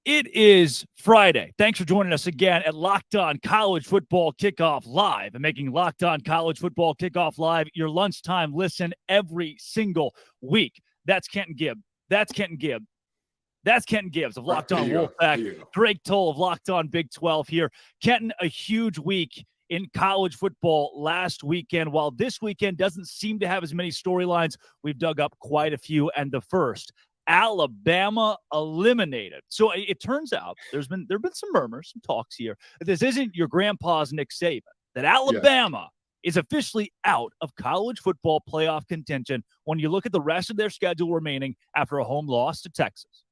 It is Friday. Thanks for joining us again at Locked On College Football Kickoff Live and making Locked On College Football Kickoff Live your lunchtime listen every single week. That's Kenton Gibb. That's Kenton Gibb. That's Kenton Gibbs of Locked On Wolfpack. Drake Toll of Locked On Big 12 here. Kenton, a huge week in college football last weekend. While this weekend doesn't seem to have as many storylines, we've dug up quite a few. And the first, Alabama eliminated. So it turns out there have been some murmurs, some talks here, that this isn't your grandpa's Nick Saban, that Alabama is officially out of college football playoff contention when you look at the rest of their schedule remaining after a home loss to Texas.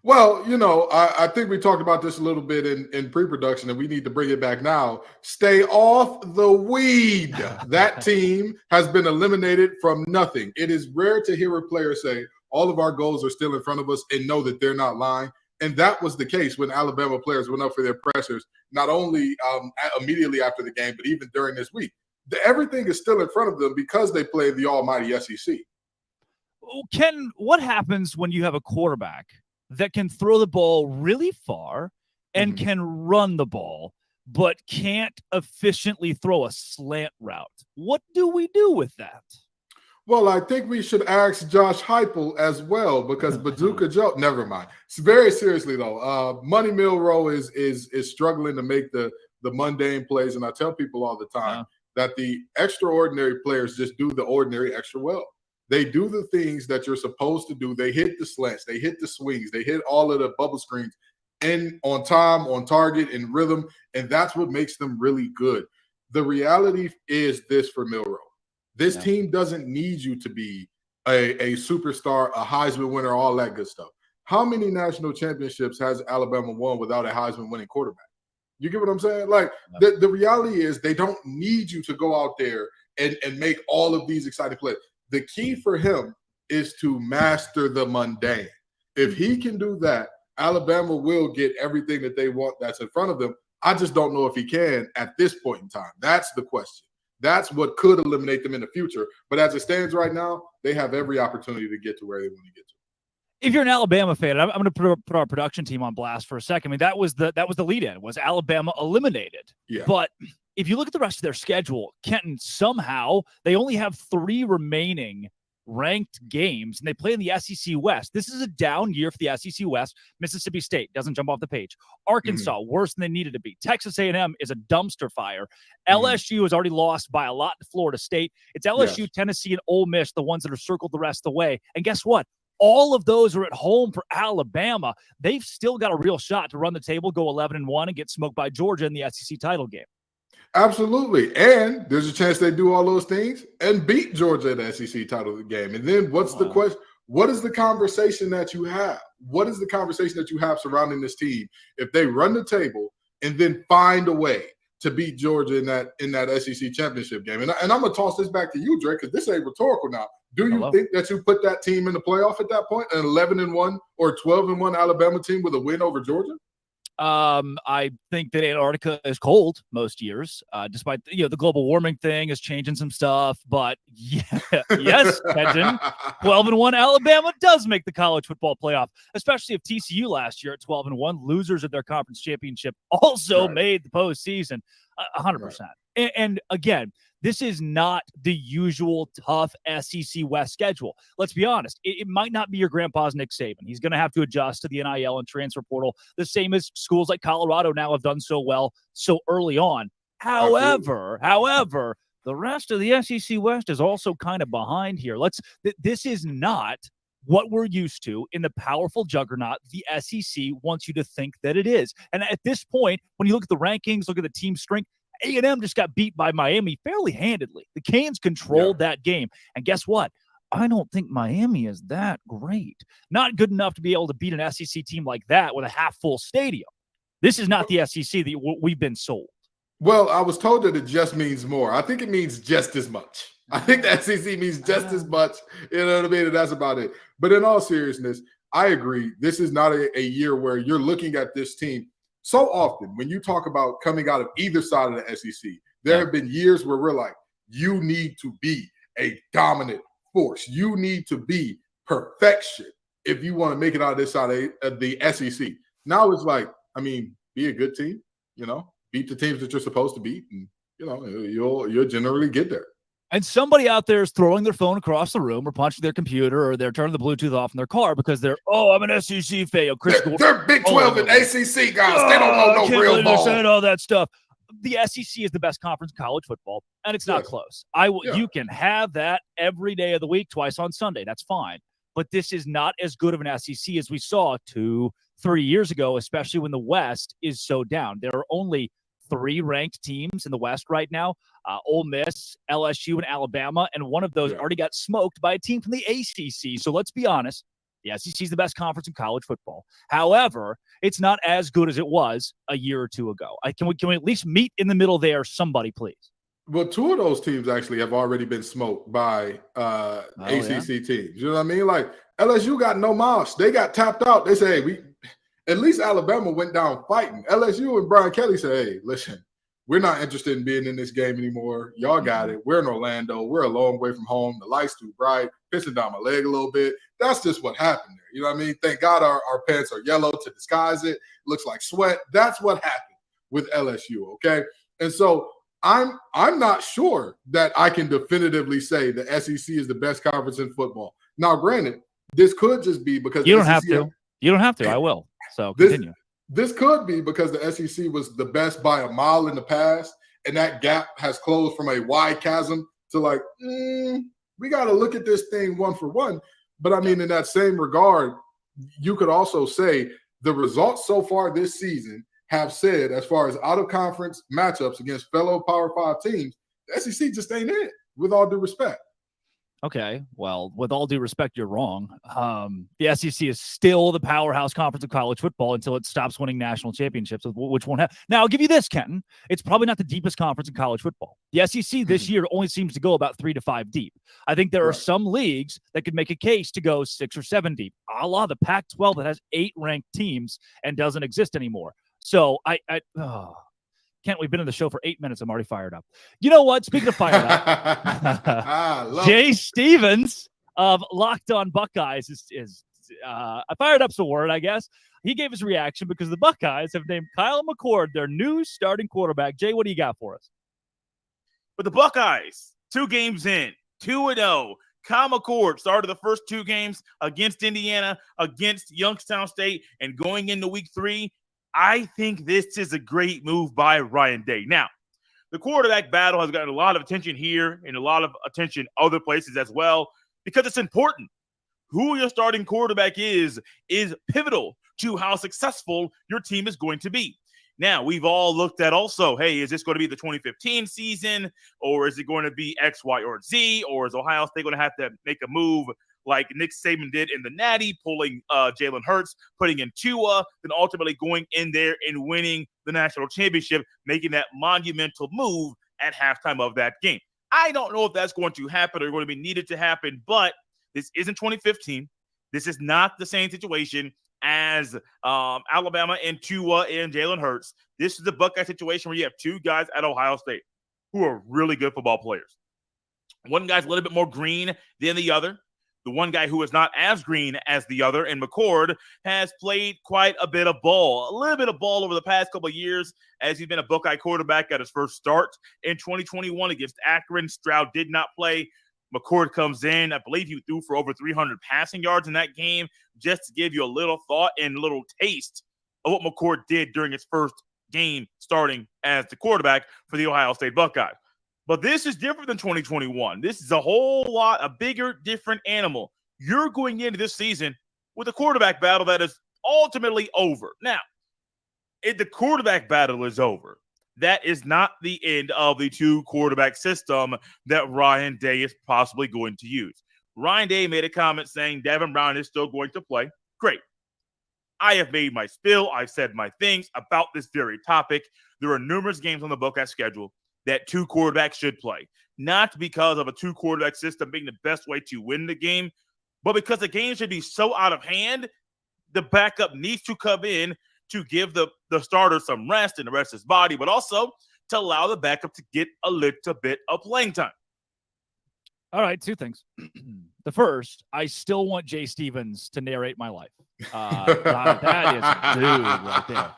Well, I think we talked about this a little bit in pre-production, and we need to bring it back now. Stay off the weed. That team has been eliminated from nothing. It is rare to hear a player say, all of our goals are still in front of us, and know that they're not lying. And that was the case when Alabama players went up for their pressers, not only immediately after the game, but even during this week. Everything is still in front of them because they play the almighty SEC. Ken, what happens when you have a quarterback that can throw the ball really far and can run the ball, but can't efficiently throw a slant route? What do we do with that? Well, I think we should ask Josh Heupel as well, because Bazooka Joe. Never mind. Very seriously though, Money Milroe is struggling to make the mundane plays, and I tell people all the time that the extraordinary players just do the ordinary extra well. They do the things that you're supposed to do. They hit the slants, they hit the swings, they hit all of the bubble screens, and on time, on target, in rhythm, and that's what makes them really good. The reality is this for Milroe. This team doesn't need you to be a superstar, a Heisman winner, all that good stuff. How many national championships has Alabama won without a Heisman winning quarterback? You get what I'm saying? Like, the reality is they don't need you to go out there and make all of these exciting plays. The key for him is to master the mundane. If he can do that, Alabama will get everything that they want that's in front of them. I just don't know if he can at this point in time. That's the question. That's what could eliminate them in the future. But as it stands right now, they have every opportunity to get to where they want to get to. If you're an Alabama fan, I'm going to put our production team on blast for a second. I mean, that was the lead-in, was Alabama eliminated. Yeah. But if you look at the rest of their schedule, Kenton, somehow they only have 3 remaining ranked games, and they play in the SEC West. This is a down year for the SEC West. Mississippi State doesn't jump off the page. Arkansas, worse than they needed to be. Texas A&M is a dumpster fire. LSU has already lost by a lot to Florida State. It's LSU, Tennessee, and Ole Miss, the ones that are circled the rest of the way. And guess what? All of those are at home for Alabama. They've still got a real shot to run the table, go 11-1, and get smoked by Georgia in the SEC title game. Absolutely. And there's a chance they do all those things and beat Georgia in the SEC title game. And then what's the question? What is the conversation that you have? What is the conversation that you have surrounding this team if they run the table and then find a way to beat Georgia in that SEC championship game? And I'm going to toss this back to you, Drake, because this ain't rhetorical now. Do you think that you put that team in the playoff at that point, an 11-1 or 12-1 Alabama team with a win over Georgia? I think that Antarctica is cold most years, despite the global warming thing is changing some stuff. But yes, Kenton, 12-1 Alabama does make the college football playoff, especially if TCU last year at 12-1, losers of their conference championship, also made the postseason. 100%. And again, this is not the usual tough SEC West schedule. Let's be honest. It might not be your grandpa's Nick Saban. He's going to have to adjust to the NIL and transfer portal, the same as schools like Colorado now have done so well so early on. However, the rest of the SEC West is also kind of behind here. This is not what we're used to in the powerful juggernaut the SEC wants you to think that it is. And at this point, when you look at the rankings, look at the team strength, A&M just got beat by Miami fairly handedly. The Canes controlled that game. And guess what? I don't think Miami is that great. Not good enough to be able to beat an SEC team like that with a half-full stadium. This is not the SEC that we've been sold. Well, I was told that it just means more. I think it means just as much. I think the SEC means just as much. You know what I mean? And that's about it. But in all seriousness, I agree. This is not a year where you're looking at this team. So often when you talk about coming out of either side of the SEC, there have been years where we're like, you need to be a dominant force. You need to be perfection if you want to make it out of this side of the SEC. Now it's like, I mean, be a good team, beat the teams that you're supposed to beat, and you'll generally get there. And somebody out there is throwing their phone across the room or punching their computer or they're turning the Bluetooth off in their car because I'm an SEC fan. They're Big 12 and ACC guys. They don't know no real ball. Saying all that stuff. The SEC is the best conference in college football, and it's not close. You can have that every day of the week, twice on Sunday. That's fine. But this is not as good of an SEC as we saw 2-3 years ago, especially when the West is so down. There are only 3 ranked teams in the West right now, Ole Miss, LSU, and Alabama, and one of those already got smoked by a team from the ACC. So let's be honest, the SEC is the best conference in college football. However, it's not as good as it was a year or two ago. Can we at least meet in the middle there, somebody, please? Well, 2 of those teams actually have already been smoked by ACC teams. You know what I mean? Like, LSU got no mouse. They got tapped out. They say, hey, at least Alabama went down fighting. LSU and Brian Kelly said, hey, listen, we're not interested in being in this game anymore. Y'all got it. We're in Orlando. We're a long way from home. The light's too bright. Pissing down my leg a little bit. That's just what happened there. You know what I mean? Thank God our pants are yellow to disguise it. Looks like sweat. That's what happened with LSU, okay? And so I'm not sure that I can definitively say the SEC is the best conference in football. Now, granted, this could just be because you don't have to. You don't have to. I will. So continue. This could be because the SEC was the best by a mile in the past, and that gap has closed from a wide chasm to like, we got to look at this thing one for one. But I mean, in that same regard, you could also say the results so far this season have said, as far as out-of-conference matchups against fellow Power 5 teams, the SEC just ain't it, with all due respect. Okay, well, with all due respect, you're wrong. The SEC is still the powerhouse conference of college football until it stops winning national championships, which won't have. Now, I'll give you this, Kenton. It's probably not the deepest conference in college football. The SEC this year only seems to go about 3 to 5 deep. I think there are some leagues that could make a case to go 6 or 7 deep, a la the Pac-12 that has 8 ranked teams and doesn't exist anymore. So Kent, we've been in the show for 8 minutes. I'm already fired up. You know what? Speaking of fired up, Jay Stevens of Locked On Buckeyes is fired up's the word, I guess. He gave his reaction because the Buckeyes have named Kyle McCord their new starting quarterback. Jay, what do you got for us? But the Buckeyes, 2 games in, 2-0. Kyle McCord started the first 2 games against Indiana, against Youngstown State, and going into week 3, I think this is a great move by Ryan Day. Now, the quarterback battle has gotten a lot of attention here and a lot of attention other places as well because it's important. Who your starting quarterback is pivotal to how successful your team is going to be. Now, we've all looked at also, hey, is this going to be the 2015 season, or is it going to be X, Y, or Z, or is Ohio State going to have to make a move like Nick Saban did in the Natty, pulling Jalen Hurts, putting in Tua, then ultimately going in there and winning the national championship, making that monumental move at halftime of that game. I don't know if that's going to happen or going to be needed to happen, but this isn't 2015. This is not the same situation as Alabama and Tua and Jalen Hurts. This is the Buckeye situation where you have 2 guys at Ohio State who are really good football players. One guy's a little bit more green than the other. The one guy who is not as green as the other, and McCord, has played quite a bit of ball, a little bit of ball over the past couple of years as he's been a Buckeye quarterback at his first start in 2021 against Akron. Stroud did not play. McCord comes in. I believe he threw for over 300 passing yards in that game, just to give you a little thought and a little taste of what McCord did during his first game starting as the quarterback for the Ohio State Buckeyes. But this is different than 2021. This is a whole lot, a bigger, different animal. You're going into this season with a quarterback battle that is ultimately over. Now, if the quarterback battle is over, that is not the end of the 2-quarterback system that Ryan Day is possibly going to use. Ryan Day made a comment saying Devin Brown is still going to play. Great. I have made my spill. I've said my things about this very topic. There are numerous games on the Buckeye schedule that 2 quarterbacks should play. Not because of a 2-quarterback system being the best way to win the game, but because the game should be so out of hand, the backup needs to come in to give the starter some rest and the rest of his body, but also to allow the backup to get a little bit of playing time. All right, 2 things. The first, I still want Jay Stevens to narrate my life. That is a dude right there.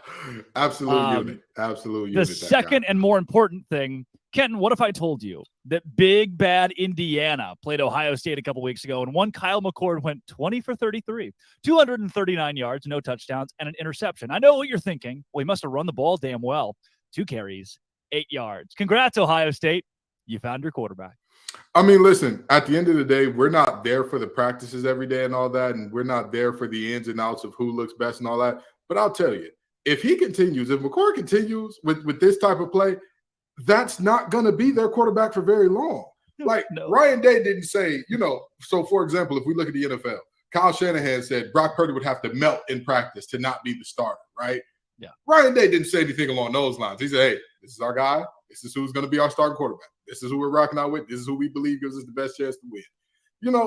Absolute unit. Absolute unit. The second and more important thing, Kenton, what if I told you that big bad Indiana played Ohio State a couple weeks ago, and one Kyle McCord went 20 for 33, 239 yards, no touchdowns, and an interception? I know what you're thinking. Well, he must have run the ball damn well. 2 carries, 8 yards. Congrats, Ohio State. You found your quarterback. I mean, listen, at the end of the day, we're not there for the practices every day and all that, and we're not there for the ins and outs of who looks best and all that. But I'll tell you, if McCord continues with this type of play, that's not going to be their quarterback for very long. Like, Ryan Day didn't say, so for example, if we look at the NFL, Kyle Shanahan said Brock Purdy would have to melt in practice to not be the starter, right? Yeah. Ryan Day didn't say anything along those lines. He said, hey, this is our guy. This is who's going to be our starting quarterback. This is who we're rocking out with. This is who we believe gives us the best chance to win.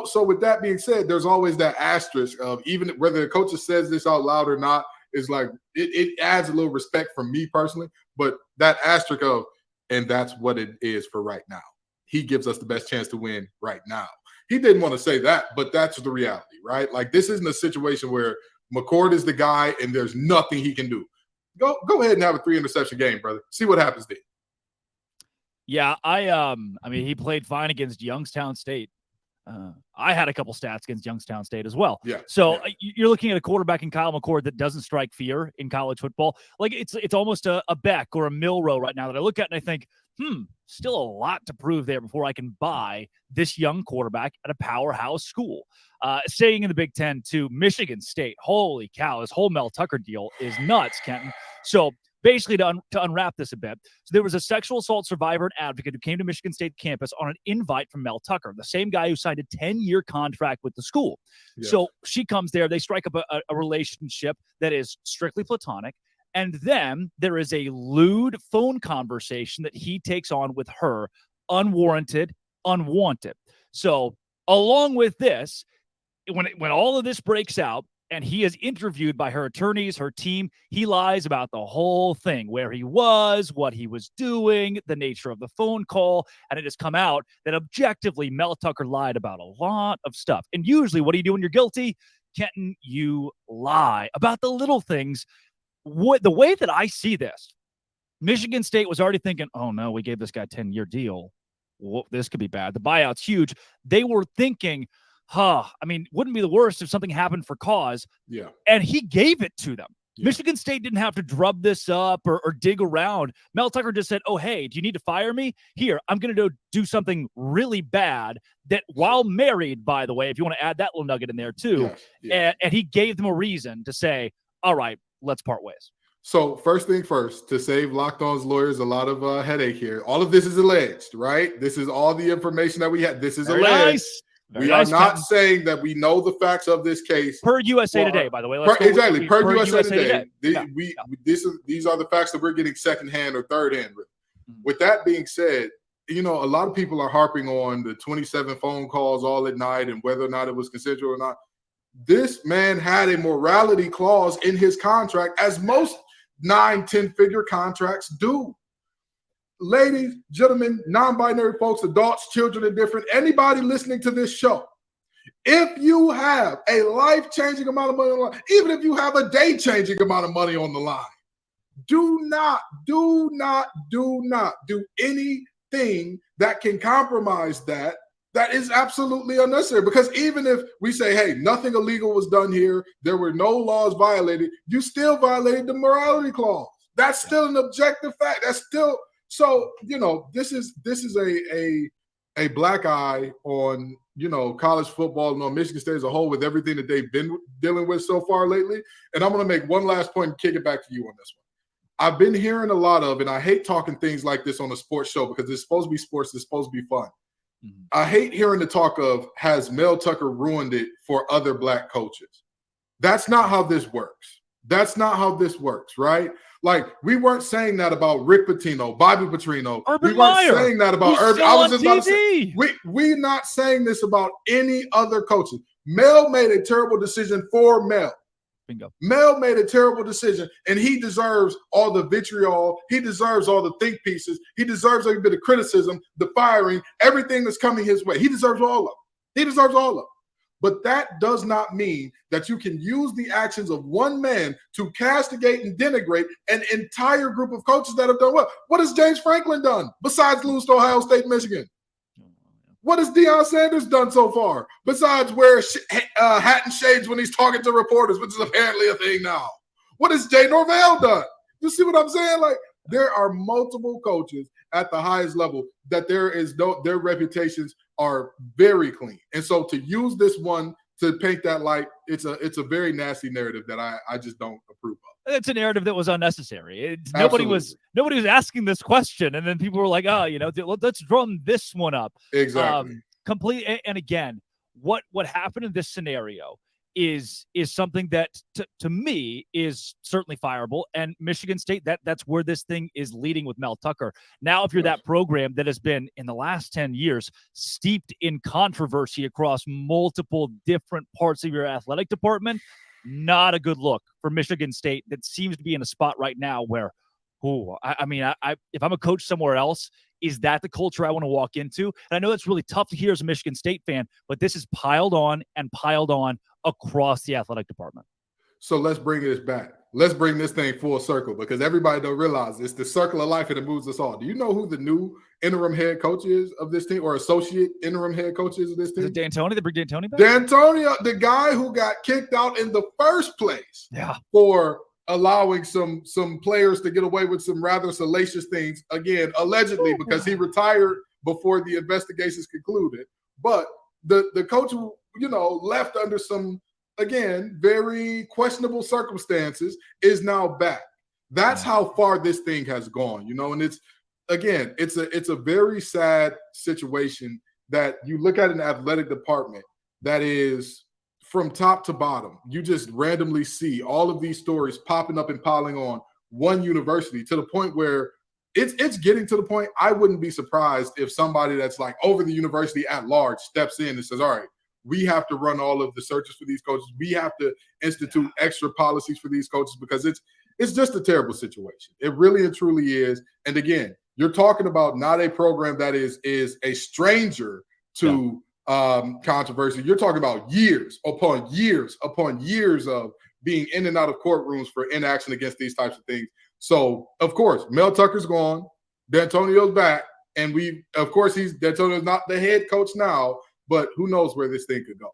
So with that being said, there's always that asterisk of, even whether the coach says this out loud or not, is like, it adds a little respect from me personally, but that asterisk of, and that's what it is for right now. He gives us the best chance to win right now. He didn't want to say that, but that's the reality, right? Like, this isn't a situation where McCord is the guy and there's nothing he can do. Go ahead and have a 3-interception game, brother. See what happens then. Yeah, I mean, he played fine against Youngstown State. I had a couple stats against Youngstown State as well. Yeah. So you're looking at a quarterback in Kyle McCord that doesn't strike fear in college football. Like, it's almost a Beck or a Milroe right now that I look at and I think, still a lot to prove there before I can buy this young quarterback at a powerhouse school. Staying in the Big Ten to Michigan State. Holy cow, this whole Mel Tucker deal is nuts, Kenton. So basically, to unwrap this a bit, so there was a sexual assault survivor and advocate who came to Michigan State campus on an invite from Mel Tucker, the same guy who signed a 10-year contract with the school. Yeah. So she comes there, they strike up a relationship that is strictly platonic, and then there is a lewd phone conversation that he takes on with her, unwarranted, unwanted. So along with this, when all of this breaks out, and he is interviewed by her attorneys, her team, he lies about the whole thing, where he was, what he was doing, the nature of the phone call, and it has come out that objectively Mel Tucker lied about a lot of stuff. And usually what do you do when you're guilty? Kenton, you lie about the little things. The way that I see this, Michigan State was already thinking, oh no, we gave this guy a 10-year deal. Well, this could be bad. The buyout's huge. They were thinking, I mean, wouldn't be the worst if something happened for cause. Yeah. And he gave it to them. Yeah. Michigan State didn't have to drub this up or dig around. Mel Tucker just said, oh, hey, do you need to fire me? Here, I'm going to do something really bad that, while married, by the way, if you want to add that little nugget in there too. Yeah. And he gave them a reason to say, all right, let's part ways. So first thing first, to save Locked On's lawyers a lot of headache here. All of this is alleged, right? This is all the information that we have. This is Very alleged. Nice. We are not saying that we know the facts of this case. Per USA Today, by the way. Exactly. Per USA Today. These are the facts that we're getting secondhand or third-hand with. With that being said, a lot of people are harping on the 27 phone calls all at night and whether or not it was consensual or not. This man had a morality clause in his contract, as most 9-10-figure contracts do. Ladies, gentlemen, non-binary folks, adults, children, and different, anybody listening to this show, if you have a life-changing amount of money on the line, even if you have a day-changing amount of money on the line, do not do anything that can compromise that is absolutely unnecessary. Because even if we say, hey, nothing illegal was done here, there were no laws violated, you still violated the morality clause. That's still an objective fact. That's still... So, this is a black eye on, college football and on Michigan State as a whole with everything that they've been dealing with so far lately. And I'm going to make one last point and kick it back to you on this one. I've been hearing a lot of, and I hate talking things like this on a sports show because it's supposed to be sports, it's supposed to be fun. Mm-hmm. I hate hearing the talk of, has Mel Tucker ruined it for other black coaches? That's not how this works. That's not how this works, right? Like, we weren't saying that about Rick Pitino, Bobby Petrino. Urban we weren't Meyer, saying that about Urban. I was just about to say, we're not saying this about any other coaches. Mel made a terrible decision for Mel. Bingo. Mel made a terrible decision, and he deserves all the vitriol. He deserves all the think pieces. He deserves every bit of criticism, the firing, everything that's coming his way. He deserves all of it. He deserves all of it. But that does not mean that you can use the actions of one man to castigate and denigrate an entire group of coaches that have done well. What has James Franklin done besides lose to Ohio State, Michigan? What has Deion Sanders done so far besides wear hat and shades when he's talking to reporters, which is apparently a thing now? What has Jay Norvell done? You see what I'm saying? Like, there are multiple coaches at the highest level that their reputations are very clean. And so to use this one to paint that light, it's a very nasty narrative that I just don't approve of. It's a narrative that was unnecessary. Nobody was asking this question, and then people were like, "Oh, let's drum this one up." Exactly. Complete. And again, what happened in this scenario is something that to me is certainly fireable. And Michigan State, that's where this thing is leading with Mel Tucker. Now, if you're that program that has been in the last 10 years steeped in controversy across multiple different parts of your athletic department, not a good look for Michigan State. That seems to be in a spot right now where, if I'm a coach somewhere else, is that the culture I want to walk into? And I know that's really tough to hear as a Michigan State fan, but this is piled on across the athletic department. So let's bring this back. Let's bring this thing full circle, because everybody don't realize it's the circle of life and it moves us all. Do you know who the new interim head coach is of this team, or associate interim head coach is of this team? Is it D'Antoni? They bring D'Antoni back? D'Antonio, the guy who got kicked out in the first place for allowing some players to get away with some rather salacious things, again, allegedly, because he retired before the investigations concluded. But the coach who, left under some, again, very questionable circumstances is now back. That's how far this thing has gone, and it's a very sad situation that you look at an athletic department that is from top to bottom. You just randomly see all of these stories popping up and piling on one university, to the point where it's getting to the point I wouldn't be surprised if somebody that's like over the university at large steps in and says, all right, we have to run all of the searches for these coaches. We have to institute extra policies for these coaches, because it's just a terrible situation. It really and truly is. And again, you're talking about not a program that is a stranger to controversy. You're talking about years upon years upon years of being in and out of courtrooms for inaction against these types of things. So, of course, Mel Tucker's gone. D'Antonio's back. And D'Antonio's not the head coach now, but who knows where this thing could go.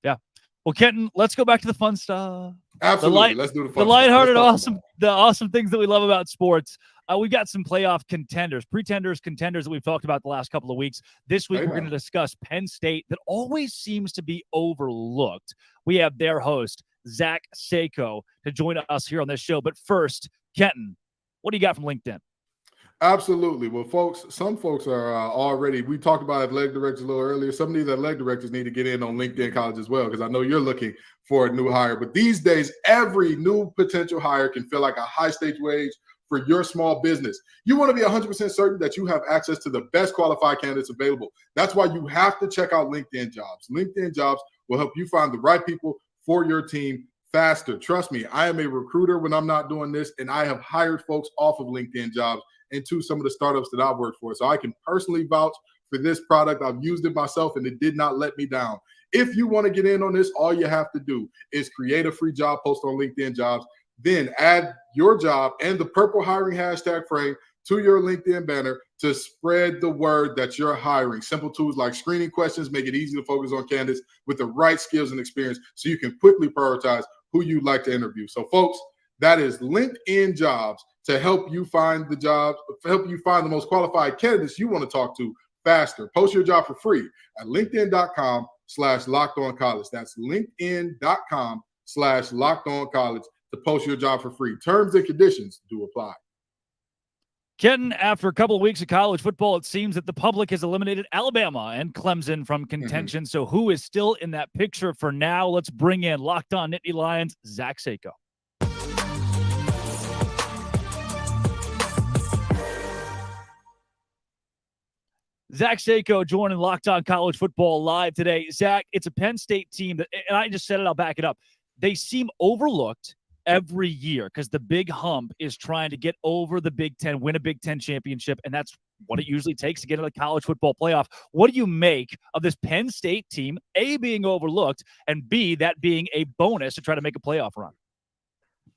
Yeah. Well, Kenton, let's go back to the fun stuff. Absolutely. Let's do the fun stuff. The lighthearted, awesome things that we love about sports. We've got some playoff contenders, contenders that we've talked about the last couple of weeks. This week, we're going to discuss Penn State, that always seems to be overlooked. We have their host, Zach Seiko, to join us here on this show. But first, Kenton, what do you got from LinkedIn? Absolutely. Well, some folks are already, we talked about athletic directors a little earlier. Some of these athletic directors need to get in on LinkedIn College as well, because I know you're looking for a new hire. But these days, every new potential hire can feel like a high-stakes wage for your small business. You want to be 100% certain that you have access to the best qualified candidates available. That's why you have to check out LinkedIn Jobs. LinkedIn Jobs will help you find the right people for your team faster. Trust me, I am a recruiter when I'm not doing this, and I have hired folks off of LinkedIn Jobs into some of the startups that I've worked for. So I can personally vouch for this product. I've used it myself, and it did not let me down. If you want to get in on this, all you have to do is create a free job post on LinkedIn Jobs, then add your job and the purple hiring hashtag frame to your LinkedIn banner to spread the word that you're hiring. Simple tools like screening questions make it easy to focus on candidates with the right skills and experience, so you can quickly prioritize who you'd like to interview. So folks, that is LinkedIn Jobs, to help you find the jobs, help you find the most qualified candidates you want to talk to faster. Post your job for free at linkedin.com/lockedoncollege. That's linkedin.com/lockedoncollege to post your job for free. Terms and conditions do apply. Kenton, after a couple of weeks of college football, it seems that the public has eliminated Alabama and Clemson from contention. So who is still in that picture for now? Let's bring in Locked On Nittany Lions, Zach Seiko. Zach Seiko joining Locked On College Football live today. Zach, it's a Penn State team that, and I just said it, I'll back it up. They seem overlooked. every year because the big hump is trying to get over the Big Ten, win a Big Ten championship, and that's what it usually takes to get into the college football playoff. What do you make of this Penn State team, A, being overlooked, and B, that being a bonus to try to make a playoff run?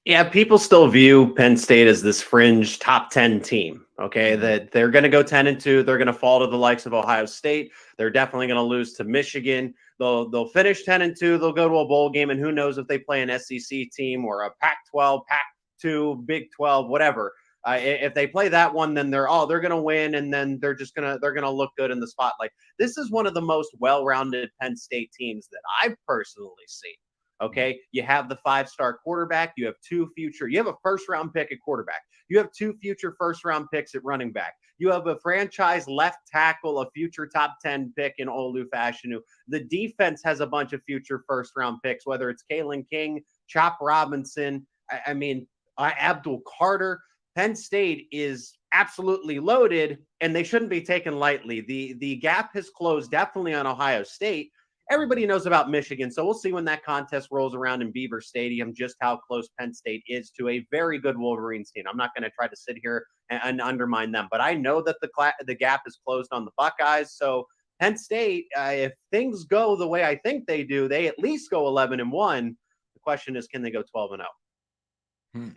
Yeah, people still view Penn State as this fringe top 10 team, okay? That they're going to go 10-2. They're going to fall to the likes of Ohio State. They're definitely going to lose to Michigan. They'll finish 10-2. They'll go to a bowl game, and who knows if they play an SEC team or a Pac-12, Pac-2, Big 12, whatever. If they play that one, then they're going to win, and then they're going to look good in the spotlight. This is one of the most well-rounded Penn State teams that I've personally seen. Okay, you have the 5-star quarterback. You have a first-round pick at quarterback. You have 2 future first-round picks at running back. You have a franchise left tackle, a future top 10 pick in Olu Fashanu. The defense has a bunch of future first-round picks, whether it's Kalen King, Chop Robinson, Abdul Carter. Penn State is absolutely loaded, and they shouldn't be taken lightly. The gap has closed definitely on Ohio State. Everybody knows about Michigan, so we'll see when that contest rolls around in Beaver Stadium just how close Penn State is to a very good Wolverines team. I'm not going to try to sit here and undermine them, but I know that the gap is closed on the Buckeyes. So Penn State, if things go the way I think they do, they at least go 11-1. The question is, can they go 12-0?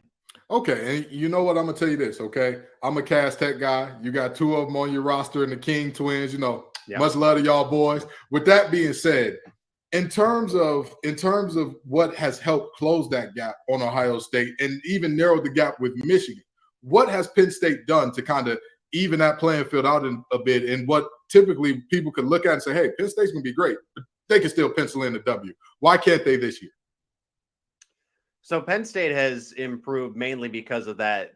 Okay, and you know what? I'm going to tell you this, okay? I'm a Cass Tech guy. You got 2 of them on your roster and the King twins, Yep. Much love to y'all boys. With that being said, in terms of what has helped close that gap on Ohio State and even narrow the gap with Michigan, what has Penn State done to kind of even that playing field out a bit, and what typically people could look at and say, hey, Penn State's going to be great, but they can still pencil in a W. Why can't they this year? So Penn State has improved mainly because of that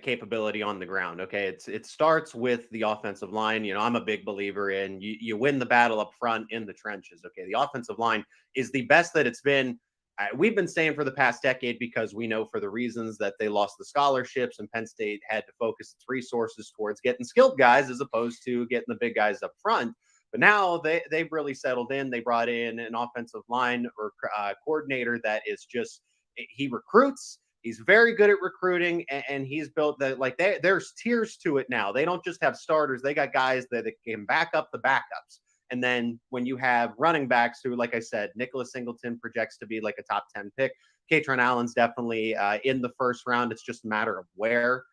capability on the ground. Okay. It starts with the offensive line. I'm a big believer in you win the battle up front in the trenches. Okay. The offensive line is the best that it's been. We've been saying for the past decade because we know for the reasons that they lost the scholarships and Penn State had to focus its resources towards getting skilled guys as opposed to getting the big guys up front. But now they've really settled in. They brought in an offensive line or coordinator that is he recruits. He's very good at recruiting, and he's built there's tiers to it now. They don't just have starters. They got guys that can back up the backups. And then when you have running backs who, like I said, Nicholas Singleton projects to be like a top 10 pick. Katron Allen's definitely in the first round. It's just a matter of where.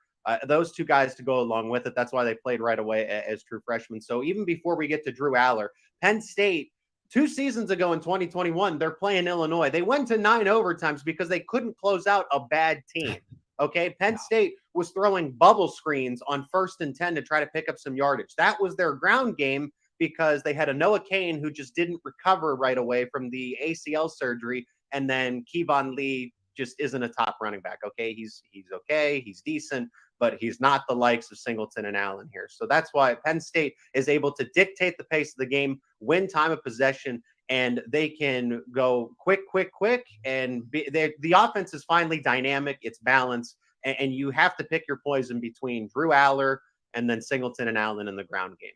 Those 2 guys to go along with it. That's why they played right away as true freshmen. So even before we get to Drew Aller, Penn State, 2 seasons ago in 2021, they're playing Illinois. They went to 9 overtimes because they couldn't close out a bad team. Okay. Penn State was throwing bubble screens on 1st and 10 to try to pick up some yardage. That was their ground game because they had a Noah Kane who just didn't recover right away from the ACL surgery. And then Kevon Lee just isn't a top running back. Okay. He's okay. He's decent, but he's not the likes of Singleton and Allen here. So that's why Penn State is able to dictate the pace of the game, win time of possession, and they can go quick. And the offense is finally dynamic. It's balanced. And you have to pick your poison between Drew Aller and then Singleton and Allen in the ground game.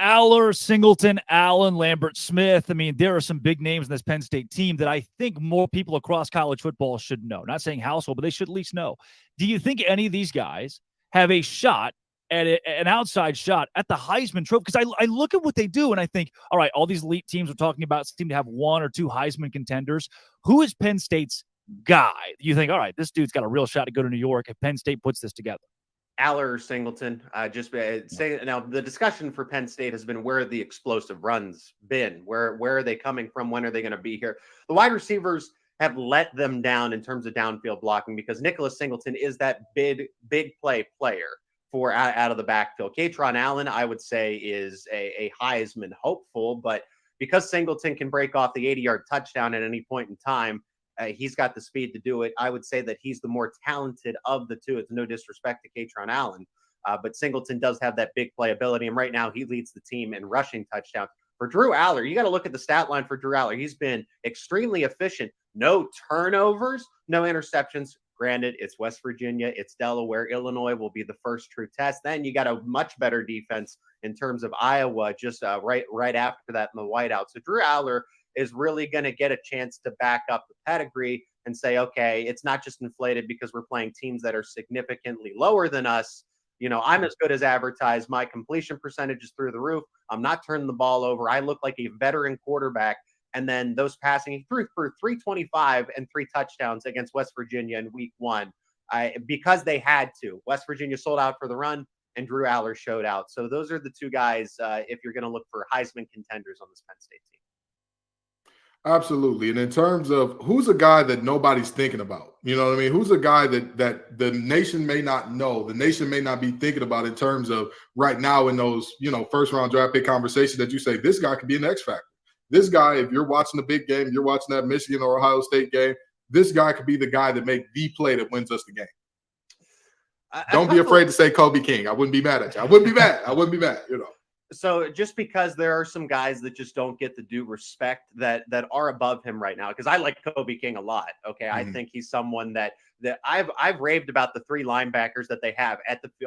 Aller, Singleton, Allen, Lambert Smith. I mean, there are some big names in this Penn State team that I think more people across college football should know. Not saying household, but they should at least know. Do you think any of these guys have a shot at an outside shot at the Heisman Trophy? Because I look at what they do and I think, all right, all these elite teams we're talking about seem to have 1 or 2 Heisman contenders. Who is Penn State's guy? You think, all right, this dude's got a real shot to go to New York if Penn State puts this together? Aller or Singleton. Say now the discussion for Penn State has been where the explosive runs been. Where are they coming from? When are they going to be here? The wide receivers have let them down in terms of downfield blocking because Nicholas Singleton is that big play player for out of the backfield. Katron Allen, I would say, is a Heisman hopeful, but because Singleton can break off the 80-yard touchdown at any point in time, he's got the speed to do it. I would say that he's the more talented of the 2. It's no disrespect to Katron Allen, but Singleton does have that big playability, and right now he leads the team in rushing touchdowns. For Drew Aller, you got to look at the stat line for Drew Aller. He's been extremely efficient. No turnovers, no interceptions. Granted, it's West Virginia, it's Delaware. Illinois will be the first true test. Then you got a much better defense in terms of Iowa just right after that in the whiteout. So Drew Aller is really going to get a chance to back up the pedigree and say, okay, it's not just inflated because we're playing teams that are significantly lower than us. You know, I'm as good as advertised. My completion percentage is through the roof. I'm not turning the ball over. I look like a veteran quarterback. And then those passing, he threw for 325 and 3 touchdowns against West Virginia in week 1 because they had to. West Virginia sold out for the run, and Drew Aller showed out. So those are the 2 guys if you're going to look for Heisman contenders on this Penn State team. Absolutely. And in terms of who's a guy that nobody's thinking about, you know what I mean? Who's a guy that the nation may not know, the nation may not be thinking about in terms of right now in those, you know, first round draft pick conversations that you say, this guy could be an X factor. This guy, if you're watching the big game, you're watching that Michigan or Ohio State game, this guy could be the guy that make the play that wins us the game. Don't be afraid to say Kobe King. I wouldn't be mad at you. I wouldn't be mad, you know. So just because there are some guys that just don't get the due respect that are above him right now, because I like Kobe King a lot. Okay, I think he's someone that I've raved about the 3 linebackers that they have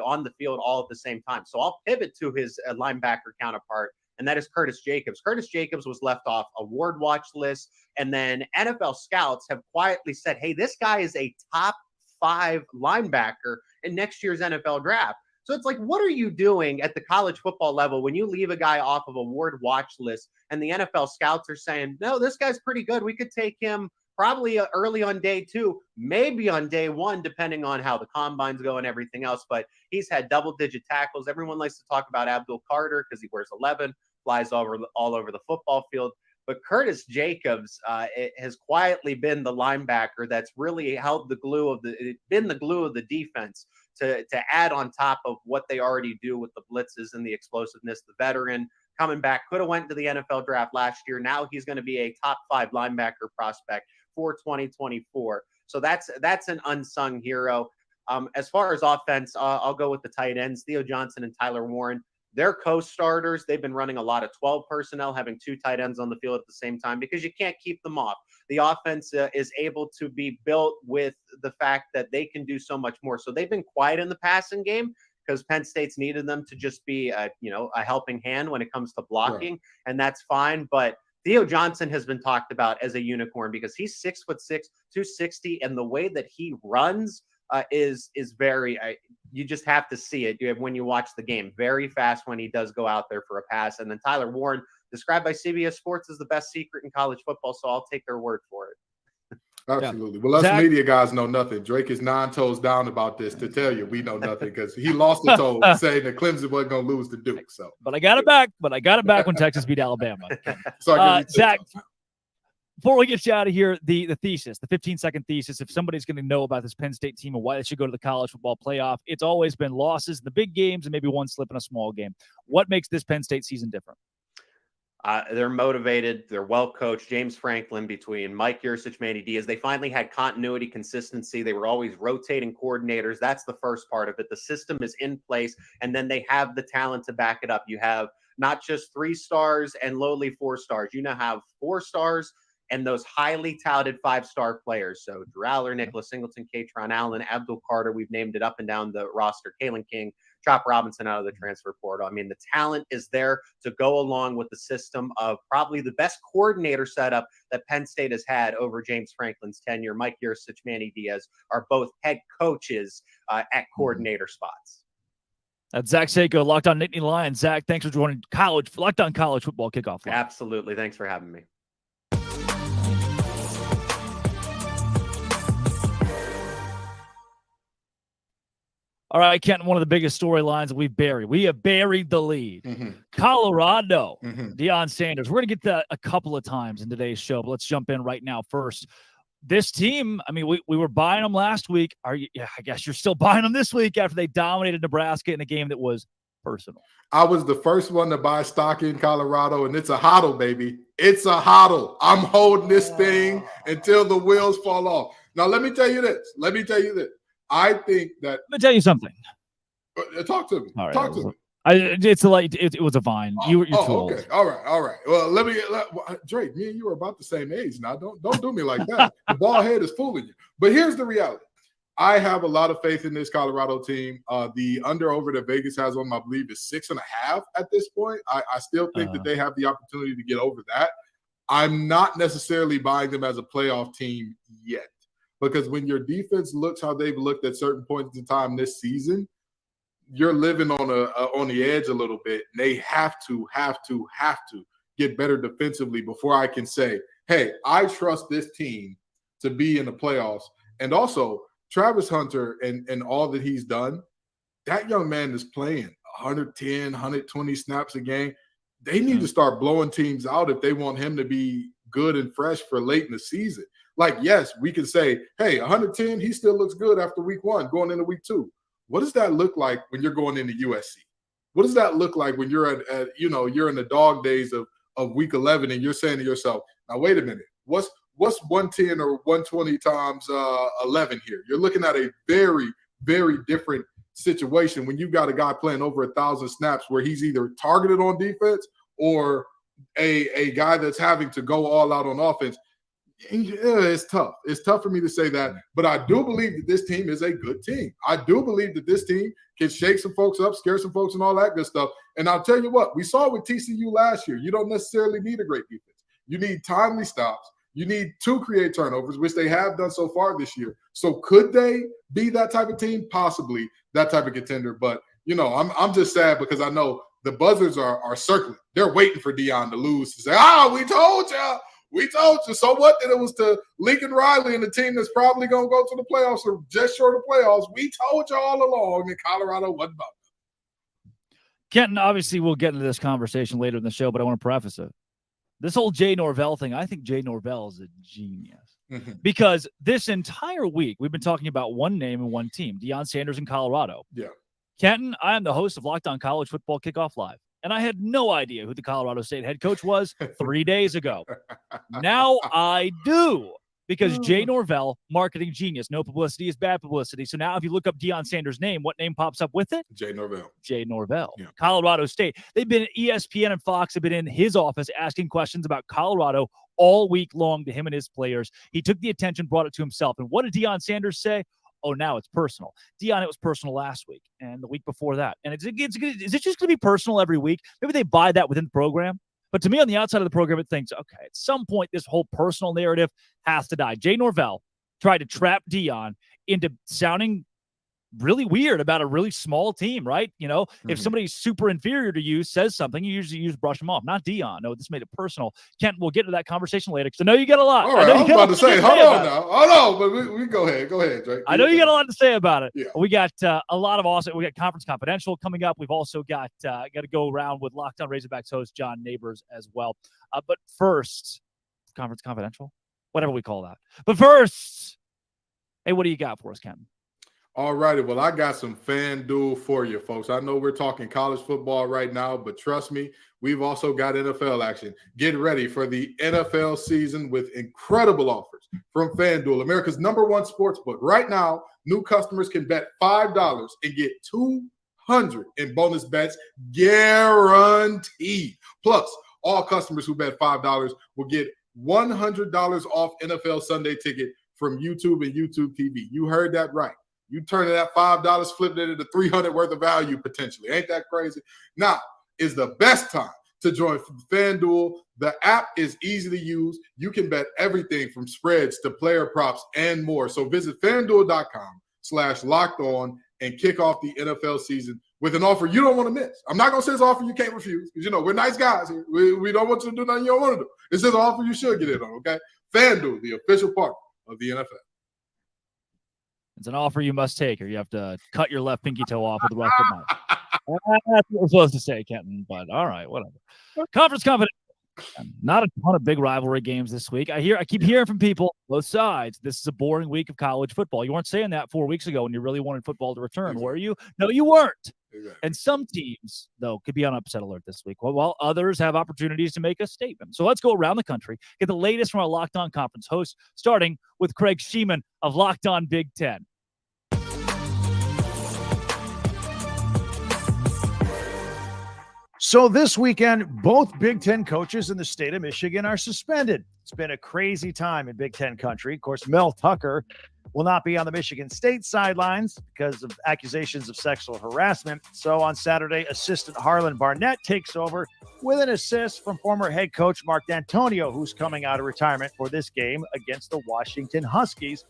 on the field all at the same time. So I'll pivot to his linebacker counterpart, and that is Curtis Jacobs. Curtis Jacobs was left off award watch list, and then NFL scouts have quietly said, "Hey, this guy is a top 5 linebacker in next year's NFL draft." So it's like, what are you doing at the college football level when you leave a guy off of award watch list and the NFL scouts are saying, no, this guy's pretty good. We could take him probably early on day 2, maybe on day 1, depending on how the combines go and everything else. But he's had double-digit tackles. Everyone likes to talk about Abdul Carter because he wears 11, flies all over the football field. But Curtis Jacobs has quietly been the linebacker that's really held the glue of the defense to add on top of what they already do with the blitzes and the explosiveness. The veteran coming back, could have went to the NFL draft last year. Now he's going to be a top 5 linebacker prospect for 2024. So that's an unsung hero. As far as offense, I'll go with the tight ends, Theo Johnson and Tyler Warren. They're co-starters. They've been running a lot of 12 personnel, having 2 tight ends on the field at the same time because you can't keep them off. The offense is able to be built with the fact that they can do so much more. So they've been quiet in the passing game because Penn State's needed them to just be a helping hand when it comes to blocking, and that's fine. But Theo Johnson has been talked about as a unicorn because he's 6'6", 260, and the way that he runs is very you just have to see it when you watch the game. Very fast when he does go out there for a pass. And then Tyler Warren, described by CBS Sports as the best secret in college football, so I'll take their word for it. Absolutely. Well, us media guys know nothing. Drake is 9 toes down about this to tell you we know nothing because he lost a toe saying that Clemson wasn't going to lose to Duke. So, but I got it back. When Texas beat Alabama. So Zach, before we get you out of here, the thesis, the 15-second thesis, if somebody's going to know about this Penn State team and why they should go to the college football playoff, it's always been losses in the big games and maybe one slip in a small game. What makes this Penn State season different? They're motivated. They're well coached. James Franklin, between Mike Yurcich, Manny Diaz, they finally had continuity, consistency. They were always rotating coordinators. That's the first part of it. The system is in place, and then they have the talent to back it up. You have not just 3 stars and lowly 4 stars. You now have 4 stars and those highly touted 5-star players. So Drew Aller, Nicholas Singleton, Katron Allen, Abdul Carter, we've named it up and down the roster, Kalen King, Chop Robinson out of the transfer portal. I mean, the talent is there to go along with the system of probably the best coordinator setup that Penn State has had over James Franklin's tenure. Mike Yurcich, Manny Diaz are both head coaches at coordinator spots. That's Zach Seiko, Locked On Nittany Lions. Zach, thanks for joining Locked On College Football Kickoff. Absolutely. Thanks for having me. All right, Kenton, one of the biggest storylines that we've buried. We have buried the lead. Colorado, Deion Sanders. We're going to get that a couple of times in today's show, but let's jump in right now first. This team, I mean, we were buying them last week. I guess you're still buying them this week after they dominated Nebraska in a game that was personal. I was the first one to buy stock in Colorado, and it's a hodl, baby. It's a hodl. I'm holding this thing until the wheels fall off. Now, let me tell you this. I think that. Let me tell you something. Talk to me. All right, talk to me. It was a vine. You're too old. Okay. All right. Well, Drake, me and you are about the same age now. Don't do me like that. The bald head is fooling you. But here's the reality. I have a lot of faith in this Colorado team. The under-over that Vegas has on, I believe, is 6.5 at this point. I still think that they have the opportunity to get over that. I'm not necessarily buying them as a playoff team yet. because when your defense looks how they've looked at certain points in time this season, you're living on the edge a little bit. And they have to get better defensively before I can say, hey, I trust this team to be in the playoffs. And also, Travis Hunter and all that he's done, that young man is playing 110, 120 snaps a game. They need to start blowing teams out if they want him to be good and fresh for late in the season. Like, yes, we can say, hey, 110, he still looks good after week 1, going into week 2. What does that look like when you're going into USC? What does that look like when you're you're in the dog days of week 11 and you're saying to yourself, now, wait a minute, what's 110 or 120 times 11 here? You're looking at a very, very different situation when you've got a guy playing over 1,000 snaps where he's either targeted on defense or a guy that's having to go all out on offense. It's tough. It's tough for me to say that, but I do believe that this team is a good team. I do believe that this team can shake some folks up, scare some folks, and all that good stuff. And I'll tell you what, we saw with TCU last year. You don't necessarily need a great defense. You need timely stops. You need to create turnovers, which they have done so far this year. So could they be that type of team? Possibly that type of contender. But, I'm just sad because I know the buzzers are circling. They're waiting for Deion to lose to say, we told you. We told you. So what? That it was to Lincoln Riley and the team that's probably going to go to the playoffs or just short of playoffs. We told you all along that Colorado wasn't about it. Kenton, obviously, we'll get into this conversation later in the show, but I want to preface it. This whole Jay Norvell thing, I think Jay Norvell is a genius. Because this entire week, we've been talking about one name and one team, Deion Sanders and Colorado. Yeah. Kenton, I am the host of Locked On College Football Kickoff Live. And I had no idea who the Colorado State head coach was 3 days ago. Now I do, because Jay Norvell, marketing genius. No publicity is bad publicity. So now if you look up Deion Sanders' name, what name pops up with it? Jay Norvell. Jay Norvell. Yeah. Colorado State. They've been ESPN and Fox have been in his office asking questions about Colorado all week long to him and his players. He took the attention, brought it to himself. And what did Deion Sanders say? Oh, now it's personal. Deion, it was personal last week and the week before that. And is it just going to be personal every week? Maybe they buy that within the program. But to me, on the outside of the program, it thinks, okay, at some point, this whole personal narrative has to die. Jay Norvell tried to trap Deion into sounding really weird about a really small team, right? If somebody's super inferior to you says something, you usually brush them off. Not Deion. No, this made it personal. Kent, we'll get to that conversation later because I know you got a lot. All right, I was about to say, hold on now. Hold on, but we go ahead. Go ahead, Drake. I know you got a lot to say about it. Yeah. We got a lot of awesome. We got Conference Confidential coming up. We've also got to go around with Locked On Razorbacks host John Neighbors as well. But first, Conference Confidential, whatever we call that. But first, hey, what do you got for us, Kenton? All righty. Well, I got some FanDuel for you, folks. I know we're talking college football right now, but trust me, we've also got NFL action. Get ready for the NFL season with incredible offers from FanDuel, America's #1 sportsbook. Right now, new customers can bet $5 and get $200 in bonus bets guaranteed. Plus, all customers who bet $5 will get $100 off NFL Sunday ticket from YouTube and YouTube TV. You heard that right. You turn that $5, flipped it into $300 worth of value potentially. Ain't that crazy? Now is the best time to join FanDuel. The app is easy to use. You can bet everything from spreads to player props and more. So visit FanDuel.com/lockedon and kick off the NFL season with an offer you don't want to miss. I'm not going to say it's an offer you can't refuse because, we're nice guys here. We don't want you to do nothing you don't want to do. It's just an offer you should get in on, okay? FanDuel, the official partner of the NFL. It's an offer you must take, or you have to cut your left pinky toe off with the rest of the night. That's what we're supposed to say, Kenton, but all right, whatever. Conference Confidential. Not a ton of big rivalry games this week. I keep hearing from people, both sides, this is a boring week of college football. You weren't saying that 4 weeks ago when you really wanted football to return, were you? No, you weren't. Exactly. And some teams, though, could be on upset alert this week, while others have opportunities to make a statement. So let's go around the country, get the latest from our Locked On Conference hosts, starting with Craig Sheeman of Locked On Big Ten. So this weekend, both Big Ten coaches in the state of Michigan are suspended. It's been a crazy time in Big Ten country. Of course, Mel Tucker will not be on the Michigan State sidelines because of accusations of sexual harassment. So on Saturday, assistant Harlan Barnett takes over with an assist from former head coach Mark D'Antonio, who's coming out of retirement for this game against the Washington Huskies.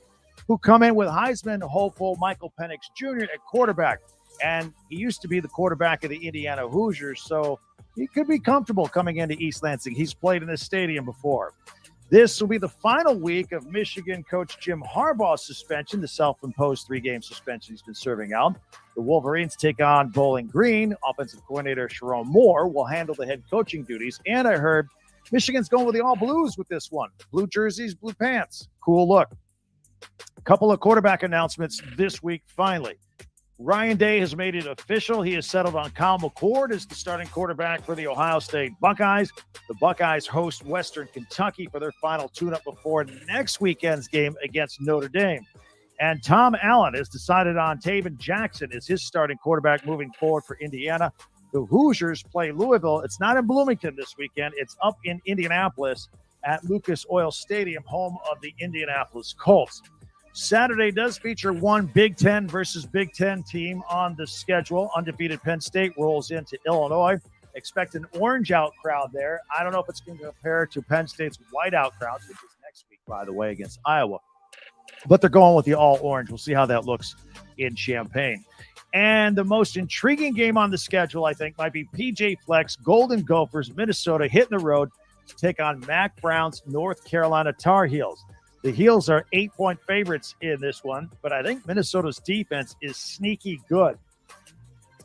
who come in with Heisman hopeful Michael Penix Jr. at quarterback. And he used to be the quarterback of the Indiana Hoosiers, so he could be comfortable coming into East Lansing. He's played in this stadium before. This will be the final week of Michigan coach Jim Harbaugh's suspension, the self-imposed 3-game suspension he's been serving out. The Wolverines take on Bowling Green. Offensive coordinator Sharon Moore will handle the head coaching duties. And I heard Michigan's going with the all blues with this one. Blue jerseys, blue pants. Cool look. A couple of quarterback announcements this week, finally. Ryan Day has made it official. He has settled on Kyle McCord as the starting quarterback for the Ohio State Buckeyes. The Buckeyes host Western Kentucky for their final tune-up before next weekend's game against Notre Dame. And Tom Allen has decided on Taven Jackson as his starting quarterback moving forward for Indiana. The Hoosiers play Louisville. It's not in Bloomington this weekend. It's up in Indianapolis at Lucas Oil Stadium, home of the Indianapolis Colts. Saturday does feature one Big Ten versus Big Ten team on the schedule. Undefeated Penn State rolls into Illinois. Expect an orange-out crowd there. I don't know if it's going to compare to Penn State's white-out crowd, which is next week, by the way, against Iowa. But they're going with the all-orange. We'll see how that looks in Champaign. And the most intriguing game on the schedule, I think, might be PJ Fleck's Golden Gophers, Minnesota, hitting the road to take on Mac Brown's North Carolina Tar Heels. The Heels are 8-point favorites in this one, but I think Minnesota's defense is sneaky good.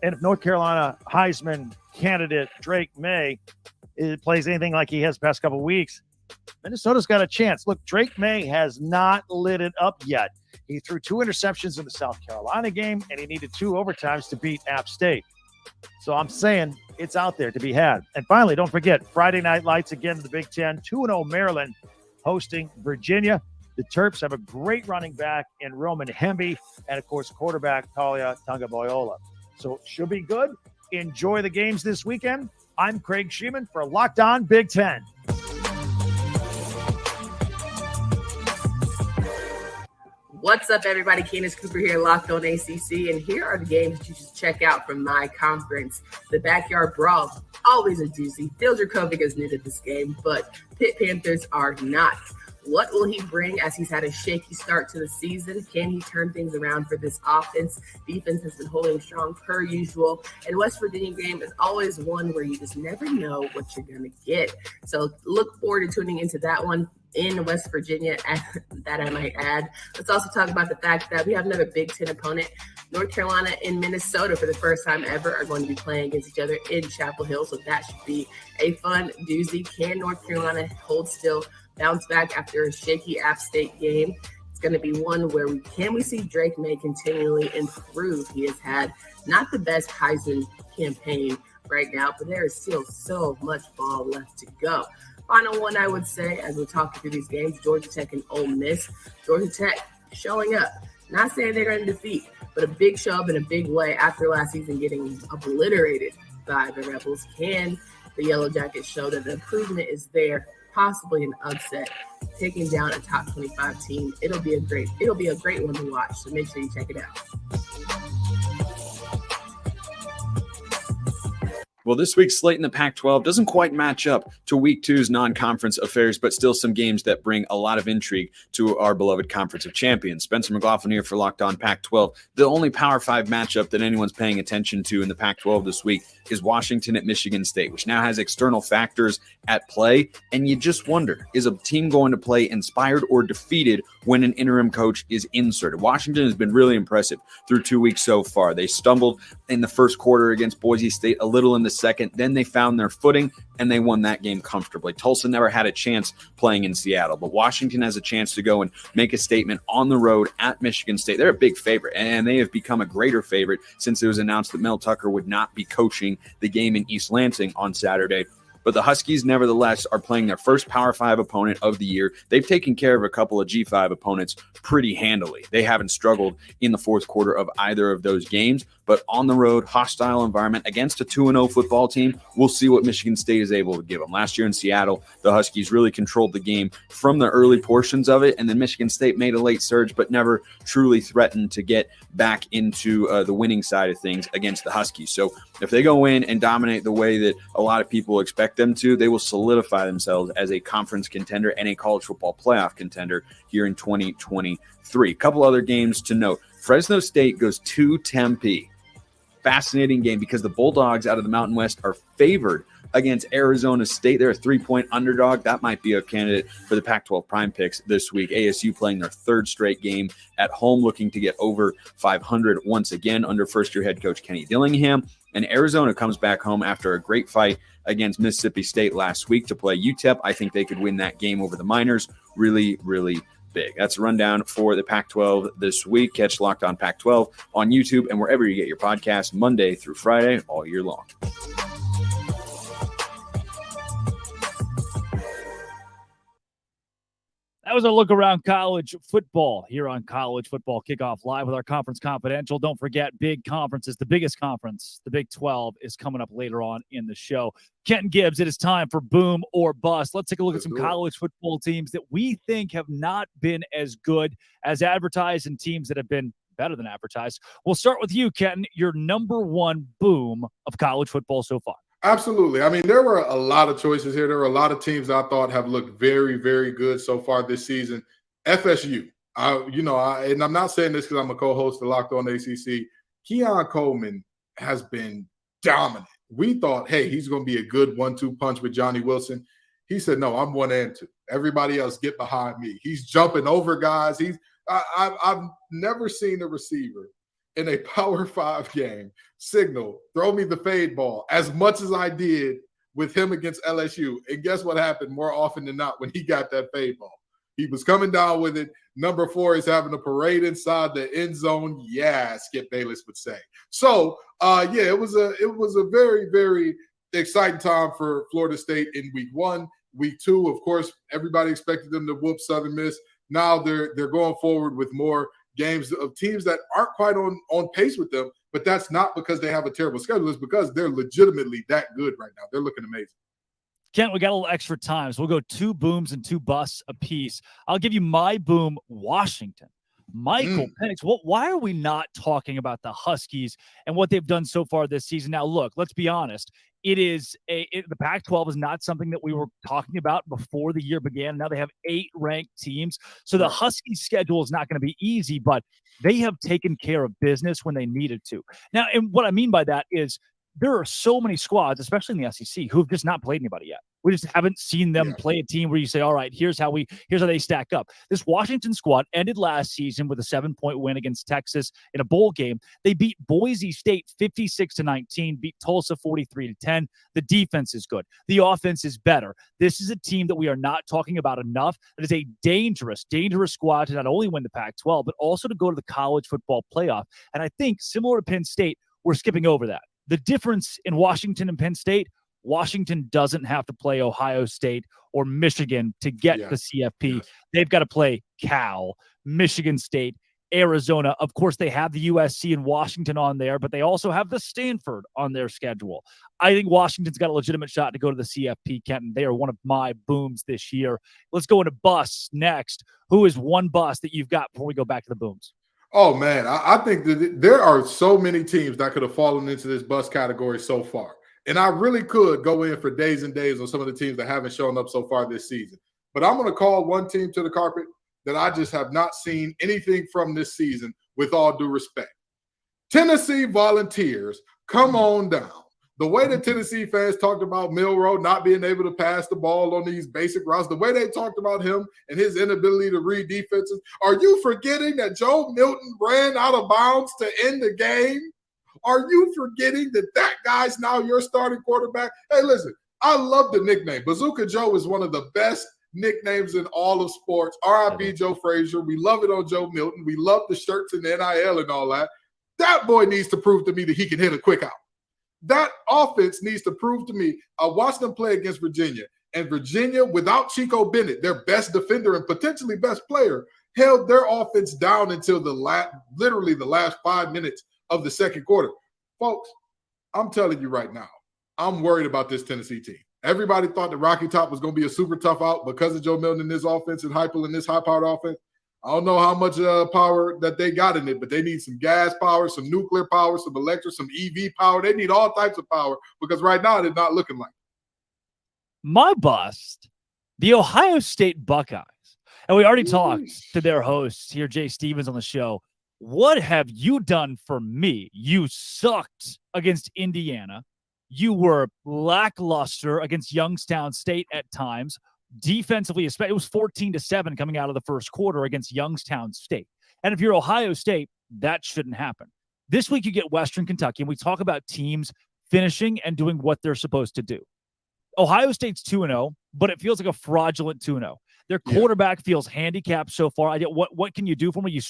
And if North Carolina Heisman candidate Drake May plays anything like he has the past couple of weeks, Minnesota's got a chance. Look, Drake May has not lit it up yet. He threw 2 interceptions in the South Carolina game, and he needed 2 overtimes to beat App State. So I'm saying it's out there to be had. And finally, don't forget, Friday Night Lights again in the Big Ten, 2-0 Maryland hosting Virginia. The Terps have a great running back in Roman Hemby and, of course, quarterback Talia Tagovailoa. So it should be good. Enjoy the games this weekend. I'm Craig Sheeman for Locked On Big Ten. What's up, everybody? Candace Cooper here, Locked On ACC, and here are the games that you should check out from my conference. The Backyard Brawl, always a doozy. Phil Dracovic is new to this game, but Pitt Panthers are not. What will he bring as he's had a shaky start to the season? Can he turn things around for this offense? Defense has been holding strong per usual. And West Virginia game is always one where you just never know what you're going to get. So look forward to tuning into that one in West Virginia, that I might add. Let's also talk about the fact that we have another Big Ten opponent. North Carolina and Minnesota, for the first time ever, are going to be playing against each other in Chapel Hill. So that should be a fun doozy. Can North Carolina hold still, bounce back after a shaky App State game? It's going to be one where we see Drake May continually improve. He has had not the best Heisman campaign right now, but there is still so much ball left to go. Final one, I would say, as we're talking through these games, Georgia Tech and Ole Miss. Georgia Tech showing up. Not saying they're going to defeat, but a big show up in a big way after last season getting obliterated by the Rebels. Can the Yellow Jackets show that the improvement is there? Possibly an upset, taking down a top 25 team. It'll be a great one to watch. So make sure you check it out. Well, this week's slate in the Pac-12 doesn't quite match up to Week 2's non-conference affairs, but still some games that bring a lot of intrigue to our beloved Conference of Champions. Spencer McLaughlin here for Locked On Pac-12. The only Power 5 matchup that anyone's paying attention to in the Pac-12 this week is Washington at Michigan State, which now has external factors at play. And you just wonder, is a team going to play inspired or defeated when an interim coach is inserted? Washington has been really impressive through 2 weeks so far. They stumbled in the first quarter against Boise State, a little in the second. Then they found their footing and they won that game comfortably. Tulsa never had a chance playing in Seattle, but Washington has a chance to go and make a statement on the road at Michigan State. They're a big favorite, and they have become a greater favorite since it was announced that Mel Tucker would not be coaching the game in East Lansing on Saturday. But the Huskies, nevertheless, are playing their first Power 5 opponent of the year. They've taken care of a couple of G5 opponents pretty handily. They haven't struggled in the fourth quarter of either of those games. but on the road, hostile environment against a 2-0 football team, we'll see what Michigan State is able to give them. Last year in Seattle, the Huskies really controlled the game from the early portions of it, and then Michigan State made a late surge, but never truly threatened to get back into the winning side of things against the Huskies. So if they go in and dominate the way that a lot of people expect them to, they will solidify themselves as a conference contender and a college football playoff contender here in 2023. A couple other games to note. Fresno State goes to Tempe. Fascinating game because the Bulldogs out of the Mountain West are favored against Arizona State. They're a 3-point underdog. That might be a candidate for the Pac-12 prime picks this week. ASU playing their third straight game at home, looking to get over 500 once again under first-year head coach Kenny Dillingham. And Arizona comes back home after a great fight against Mississippi State last week to play UTEP. I think they could win that game over the Miners. Really, really big. That's a rundown for the Pac-12 this week. Catch Locked On Pac-12 on YouTube and wherever you get your podcasts Monday through Friday all year long. That was a look around college football here on College Football Kickoff Live with our Conference Confidential. Don't forget, big conferences, the biggest conference, the Big 12, is coming up later on in the show. Kenton Gibbs, it is time for Boom or Bust. Let's take a look at some college football teams that we think have not been as good as advertised and teams that have been better than advertised. We'll start with you, Kenton, your number one boom of college football so far. Absolutely. I mean, there were a lot of choices here. There were a lot of teams I thought have looked very, very good so far this season. FSU, and I'm not saying this because I'm a co-host of Locked On ACC. Keon Coleman has been dominant. We thought, hey, he's going to be a good 1-2 punch with Johnny Wilson. He said, no, I'm 1 and 2. Everybody else get behind me. He's jumping over guys. I've never seen a receiver in a Power 5 game signal, throw me the fade ball as much as I did with him against LSU. And guess what happened more often than not when he got that fade ball? He was coming down with it. Number 4 is having a parade inside the end zone. Yeah, Skip Bayless would say. So, it was a very, very exciting time for Florida State in week 1. Week 2, of course, everybody expected them to whoop Southern Miss. Now they're going forward with more games of teams that aren't quite on pace with them, but that's not because they have a terrible schedule. It's because they're legitimately that good right now. They're looking amazing. Kent, we got a little extra time, so we'll go 2 booms and 2 busts apiece. I'll give you my boom, Washington. Michael Penix. Why are we not talking about the Huskies and what they've done so far this season? Now, look, let's be honest. The Pac-12 is not something that we were talking about before the year began. Now they have 8 ranked teams. So the Huskies schedule is not going to be easy, but they have taken care of business when they needed to. Now, and what I mean by that is there are so many squads, especially in the SEC, who have just not played anybody yet. We just haven't seen them play a team where you say, all right, here's how they stack up. This Washington squad ended last season with a 7-point win against Texas in a bowl game. They beat Boise State 56-19, beat Tulsa 43-10. The defense is good. The offense is better. This is a team that we are not talking about enough. That is a dangerous, dangerous squad to not only win the Pac-12, but also to go to the college football playoff. And I think similar to Penn State, we're skipping over that. The difference in Washington and Penn State, Washington doesn't have to play Ohio State or Michigan to get the CFP. They've got to play Cal, Michigan State, Arizona. Of course, they have the USC and Washington on there, but they also have the Stanford on their schedule. I think Washington's got a legitimate shot to go to the CFP, Kenton. They are one of my booms this year. Let's go into busts next. Who is one bust that you've got before we go back to the booms? Oh, man, I think that there are so many teams that could have fallen into this bust category so far. And I really could go in for days and days on some of the teams that haven't shown up so far this season. But I'm going to call one team to the carpet that I just have not seen anything from this season, with all due respect. Tennessee Volunteers, come on down. The way that Tennessee fans talked about Milroe not being able to pass the ball on these basic routes, the way they talked about him and his inability to read defenses, are you forgetting that Joe Milton ran out of bounds to end the game? Are you forgetting that guy's now your starting quarterback? Hey, listen, I love the nickname. Bazooka Joe is one of the best nicknames in all of sports. R.I.P. Joe Frazier. We love it on Joe Milton. We love the shirts and the NIL and all that. That boy needs to prove to me that he can hit a quick out. That offense needs to prove to me. I watched them play against Virginia, and Virginia, without Chico Bennett, their best defender and potentially best player, held their offense down until literally the last 5 minutes of the second quarter. Folks, I'm telling you right now, I'm worried about this Tennessee team. Everybody thought the Rocky Top was going to be a super tough out because of Joe Milton in this offense and Heupel in this high-powered offense. I don't know how much power that they got in it, but they need some gas power, some nuclear power, some electric, some EV power. They need all types of power because right now they're not looking like it. My bust, the Ohio State Buckeyes. And we already talked to their hosts here, Jay Stevens, on the show. What have you done for me? You sucked against Indiana. You were lackluster against Youngstown State at times. Defensively, it was 14-7 coming out of the first quarter against Youngstown State. And if you're Ohio State, that shouldn't happen. This week you get Western Kentucky, and we talk about teams finishing and doing what they're supposed to do. Ohio State's 2-0, but it feels like a fraudulent 2-0. Their quarterback feels handicapped so far. What can you do for him?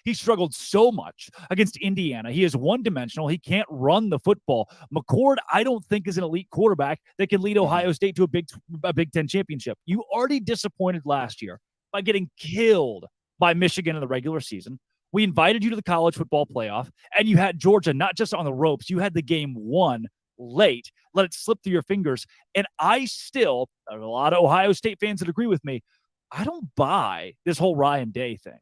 He struggled so much against Indiana. He is one-dimensional. He can't run the football. McCord, I don't think, is an elite quarterback that can lead Ohio State to a Big Ten championship. You already disappointed last year by getting killed by Michigan in the regular season. We invited you to the college football playoff, and you had Georgia not just on the ropes. You had the game won late, let it slip through your fingers. And I still, there are a lot of Ohio State fans that agree with me, I don't buy this whole Ryan Day thing.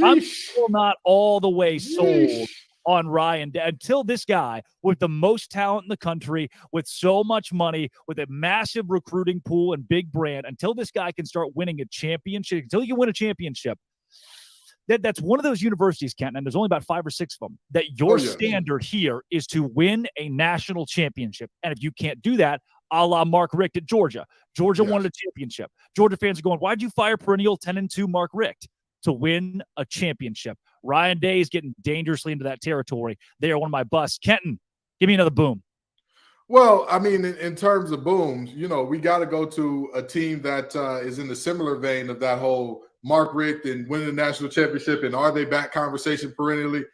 I'm still not all the way sold on Ryan Day until this guy with the most talent in the country, with so much money, with a massive recruiting pool and big brand, until this guy can start winning a championship, until he can win a championship. That's one of those universities, Kenton, and there's only about 5 or 6 of them, that your standard here is to win a national championship. And if you can't do that, a la Mark Richt at Georgia. Georgia wanted a championship. Georgia fans are going, why'd you fire perennial 10-2 Mark Richt? To win a championship. Ryan Day is getting dangerously into that territory. They are one of my busts. Kenton, give me another boom. Well, I mean, in terms of booms, we got to go to a team that is in the similar vein of that whole Mark Richt and winning the national championship and are they back conversation perennially.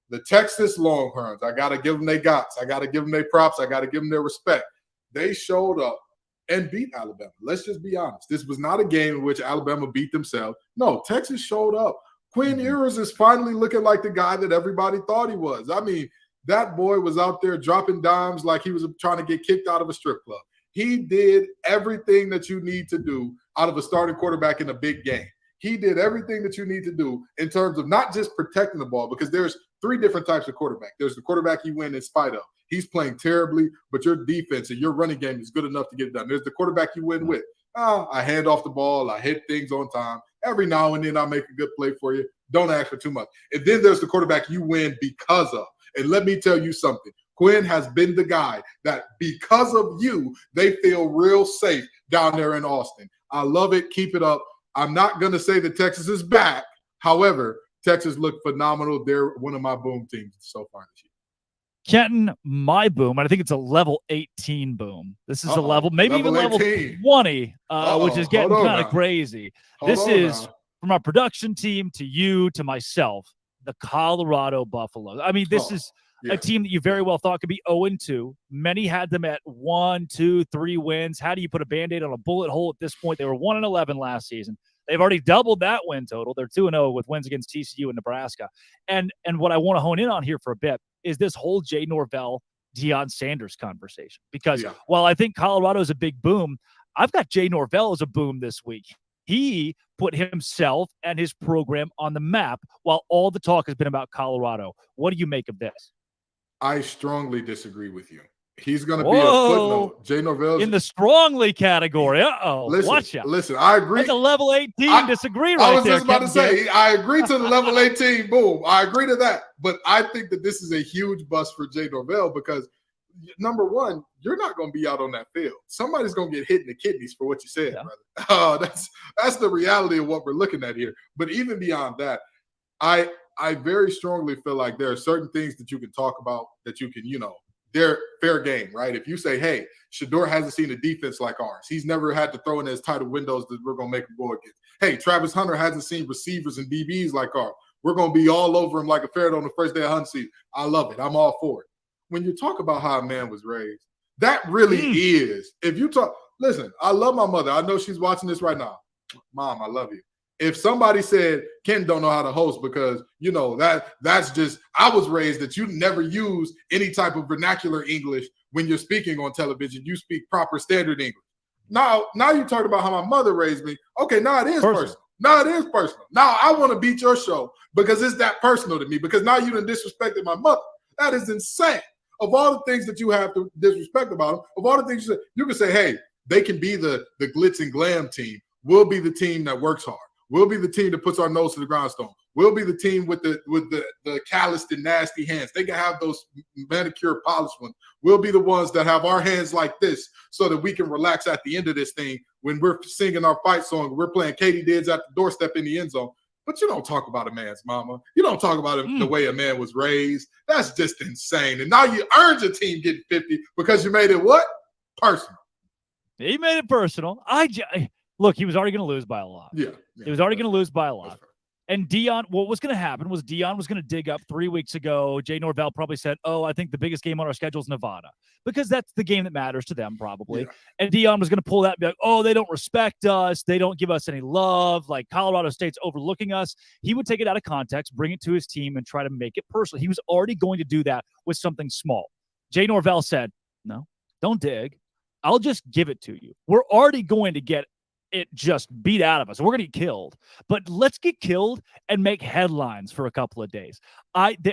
The Texas Longhorns, I got to give them their guts. I got to give them their props. I got to give them their respect. They showed up and beat Alabama. Let's just be honest. This was not a game in which Alabama beat themselves. No, Texas showed up. Quinn Ewers is finally looking like the guy that everybody thought he was. I mean, that boy was out there dropping dimes like he was trying to get kicked out of a strip club. He did everything that you need to do out of a starting quarterback in a big game. He did everything that you need to do in terms of not just protecting the ball, because there's 3 different types of quarterback. There's the quarterback you win in spite of. He's playing terribly, but your defense and your running game is good enough to get it done. There's the quarterback you win with. I hand off the ball. I hit things on time. Every now and then I make a good play for you. Don't ask for too much. And then there's the quarterback you win because of. And let me tell you something. Quinn has been the guy that because of you, they feel real safe down there in Austin. I love it. Keep it up. I'm not going to say that Texas is back. However, Texas looked phenomenal. They're one of my boom teams so far this year. Kenton, my boom, and I think it's a level 18 boom. This is a level, maybe even level 20, which is getting kind of crazy. This is from our production team to you to myself, the Colorado Buffaloes. I mean, this is a team that you very well thought could be 0-2. Many had them at 1, 2, 3 wins. How do you put a Band-Aid on a bullet hole at this point? They were 1-11 last season. They've already doubled that win total. They're 2-0 with wins against TCU and Nebraska. And what I want to hone in on here for a bit is this whole Jay Norvell, Deion Sanders conversation. Because while I think Colorado is a big boom, I've got Jay Norvell as a boom this week. He put himself and his program on the map while all the talk has been about Colorado. What do you make of this? I strongly disagree with you. He's going to be a footnote. Jay Norvell's in the strongly category. Watch out. Listen, I agree. That's a level 18 disagree right there. I was just about to say, I agree to the level 18 boom. I agree to that. But I think that this is a huge bust for Jay Norvell because, number one, you're not going to be out on that field. Somebody's going to get hit in the kidneys for what you said, brother. That's the reality of what we're looking at here. But even beyond that, I very strongly feel like there are certain things that you can talk about that you can, they're fair game, right? If you say, hey, Shedeur hasn't seen a defense like ours. He's never had to throw in as tight of windows that we're going to make him go against. Hey, Travis Hunter hasn't seen receivers and DBs like ours. We're going to be all over him like a ferret on the first day of hunting season. I love it. I'm all for it. When you talk about how a man was raised, that really is. If you talk, listen, I love my mother. I know she's watching this right now. Mom, I love you. If somebody said Ken don't know how to host because, you know, that's just, I was raised that you never use any type of vernacular English when you're speaking on television. You speak proper standard English. Now you talk about how my mother raised me. Okay, now it is personal. Now it is personal. Now I want to beat your show because it's that personal to me, because now you done disrespected my mother. That is insane. Of all the things that you have to disrespect about them, of all the things you can say, hey, they can be the glitz and glam team. We'll be the team that works hard. We'll be the team that puts our nose to the grindstone. We'll be the team with the calloused and nasty hands. They can have those manicured polished ones. We'll be the ones that have our hands like this so that we can relax at the end of this thing when we're singing our fight song. We're playing Katie Dids at the doorstep in the end zone. But you don't talk about a man's mama. You don't talk about the way a man was raised. That's just insane. And now you earned your team getting 50 because you made it what? Personal. He made it personal. Look, he was already going to lose by a lot. Yeah. He was already going to lose by a lot. And Deion, what was going to happen was Deion was going to dig up 3 weeks ago. Jay Norvell probably said, I think the biggest game on our schedule is Nevada, because that's the game that matters to them probably. Yeah. And Deion was going to pull that and be like, they don't respect us. They don't give us any love. Like Colorado State's overlooking us. He would take it out of context, bring it to his team, and try to make it personal. He was already going to do that with something small. Jay Norvell said, no, don't dig. I'll just give it to you. We're already going to get it just beat out of us. We're going to get killed. But let's get killed and make headlines for a couple of days.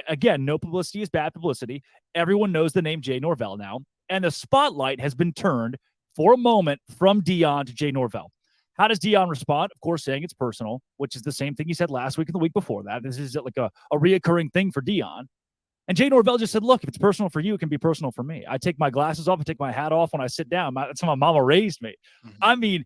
Again, no publicity is bad publicity. Everyone knows the name Jay Norvell now. And the spotlight has been turned for a moment from Deion to Jay Norvell. How does Deion respond? Of course, saying it's personal, which is the same thing he said last week and the week before that. This is like a reoccurring thing for Deion. And Jay Norvell just said, look, if it's personal for you, it can be personal for me. I take my glasses off. I take my hat off when I sit down. That's how my mama raised me. Mm-hmm. I mean,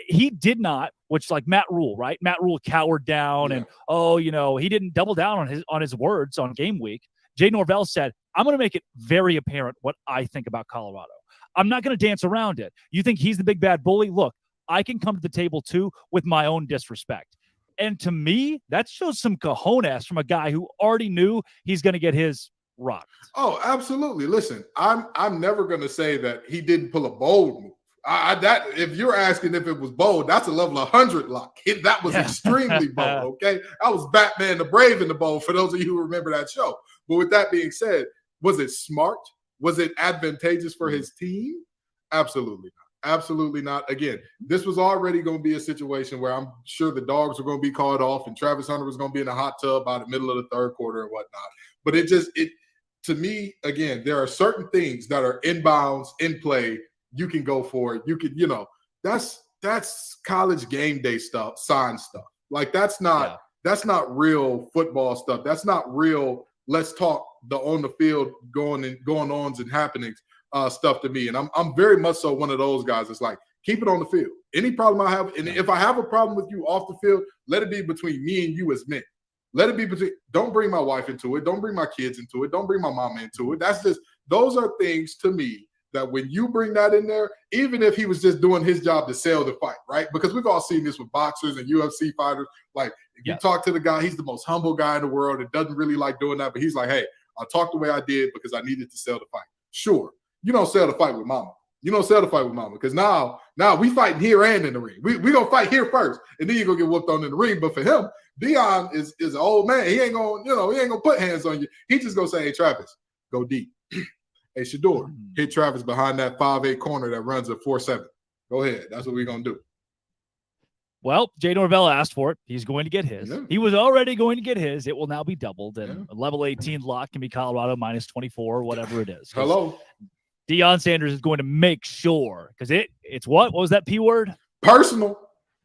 he did not, which like Matt Rule, right? Matt Rule cowered down and, he didn't double down on his words on game week. Jay Norvell said, I'm going to make it very apparent what I think about Colorado. I'm not going to dance around it. You think he's the big bad bully? Look, I can come to the table too with my own disrespect. And to me, that shows some cojones from a guy who already knew he's going to get his rocked. Oh, absolutely. Listen, I'm never going to say that he didn't pull a bold move. That if you're asking if it was bold, that's a level 100 lock. That was extremely bold. Okay, I was Batman the Brave in the Bold. For those of you who remember that show. But with that being said, was it smart? Was it advantageous for his team? Absolutely not. Absolutely not. Again, this was already going to be a situation where I'm sure the dogs were going to be called off and Travis Hunter was going to be in a hot tub by the middle of the third quarter and whatnot. But to me, again, there are certain things that are inbounds, in play. You can go for it. You could, that's college game day stuff, sign stuff. Like that's not real football stuff. That's not real. Let's talk the on the field going ons and happenings stuff to me. And I'm very much so one of those guys. It's like keep it on the field. Any problem I have, and if I have a problem with you off the field, let it be between me and you as men. Let it be between. Don't bring my wife into it. Don't bring my kids into it. Don't bring my mama into it. Those are things to me that when you bring that in there, even if he was just doing his job to sell the fight, right? Because we've all seen this with boxers and UFC fighters. Like, if you talk to the guy, he's the most humble guy in the world and doesn't really like doing that. But he's like, hey, I talked the way I did because I needed to sell the fight. Sure, you don't sell the fight with mama. You don't sell the fight with mama because now we fighting here and in the ring. We gonna fight here first, and then you're gonna get whooped on in the ring. But for him, Deion is an old man. He ain't gonna put hands on you. He just gonna say, hey, Travis, go deep. Hey, Shador, hit Travis behind that 5'8" corner that runs a 4.7. Go ahead. That's what we're going to do. Well, Jay Norvell asked for it. He's going to get his. Yeah. He was already going to get his. It will now be doubled. And a level 18 lock can be Colorado minus 24 or whatever it is. Hello. Deion Sanders is going to make sure because it's what? What was that P word? Personal.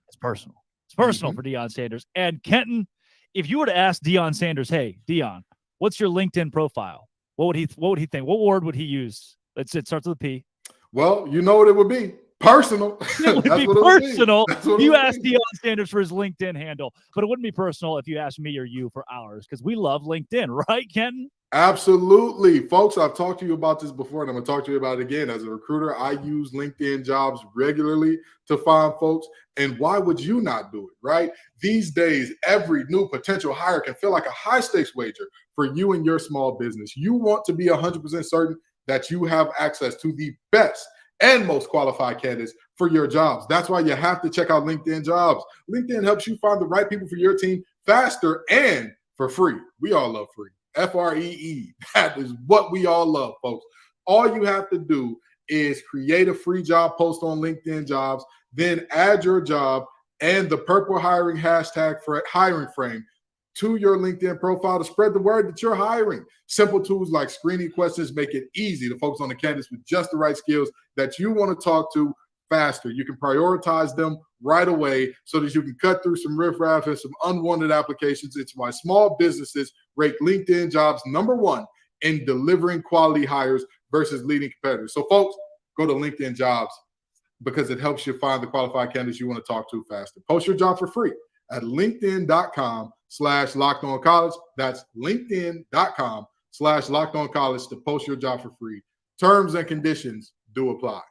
It's personal. It's personal for Deion Sanders. And Kenton, if you were to ask Deion Sanders, hey, Deion, what's your LinkedIn profile? What would he think? What word would he use? It starts with a P. Well, you know what it would be. Personal. It would be personal. You asked Deion Sanders for his LinkedIn handle, but it wouldn't be personal if you asked me or you for ours because we love LinkedIn, right, Kenton? Absolutely. Folks, I've talked to you about this before, and I'm going to talk to you about it again. As a recruiter, I use LinkedIn Jobs regularly to find folks. And why would you not do it, right? These days, every new potential hire can feel like a high-stakes wager for you and your small business. You want to be 100% certain that you have access to the best and most qualified candidates for your jobs. That's why you have to check out LinkedIn Jobs. LinkedIn helps you find the right people for your team faster and for free. We all love free. Free. That is what we all love, folks. All you have to do is create a free job post on LinkedIn Jobs, then add your job and the purple hiring hashtag for hiring frame to your LinkedIn profile to spread the word that you're hiring. Simple tools like screening questions make it easy to focus on the candidates with just the right skills that you want to talk to faster. You can prioritize them right away so that you can cut through some riffraff and some unwanted applications. It's why small businesses rate LinkedIn Jobs #1 in delivering quality hires versus leading competitors. So, folks, go to LinkedIn Jobs because it helps you find the qualified candidates you want to talk to faster. Post your job for free at linkedin.com/lockedoncollege. That's linkedin.com/lockedoncollege to post your job for free. Terms and conditions do apply.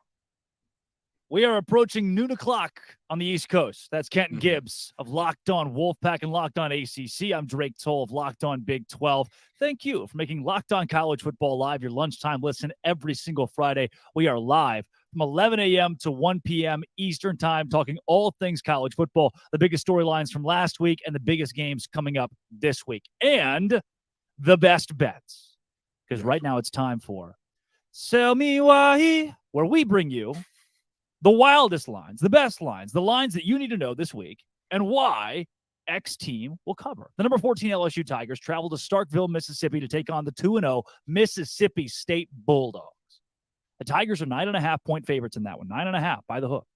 We are approaching noon o'clock on the East Coast. That's Kenton Gibbs of Locked On Wolfpack and Locked On ACC. I'm Drake Toll of Locked On Big 12. Thank you for making Locked On College Football Live your lunchtime listen every single Friday. We are live from 11 a.m. to 1 p.m. Eastern Time, talking all things college football, the biggest storylines from last week and the biggest games coming up this week, and the best bets. Because right now it's time for Sell Me Why, where we bring you the wildest lines, the best lines, the lines that you need to know this week, and why X team will cover. The number 14 LSU Tigers travel to Starkville, Mississippi to take on the 2-0 Mississippi State Bulldogs. The Tigers are 9.5-point favorites in that one, 9.5 by the hook.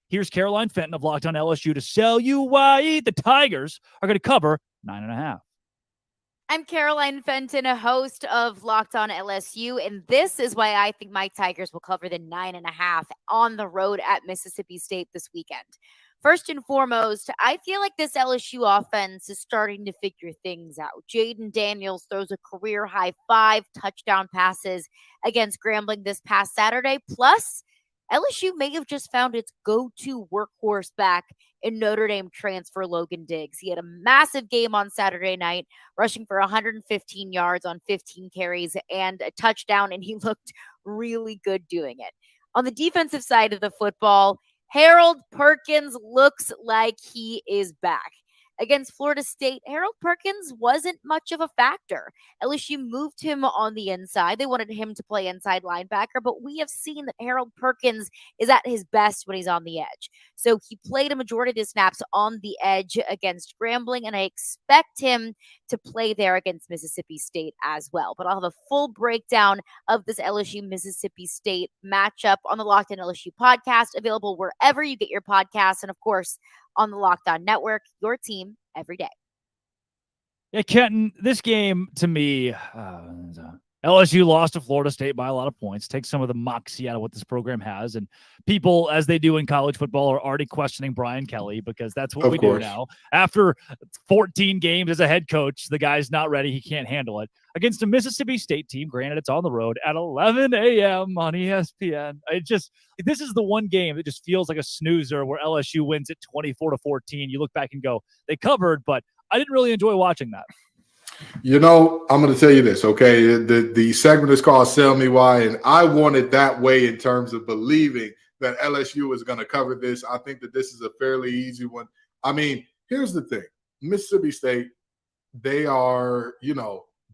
Here's Caroline Fenton of Locked On LSU to sell you why the Tigers are going to cover 9.5. I'm Caroline Fenton, a host of Locked On LSU, and this is why I think my Tigers will cover the 9.5 on the road at Mississippi State this weekend. First and foremost, I feel like this LSU offense is starting to figure things out. Jaden Daniels throws a career-high 5 touchdown passes against Grambling this past Saturday. Plus, LSU may have just found its go-to workhorse back in Notre Dame transfer Logan Diggs. He had a massive game on Saturday night, rushing for 115 yards on 15 carries and a touchdown, and he looked really good doing it. On the defensive side of the football, Harold Perkins looks like he is back. Against Florida State, Harold Perkins wasn't much of a factor. LSU moved him on the inside. They wanted him to play inside linebacker, but we have seen that Harold Perkins is at his best when he's on the edge. So he played a majority of the snaps on the edge against Grambling, and I expect him to play there against Mississippi State as well. But I'll have a full breakdown of this LSU-Mississippi State matchup on the Locked On LSU podcast, available wherever you get your podcasts, and of course, on the Locked On Network, your team every day. Yeah, Kenton, this game to me, LSU lost to Florida State by a lot of points. Take some of the moxie out of what this program has. And people, as they do in college football, are already questioning Brian Kelly because that's what we do now. After 14 games as a head coach, the guy's not ready. He can't handle it. Against a Mississippi State team, granted, it's on the road at 11 a.m. on ESPN. This is the one game that just feels like a snoozer where LSU wins it 24-14. You look back and go, they covered, but I didn't really enjoy watching that. You know, I'm going to tell you this, okay? The segment is called Sell Me Why, and I want it that way in terms of believing that LSU is going to cover this. I think that this is a fairly easy one. I mean, here's the thing. Mississippi State, they are,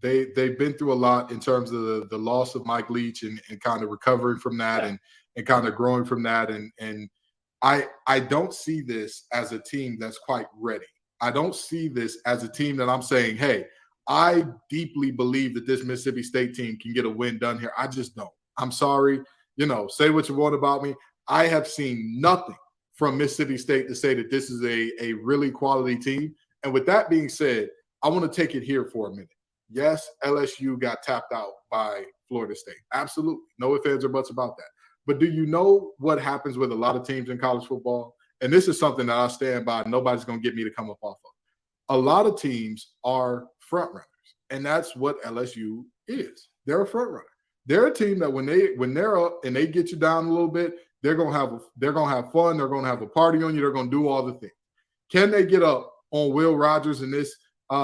they've been through a lot in terms of the loss of Mike Leach and kind of recovering from that and kind of growing from that. And I don't see this as a team that's quite ready. I don't see this as a team that I'm saying, hey, I deeply believe that this Mississippi State team can get a win done here. I just don't. I'm sorry. Say what you want about me. I have seen nothing from Mississippi State to say that this is a really quality team. And with that being said, I want to take it here for a minute. Yes, LSU got tapped out by Florida State. Absolutely. No ifs, ands, or buts about that. But do you know what happens with a lot of teams in college football? And this is something that I stand by. Nobody's going to get me to come up off of. A lot of teams are front runners, and that's what LSU is. They're a front runner. They're a team that when they're up and they get you down a little bit, they're gonna have fun. They're gonna have a party on you. They're gonna do all the things. Can they get up on Will Rogers and this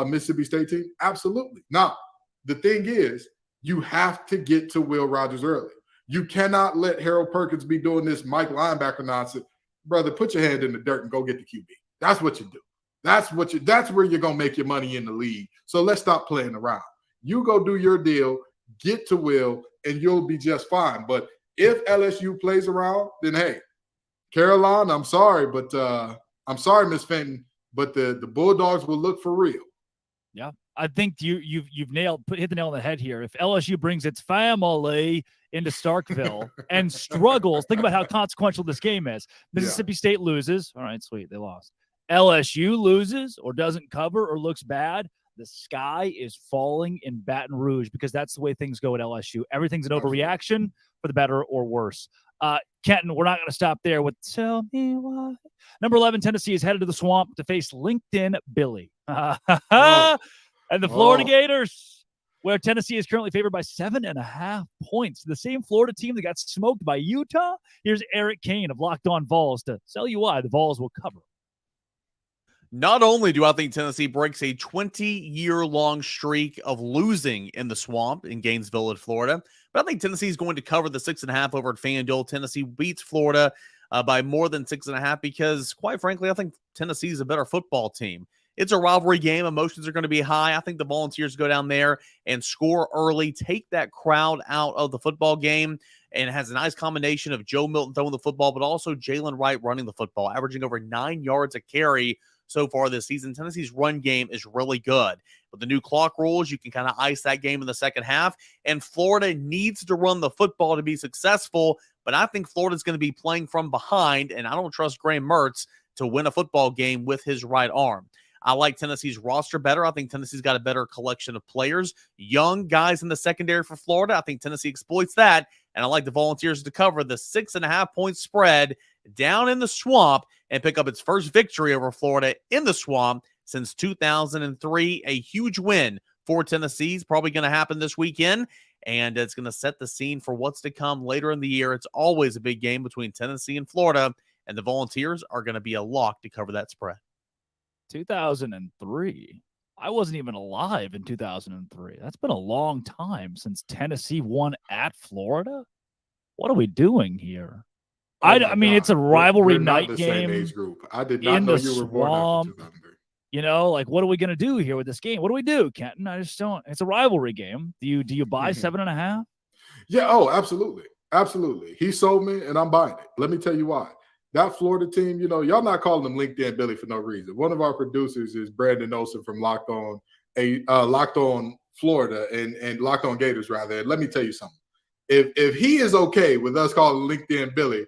Mississippi State team? Absolutely. Now, the thing is, you have to get to Will Rogers early. You cannot let Harold Perkins be doing this Mike linebacker nonsense. Brother, put your hand in the dirt and go get the QB. That's what you do. That's where you're going to make your money in the league. So let's stop playing around. You go do your deal, get to Will, and you'll be just fine. But if LSU plays around, then hey, Caroline, I'm sorry, but I'm sorry, Miss Fenton, but the Bulldogs will look for real. Yeah, I think you've hit the nail on the head here. If LSU brings its family into Starkville and struggles, think about how consequential this game is. Mississippi State loses. All right, sweet, they lost. LSU loses or doesn't cover or looks bad. The sky is falling in Baton Rouge because that's the way things go at LSU. Everything's an overreaction for the better or worse. Kenton, we're not going to stop there with tell me why. Number 11, Tennessee is headed to the Swamp to face LinkedIn Billy. And the Florida Gators, where Tennessee is currently favored by 7.5 points. The same Florida team that got smoked by Utah. Here's Eric Kane of Locked On Vols to tell you why the Vols will cover. Not only do I think Tennessee breaks a 20-year-long streak of losing in the Swamp in Gainesville, in Florida, but I think Tennessee is going to cover the 6.5 over at FanDuel. Tennessee beats Florida by more than 6.5 because, quite frankly, I think Tennessee is a better football team. It's a rivalry game. Emotions are going to be high. I think the Volunteers go down there and score early, take that crowd out of the football game, and it has a nice combination of Joe Milton throwing the football, but also Jalen Wright running the football, averaging over 9 yards a carry so far this season. Tennessee's run game is really good. With the new clock rules, you can kind of ice that game in the second half, and Florida needs to run the football to be successful, but I think Florida's going to be playing from behind, and I don't trust Graham Mertz to win a football game with his right arm. I like Tennessee's roster better. I think Tennessee's got a better collection of players, young guys in the secondary for Florida. I think Tennessee exploits that, and I like the Volunteers to cover the 6.5 point spread down in the Swamp and pick up its first victory over Florida in the Swamp since 2003. A huge win for Tennessee is probably going to happen this weekend, and it's going to set the scene for what's to come later in the year. It's always a big game between Tennessee and Florida, and the Volunteers are going to be a lock to cover that spread. 2003. I wasn't even alive in 2003. That's been a long time since Tennessee won at Florida. What are we doing here? I mean, it's a rivalry night game. Same age group. I did not know you were born after 2003. You know, like, what are we going to do here with this game? What do we do, Kenton? I just don't. It's a rivalry game. Do you buy 7.5? Yeah. Oh, absolutely, absolutely. He sold me, and I'm buying it. Let me tell you why. That Florida team, you know, y'all not calling them LinkedIn Billy for no reason. One of our producers is Brandon Olson from Locked On Florida and Locked On Gators, rather. And let me tell you something. If he is okay with us calling LinkedIn Billy,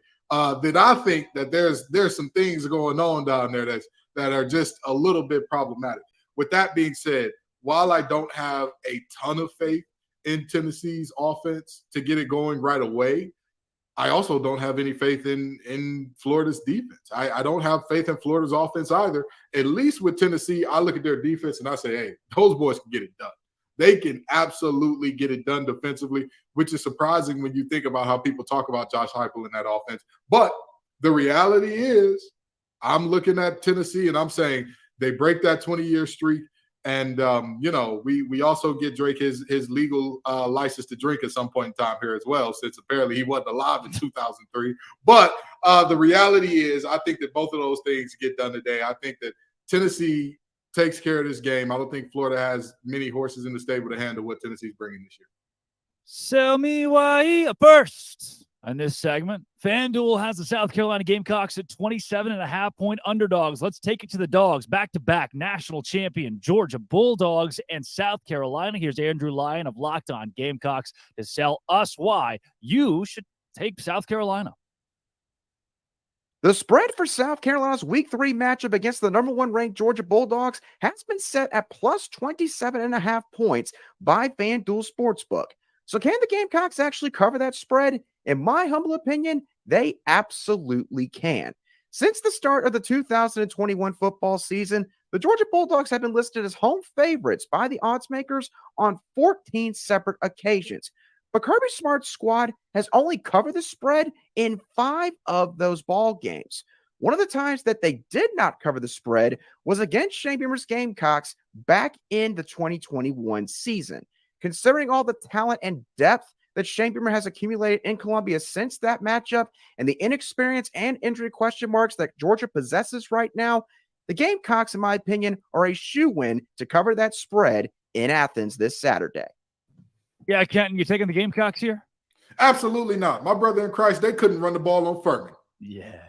then I think that there's some things going on down there that are just a little bit problematic. With that being said, while I don't have a ton of faith in Tennessee's offense to get it going right away, I also don't have any faith in Florida's defense. I don't have faith in Florida's offense either. At least with Tennessee, I look at their defense and I say, hey, those boys can get it done. They can absolutely get it done defensively, which is surprising when you think about how people talk about Josh Heupel in that offense. But the reality is, I'm looking at Tennessee and I'm saying they break that 20-year streak. And, you know, we also get Drake his legal license to drink at some point in time here as well, since apparently he wasn't alive in 2003. But the reality is, I think that both of those things get done today. I think that Tennessee takes care of this game. I don't think Florida has many horses in the stable to handle what Tennessee's bringing this year. Sell me why first. In this segment, FanDuel has the South Carolina Gamecocks at 27.5 point underdogs. Let's take it to the dogs. Back-to-back national champion Georgia Bulldogs and South Carolina. Here's Andrew Lyon of Locked On Gamecocks to sell us why you should take South Carolina. The spread for South Carolina's Week 3 matchup against the number 1 ranked Georgia Bulldogs has been set at plus 27.5 points by FanDuel Sportsbook. So can the Gamecocks actually cover that spread? In my humble opinion, they absolutely can. Since the start of the 2021 football season, the Georgia Bulldogs have been listed as home favorites by the odds makers on 14 separate occasions. But Kirby Smart's squad has only covered the spread in 5 of those ball games. One of the times that they did not cover the spread was against Shane Beamer's Gamecocks back in the 2021 season. Considering all the talent and depth that Shane Beamer has accumulated in Columbia since that matchup and the inexperience and injury question marks that Georgia possesses right now, the Gamecocks, in my opinion, are a shoo-in to cover that spread in Athens this Saturday. Yeah, Kenton, you taking the Gamecocks here? Absolutely not. My brother in Christ, they couldn't run the ball on Furman. Yeah.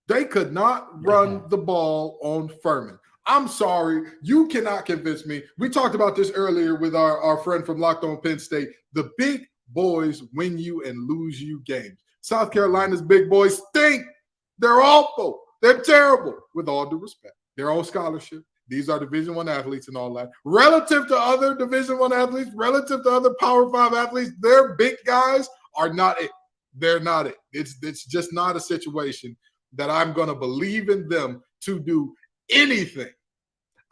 They could not run the ball on Furman. I'm sorry. You cannot convince me. We talked about this earlier with our friend from Locked On Penn State. The big boys win you and lose you games. South Carolina's big boys stink. They're awful. They're terrible, with all due respect. They're on scholarship. These are Division I athletes and all that. Relative to other Division I athletes, relative to other Power 5 athletes, their big guys are not it. They're not it. It's just not a situation that I'm going to believe in them to do anything.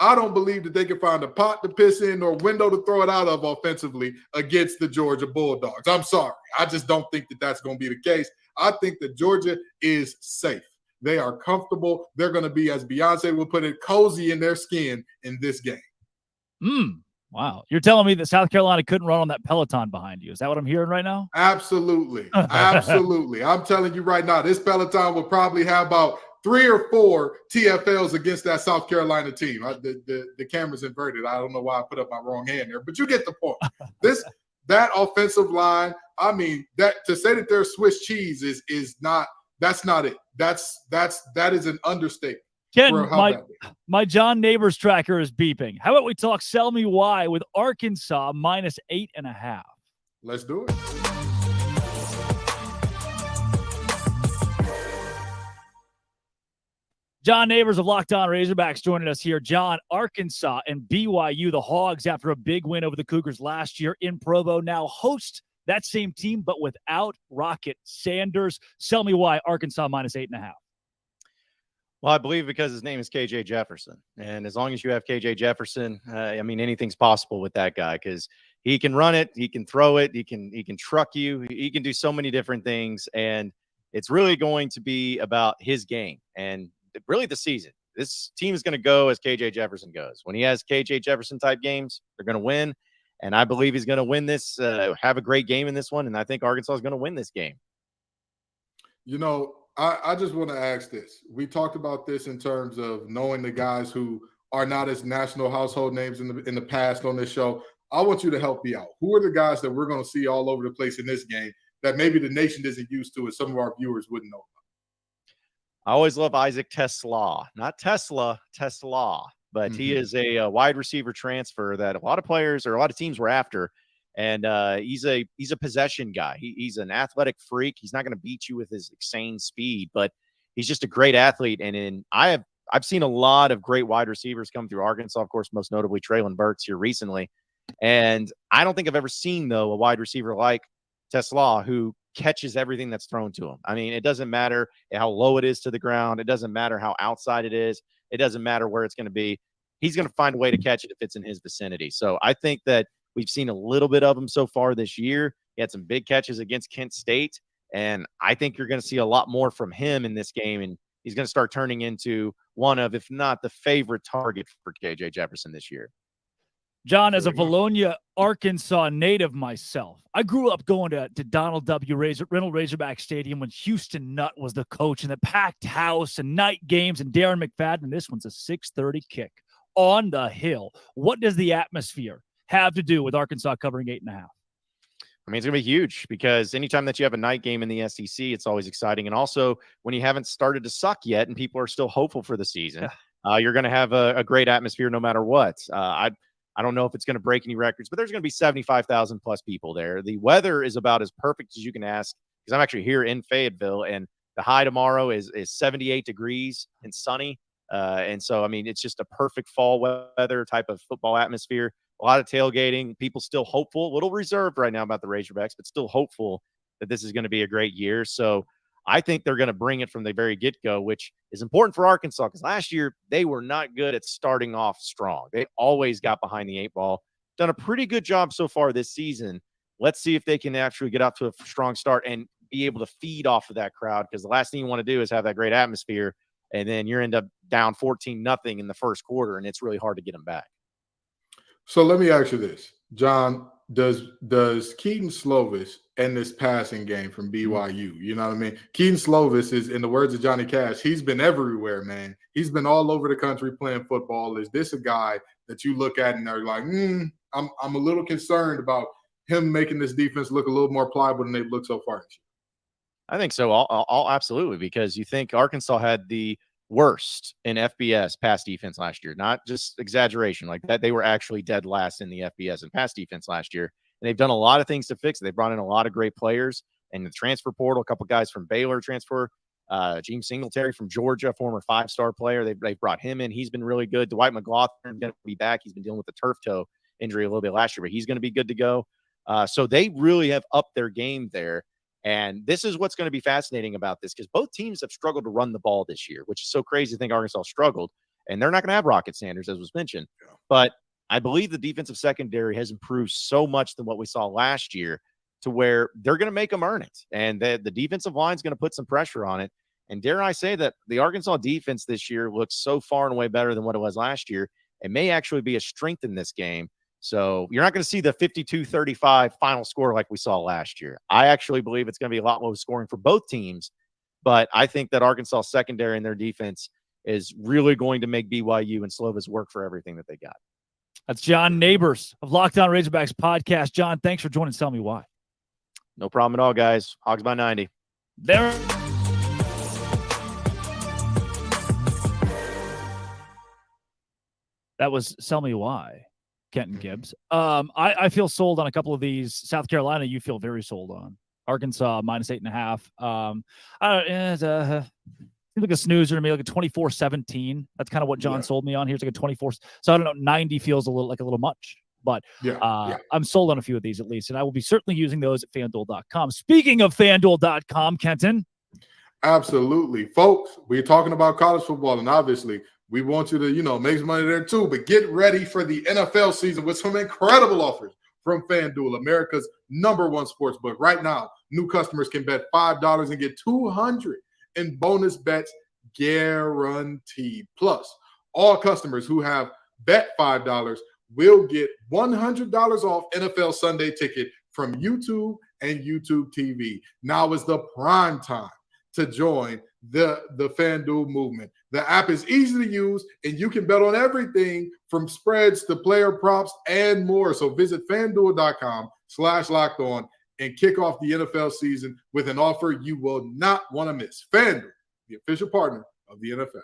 I don't believe that they can find a pot to piss in or a window to throw it out of offensively against the Georgia Bulldogs. I'm sorry. I just don't think that that's going to be the case. I think that Georgia is safe. They are comfortable. They're going to be, as Beyonce would put it, cozy in their skin in this game. Wow. You're telling me that South Carolina couldn't run on that Peloton behind you. Is that what I'm hearing right now? Absolutely. Absolutely. I'm telling you right now, this Peloton will probably have about 3 or 4 TFLs against that South Carolina team. The camera's inverted. I don't know why I put up my wrong hand there, but you get the point. That offensive line, I mean, that to say that they're Swiss cheese is not. That's not it. That is an understatement. Ken, my John Neighbors tracker is beeping. How about we talk sell me why with Arkansas minus 8.5? Let's do it. John Neighbors of Locked On Razorbacks joining us here. John, Arkansas and BYU, the Hogs, after a big win over the Cougars last year in Provo, now host that same team, but without Rocket Sanders. Sell me why Arkansas minus 8.5. Well, I believe because his name is KJ Jefferson. And as long as you have KJ Jefferson, I mean, anything's possible with that guy because he can run it, he can throw it, he can truck you, he can do so many different things. And it's really going to be about his game and really the season. This team is going to go as KJ Jefferson goes. When he has KJ Jefferson type games, they're going to win. And I believe he's going to win this, have a great game in this one. And I think Arkansas is going to win this game. You know, I just want to ask this. We talked about this in terms of knowing the guys who are not as national household names in the past on this show. I want you to help me out. Who are the guys that we're going to see all over the place in this game that maybe the nation isn't used to and some of our viewers wouldn't know about? I always love Isaac Tesla, not Tesla, Tesla. But he is a wide receiver transfer that a lot of players or a lot of teams were after. And he's a possession guy. He's an athletic freak. He's not going to beat you with his insane speed, but he's just a great athlete. And I've seen a lot of great wide receivers come through Arkansas, of course, most notably Traylon Burks here recently. And I don't think I've ever seen, though, a wide receiver like Tesla who catches everything that's thrown to him. I mean, it doesn't matter how low it is to the ground. It doesn't matter how outside it is. It doesn't matter where it's going to be. He's going to find a way to catch it if it's in his vicinity. So I think that we've seen a little bit of him so far this year. He had some big catches against Kent State, and I think you're going to see a lot more from him in this game, and he's going to start turning into one of, if not the favorite target for KJ Jefferson this year. John, as a Bologna, Arkansas native myself, I grew up going to Donald W. Reynolds Razorback Stadium when Houston Nutt was the coach, and the packed house and night games and Darren McFadden. This one's a 6:30 kick on the hill. What does the atmosphere have to do with Arkansas covering 8.5? I mean, it's going to be huge because anytime that you have a night game in the SEC, it's always exciting. And also when you haven't started to suck yet and people are still hopeful for the season, you're going to have a great atmosphere no matter what. I don't know if it's going to break any records, but there's going to be 75,000 plus people there. The weather is about as perfect as you can ask because I'm actually here in Fayetteville, and the high tomorrow is 78 degrees and sunny. And so, I mean, it's just a perfect fall weather type of football atmosphere. A lot of tailgating, people still hopeful, a little reserved right now about the Razorbacks, but still hopeful that this is going to be a great year. So I think they're going to bring it from the very get-go, which is important for Arkansas because last year they were not good at starting off strong. They always got behind the 8 ball. Done a pretty good job so far this season. Let's see if they can actually get out to a strong start and be able to feed off of that crowd, because the last thing you want to do is have that great atmosphere and then you end up down 14-0 in the first quarter, and it's really hard to get them back. So let me ask you this, John. does Keaton Slovis and this passing game from BYU? You know what I mean? Keaton Slovis is, in the words of Johnny Cash, he's been everywhere, man. He's been all over the country playing football. Is this a guy that you look at and are like, I'm a little concerned about him making this defense look a little more pliable than they've looked so far this year? I think so. I'll absolutely, because you think Arkansas had the worst in FBS pass defense last year. Not just exaggeration like that. They were actually dead last in the FBS and pass defense last year. And they've done a lot of things to fix it. They brought in a lot of great players in the transfer portal. A couple guys from Baylor transfer. James Singletary from Georgia, former 5-star player. They've brought him in. He's been really good. Dwight McLaughlin going to be back. He's been dealing with the turf toe injury a little bit last year, but he's going to be good to go. So they really have upped their game there. And this is what's going to be fascinating about this, because both teams have struggled to run the ball this year, which is so crazy to think Arkansas struggled. And they're not going to have Rocket Sanders, as was mentioned. Yeah. But I believe the defensive secondary has improved so much than what we saw last year to where they're going to make them earn it. And the defensive line is going to put some pressure on it. And dare I say that the Arkansas defense this year looks so far and away better than what it was last year. It may actually be a strength in this game. So you're not going to see the 52-35 final score like we saw last year. I actually believe it's going to be a lot low scoring for both teams, but I think that Arkansas secondary and their defense is really going to make BYU and Slovis work for everything that they got. That's John Neighbors of Locked On Razorbacks podcast. John, thanks for joining. Tell me why. No problem at all, guys. Hogs by 90. There. That was Sell Me Why. Kenton Gibbs. I feel sold on a couple of these. South Carolina, you feel very sold on. Arkansas, -8.5. Seems like a snoozer to me, like a 24-17. That's kind of what John sold me on here. It's like a 24. So I don't know, 90 feels a little much. But I'm sold on a few of these at least. And I will be certainly using those at FanDuel.com. Speaking of FanDuel.com, Kenton. Absolutely. Folks, we're talking about college football, and obviously we want you to, make some money there too, but get ready for the NFL season with some incredible offers from FanDuel, America's #1 sports book. Right now, new customers can bet $5 and get $200 in bonus bets guaranteed. Plus, all customers who have bet $5 will get $100 off NFL Sunday Ticket from YouTube and YouTube TV. Now is the prime time to join the FanDuel movement. The app is easy to use, and you can bet on everything from spreads to player props and more. So visit FanDuel.com/lockedon and kick off the NFL season with an offer you will not want to miss. FanDuel, the official partner of the NFL.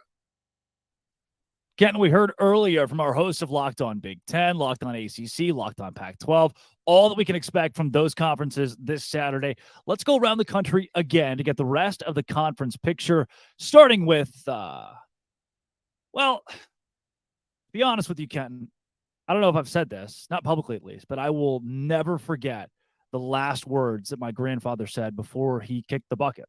Kenton, we heard earlier from our hosts of Locked On Big Ten, Locked On ACC, Locked On Pac-12, all that we can expect from those conferences this Saturday. Let's go around the country again to get the rest of the conference picture, starting with, to be honest with you, Kenton, I don't know if I've said this, not publicly at least, but I will never forget the last words that my grandfather said before he kicked the bucket.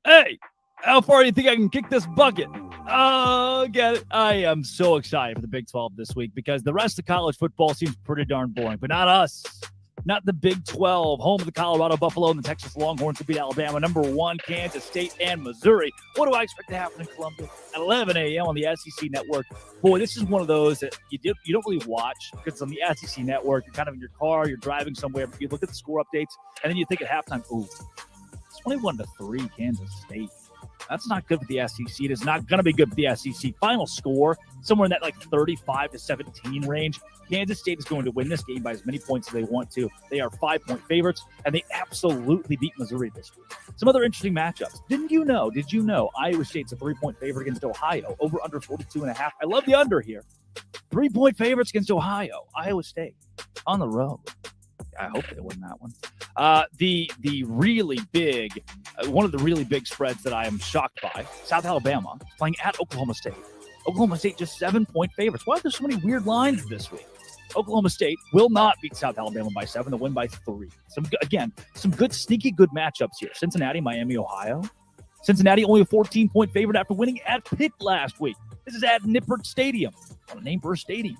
Hey, how far do you think I can kick this bucket? Oh, get it. I am so excited for the Big 12 this week because the rest of college football seems pretty darn boring, but not us. Not the Big 12, home of the Colorado Buffalo and the Texas Longhorns to beat Alabama, #1 Kansas State and Missouri. What do I expect to happen in Columbia at 11 a.m. on the SEC Network? Boy, this is one of those that you don't really watch because it's on the SEC Network. You're kind of in your car, you're driving somewhere, but you look at the score updates, and then you think at halftime, ooh, 21-3 Kansas State. That's not good for the SEC. It is not going to be good for the SEC. Final score, somewhere in that 35-17 range. Kansas State is going to win this game by as many points as they want to. They are 5-point favorites, and they absolutely beat Missouri this week. Some other interesting matchups. Did you know Iowa State's a 3-point favorite against Ohio, over under 42.5? I love the under here. 3-point favorites against Ohio. Iowa State on the road. I hope they win that one. The really big, one of the really big spreads that I am shocked by, South Alabama playing at Oklahoma State. Oklahoma State just 7-point favorites. Why are there so many weird lines this week? Oklahoma State will not beat South Alabama by 7. They'll win by 3. Some good, sneaky good matchups here. Cincinnati, Miami, Ohio. Cincinnati only a 14-point favorite after winning at Pitt last week. This is at Nippert Stadium. What a name for a stadium.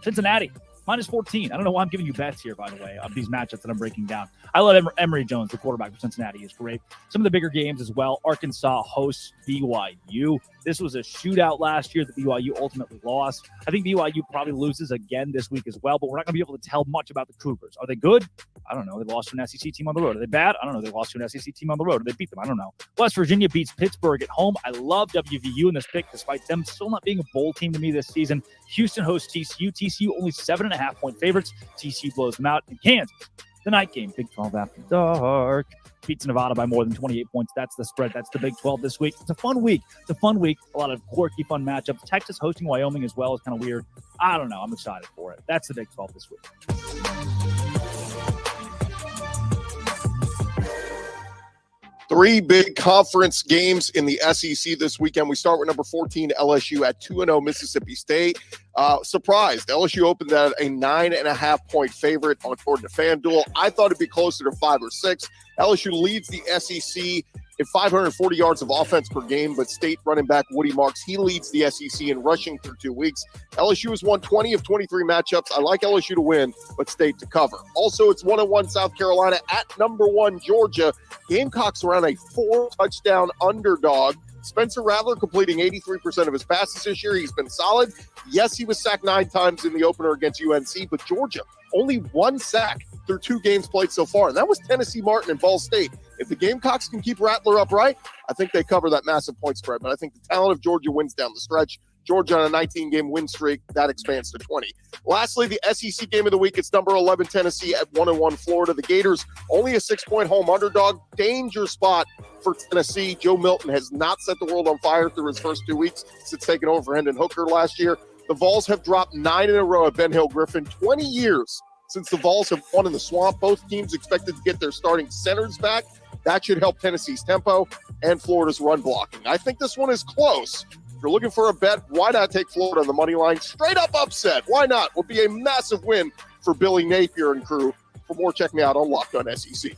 Cincinnati, Minus 14. I don't know why I'm giving you bets here, by the way, of these matchups that I'm breaking down. I love Emory Jones, the quarterback for Cincinnati, is great. Some of the bigger games as well. Arkansas hosts BYU. This was a shootout last year that BYU ultimately lost. I think BYU probably loses again this week as well, but we're not going to be able to tell much about the Cougars. Are they good? I don't know. They lost to an SEC team on the road. Are they bad? I don't know. They lost to an SEC team on the road. Or they beat them. I don't know. West Virginia beats Pittsburgh at home. I love WVU in this pick, despite them still not being a bowl team to me this season. Houston hosts TCU. TCU only 7.5-point favorites. TCU blows them out. In Kansas, the night game, Big 12 after dark, beats Nevada by more than 28 points. That's the spread. That's the Big 12 this week. It's a fun week. A lot of quirky, fun matchups. Texas hosting Wyoming as well is kind of weird. I don't know. I'm excited for it. That's the Big 12 this week. Three big conference games in the SEC this weekend. We start with number 14, LSU at 2-0 Mississippi State. Surprised. LSU opened at a 9.5-point favorite according to FanDuel. I thought it'd be closer to 5 or 6. LSU leads the SEC in 540 yards of offense per game, but State running back Woody Marks, he leads the SEC in rushing through 2 weeks. LSU has won 20 of 23 matchups. I like LSU to win, but State to cover. Also, it's 1-1 South Carolina at number 1 Georgia. Gamecocks around a 4-touchdown underdog. Spencer Rattler completing 83% of his passes this year. He's been solid. Yes, he was sacked 9 times in the opener against UNC, but Georgia, only 1 sack through 2 games played so far, and that was Tennessee Martin and Ball State. If the Gamecocks can keep Rattler upright, I think they cover that massive point spread, but I think the talent of Georgia wins down the stretch. Georgia on a 19-game win streak, that expands to 20. Lastly, the SEC game of the week, it's number 11 Tennessee at 1-1 Florida. The Gators, only a 6-point home underdog. Danger spot for Tennessee. Joe Milton has not set the world on fire through his first 2 weeks since taking over for Hendon Hooker last year. The Vols have dropped 9 in a row at Ben Hill Griffin. 20 years since the Vols have won in the Swamp. Both teams expected to get their starting centers back. That should help Tennessee's tempo and Florida's run blocking. I think this one is close. If you're looking for a bet, why not take Florida on the money line? Straight up upset. Why not? Would be a massive win for Billy Napier and crew. For more, check me out on Locked On SEC.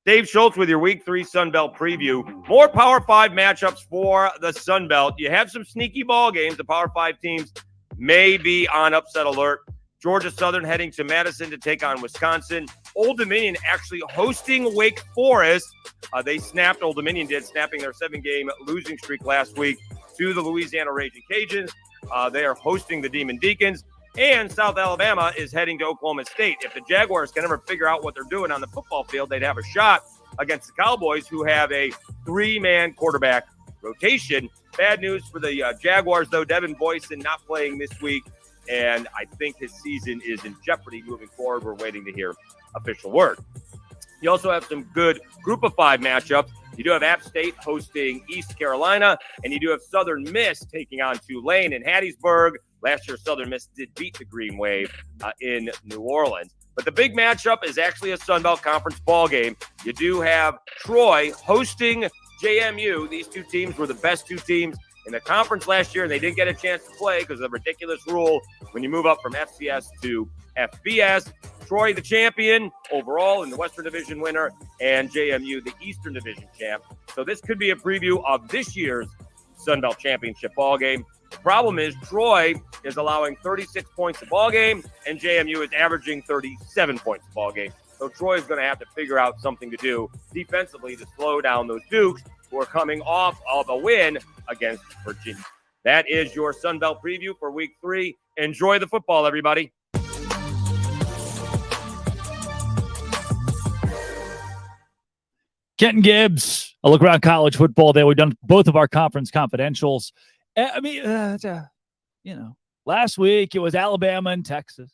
Dave Schultz with your Week 3 Sun Belt preview. More Power 5 matchups for the Sun Belt. You have some sneaky ball games. The Power 5 teams may be on upset alert. Georgia Southern heading to Madison to take on Wisconsin. Old Dominion actually hosting Wake Forest. They snapped, Old Dominion did, snapping their 7-game losing streak last week to the Louisiana Raging Cajuns. They are hosting the Demon Deacons. And South Alabama is heading to Oklahoma State. If the Jaguars can ever figure out what they're doing on the football field, they'd have a shot against the Cowboys, who have a 3-man quarterback rotation. Bad news for the Jaguars, though. Devin Boyson not playing this week, and I think his season is in jeopardy moving forward. We're waiting to hear official word. You also have some good Group of 5 matchups. You do have App State hosting East Carolina, and you do have Southern Miss taking on Tulane in Hattiesburg. Last year, Southern Miss did beat the Green Wave in New Orleans. But the big matchup is actually a Sun Belt Conference ball game. You do have Troy hosting JMU. These 2 teams were the best 2 teams in the conference last year, and they didn't get a chance to play because of the ridiculous rule when you move up from FCS to FBS. Troy, the champion overall, and the Western Division winner, and JMU, the Eastern Division champ. So this could be a preview of this year's Sun Belt Championship ball game. The problem is Troy is allowing 36 points a ball game, and JMU is averaging 37 points a ball game. So Troy is going to have to figure out something to do defensively to slow down those Dukes, who are coming off of a win against Virginia. That is your Sun Belt preview for Week 3. Enjoy the football, everybody. Kenton Gibbs, a look around college football day. We've done both of our conference confidentials. I mean, last week it was Alabama and Texas.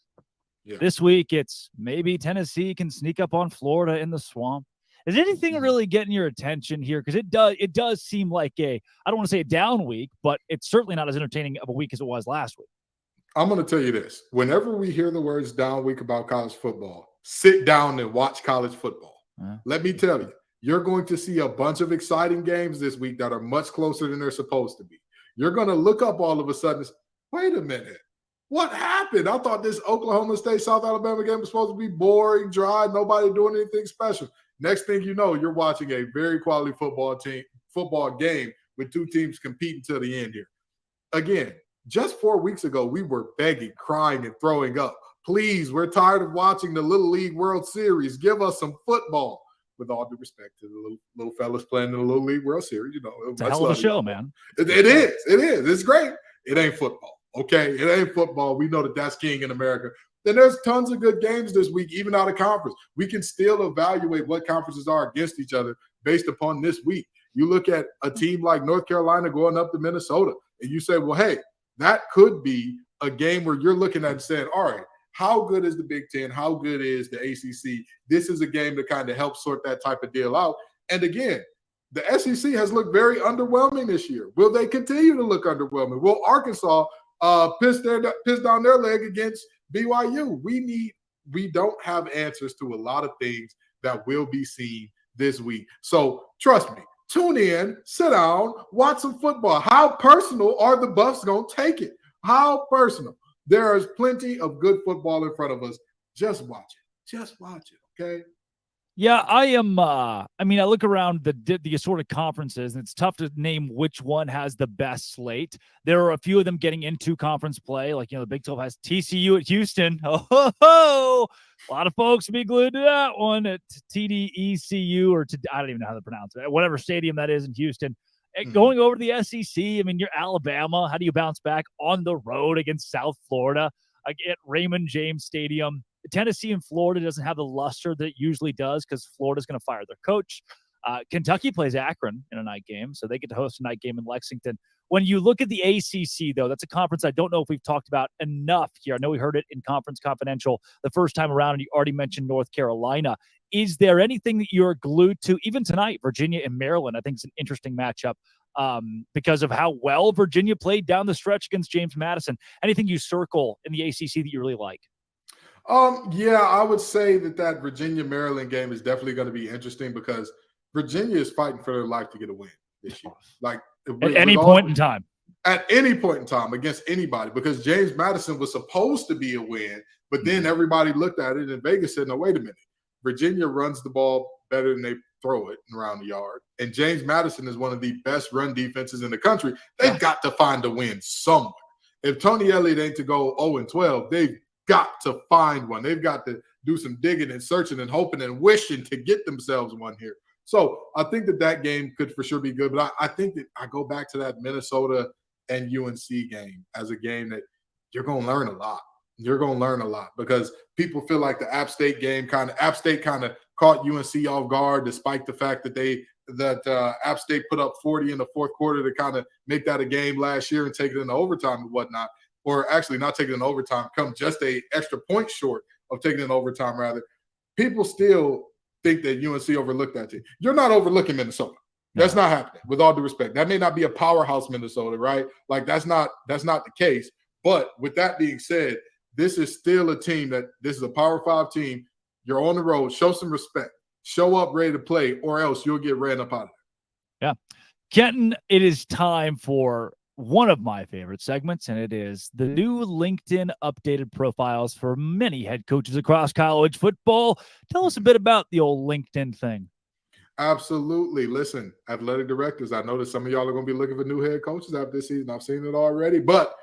Yeah. This week it's maybe Tennessee can sneak up on Florida in the Swamp. Is anything really getting your attention here? Because it does seem like I don't want to say a down week, but it's certainly not as entertaining of a week as it was last week. I'm going to tell you this. Whenever we hear the words down week about college football, sit down and watch college football. Let me tell you, you're going to see a bunch of exciting games this week that are much closer than they're supposed to be. You're going to look up all of a sudden, wait a minute, what happened? I thought this Oklahoma State, South Alabama game was supposed to be boring, dry, nobody doing anything special. Next thing you know, you're watching a very quality football game with two teams competing to the end here. Again, just 4 weeks ago, we were begging, crying, and throwing up. Please, we're tired of watching the Little League World Series. Give us some football. With all due respect to the little fellas playing in the Little League World Series, it's a hell of a show, man. It is. It's great. It ain't football, okay? It ain't football. We know that that's king in America. Then there's tons of good games this week, even out of conference. We can still evaluate what conferences are against each other based upon this week. You look at a team like North Carolina going up to Minnesota, and you say, well, hey, that could be a game where you're looking at and saying, all right, how good is the Big Ten? How good is the ACC? This is a game to kind of help sort that type of deal out. And again, the SEC has looked very underwhelming this year. Will they continue to look underwhelming? Will Arkansas piss down their leg against BYU? We don't have answers to a lot of things that will be seen this week. So trust me, tune in, sit down, watch some football. How personal are the Buffs going to take it? How personal? There is plenty of good football in front of us. Just watch it. Just watch it, okay? Yeah, I am. I look around the assorted conferences, and it's tough to name which one has the best slate. There are a few of them getting into conference play, like the Big 12 has TCU at Houston. Oh, a lot of folks be glued to that one at TDECU, or I don't even know how to pronounce it. Whatever stadium that is in Houston. Going over to the SEC, you're Alabama. How do you bounce back on the road against South Florida at Raymond James Stadium? Tennessee and Florida doesn't have the luster that it usually does because Florida's going to fire their coach. Kentucky plays Akron in a night game, so they get to host a night game in Lexington. When you look at the ACC, though, that's a conference I don't know if we've talked about enough here. I know we heard it in Conference Confidential the first time around, and you already mentioned North Carolina. Is there anything that you're glued to, even tonight, Virginia and Maryland? I think it's an interesting matchup because of how well Virginia played down the stretch against James Madison. Anything you circle in the ACC that you really like? Yeah, I would say that Virginia-Maryland game is definitely going to be interesting because Virginia is fighting for their life to get a win this year. Like at any point in time. At any point in time against anybody, because James Madison was supposed to be a win, but then everybody looked at it and Vegas said, no, wait a minute. Virginia runs the ball better than they throw it around the yard. And James Madison is one of the best run defenses in the country. They've got to find a win somewhere. If Tony Elliott ain't to go 0-12, they've got to find one. They've got to do some digging and searching and hoping and wishing to get themselves one here. So I think that game could for sure be good. But I think that I go back to that Minnesota and UNC game as a game that you're going to learn a lot. You're going to learn a lot because people feel like the App State game App State kind of caught UNC off guard, despite the fact that App State put up 40 in the fourth quarter to kind of make that a game last year and take it into overtime and whatnot. Or actually not taking it in overtime, come just a extra point short of taking it in overtime, rather. People still think that UNC overlooked that team. You're not overlooking Minnesota. That's not happening, with all due respect. That may not be a powerhouse Minnesota, right? Like that's not the case. But with that being said, this is still a team this is a Power 5 team. You're on the road. Show some respect. Show up ready to play, or else you'll get ran up out of there. Yeah. Kenton, it is time for one of my favorite segments, and it is the new LinkedIn updated profiles for many head coaches across college football. Tell us a bit about the old LinkedIn thing. Absolutely. Listen, athletic directors, I know that some of y'all are going to be looking for new head coaches after this season. I've seen it already, but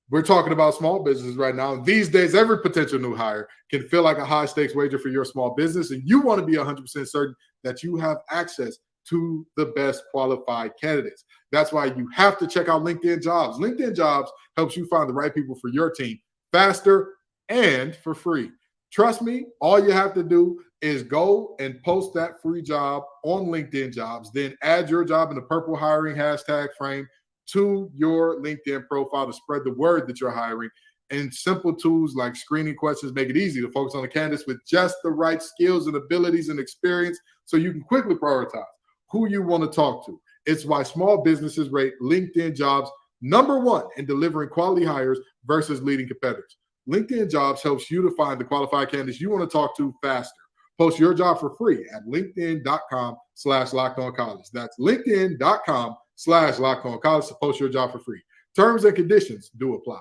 we're talking about small businesses right now. These days, every potential new hire can feel like a high-stakes wager for your small business, and you want to be 100% certain that you have access to the best qualified candidates. That's why you have to check out LinkedIn Jobs. LinkedIn Jobs helps you find the right people for your team faster and for free. Trust me, all you have to do is go and post that free job on LinkedIn Jobs, then add your job in the purple hiring hashtag frame to your LinkedIn profile to spread the word that you're hiring. And simple tools like screening questions make it easy to focus on the candidates with just the right skills and abilities and experience so you can quickly prioritize who you want to talk to. It's why small businesses rate LinkedIn Jobs #1 in delivering quality hires versus leading competitors. LinkedIn Jobs helps you to find the qualified candidates you want to talk to faster. Post your job for free at linkedin.com/lockedoncollege. That's linkedin.com/lockedoncollege to post your job for free. Terms and conditions do apply.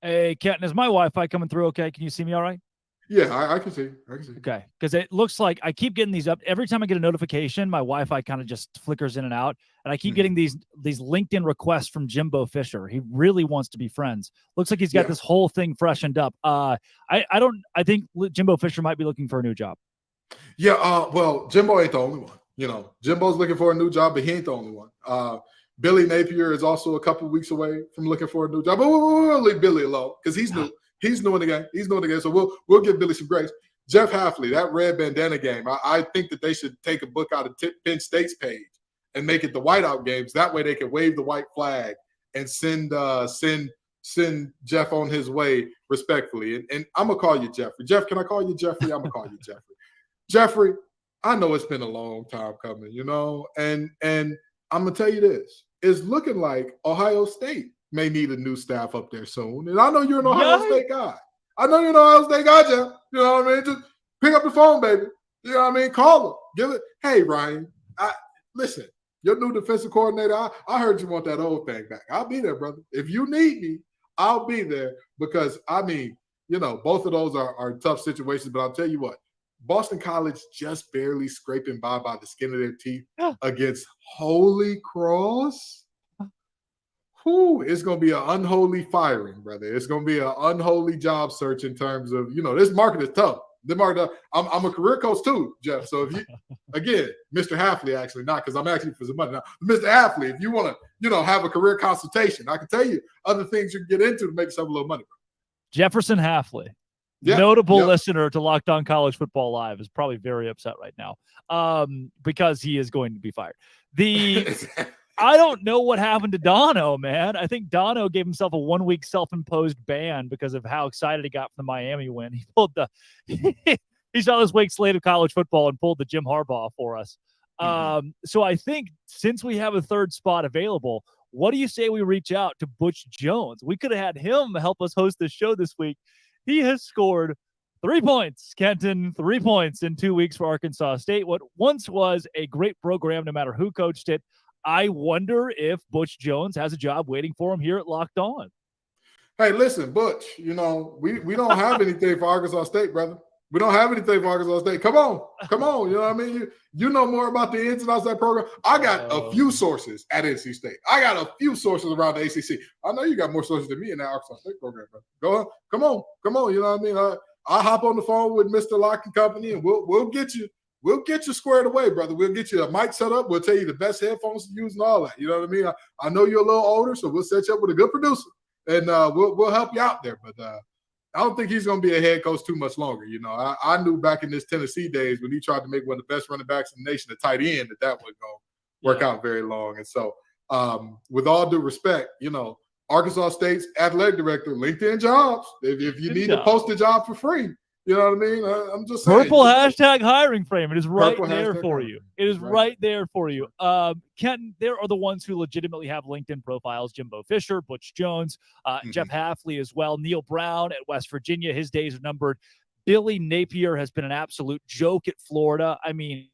Hey, Kenton, is my Wi-Fi coming through okay? Can you see me all right? Yeah, I can see. Okay, because it looks like I keep getting these up every time I get a notification. My Wi-Fi kind of just flickers in and out, and I keep getting these LinkedIn requests from Jimbo Fisher. He really wants to be friends. Looks like he's got this whole thing freshened up. I think Jimbo Fisher might be looking for a new job. Yeah, well, Jimbo ain't the only one. You know, Jimbo's looking for a new job, but he ain't the only one. Billy Napier is also a couple of weeks away from looking for a new job. But we'll leave Billy alone because he's new. He's new in the game. So we'll give Billy some grace. Jeff Hafley, that red bandana game, I think that they should take a book out of Penn State's page and make it the whiteout games. That way they can wave the white flag and send Jeff on his way respectfully. And I'm going to call you Jeffrey. Jeff, can I call you Jeffrey? I'm going to call you Jeffrey. Jeffrey, I know it's been a long time coming, you know, and I'm going to tell you this. It's looking like Ohio State may need a new staff up there soon. And I know you're an Ohio State guy. Jeff. You know what I mean? Just pick up the phone, baby. You know what I mean? Call him. Give it. Hey, Ryan, listen, your new defensive coordinator, I heard you want that old thing back. I'll be there, brother. If you need me, I'll be there because, I mean, you know, both of those are tough situations. But I'll tell you what, Boston College just barely scraping by the skin of their teeth against Holy Cross. Whew, it's going to be an unholy firing, brother. It's going to be an unholy job search in terms of, you know, this market is tough. I'm a career coach too, Jeff. So if you, again, Mr. Hafley, actually, not because I'm actually for some money now. Mr. Hafley, if you want to, you know, have a career consultation, I can tell you other things you can get into to make yourself a little money, bro. Jefferson Hafley, notable listener to Locked On College Football Live, is probably very upset right now because he is going to be fired. I don't know what happened to Dono, man. I think Dono gave himself a 1-week self-imposed ban because of how excited he got from the Miami win. He pulled he saw this week's slate of college football and pulled the Jim Harbaugh for us. So I think since we have a third spot available, what do you say we reach out to Butch Jones? We could have had him help us host this show this week. He has scored 3 points, Kenton, 3 points in 2 weeks for Arkansas State. What once was a great program, no matter who coached it. I wonder if Butch Jones has a job waiting for him here at Locked On. Hey, listen, Butch, you know, we don't have anything for Arkansas State, brother. We don't have anything for Arkansas State. Come on. You know what I mean? You know more about the ins and outs of that program. I got a few sources at NC State. I got a few sources around the ACC. I know you got more sources than me in that Arkansas State program, bro. Go on. Come on. You know what I mean? I'll hop on the phone with Mr. Lock and Company, and we'll get you. We'll get you squared away, brother. We'll get you a mic set up. We'll tell you the best headphones to use and all that. You know what I mean? I know you're a little older, so we'll set you up with a good producer, and we'll help you out there. But I don't think he's going to be a head coach too much longer. You know, I knew back in his Tennessee days when he tried to make one of the best running backs in the nation a tight end that wasn't going to work out very long. And so, with all due respect, you know, Arkansas State's athletic director, LinkedIn Jobs. If you need to post a job for free. You know what I mean? I'm just saying. Purple hashtag hiring frame. It is right there for you. It is right there for you. Kenton, there are the ones who legitimately have LinkedIn profiles. Jimbo Fisher, Butch Jones, Jeff Hafley as well. Neil Brown at West Virginia. His days are numbered. Billy Napier has been an absolute joke at Florida. I mean,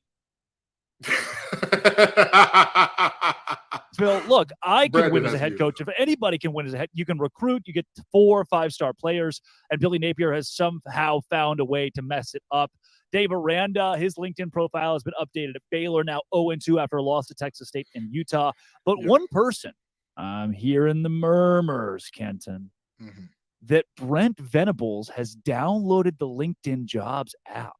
Phil, look, I can win as a head coach. If anybody can win as a head, you can recruit, you get 4 or 5-star players, and Billy Napier has somehow found a way to mess it up. Dave Aranda, his LinkedIn profile has been updated at Baylor, now 0-2 after a loss to Texas State and Utah. But one person, I'm hearing the murmurs, Kenton, that Brent Venables has downloaded the LinkedIn Jobs app.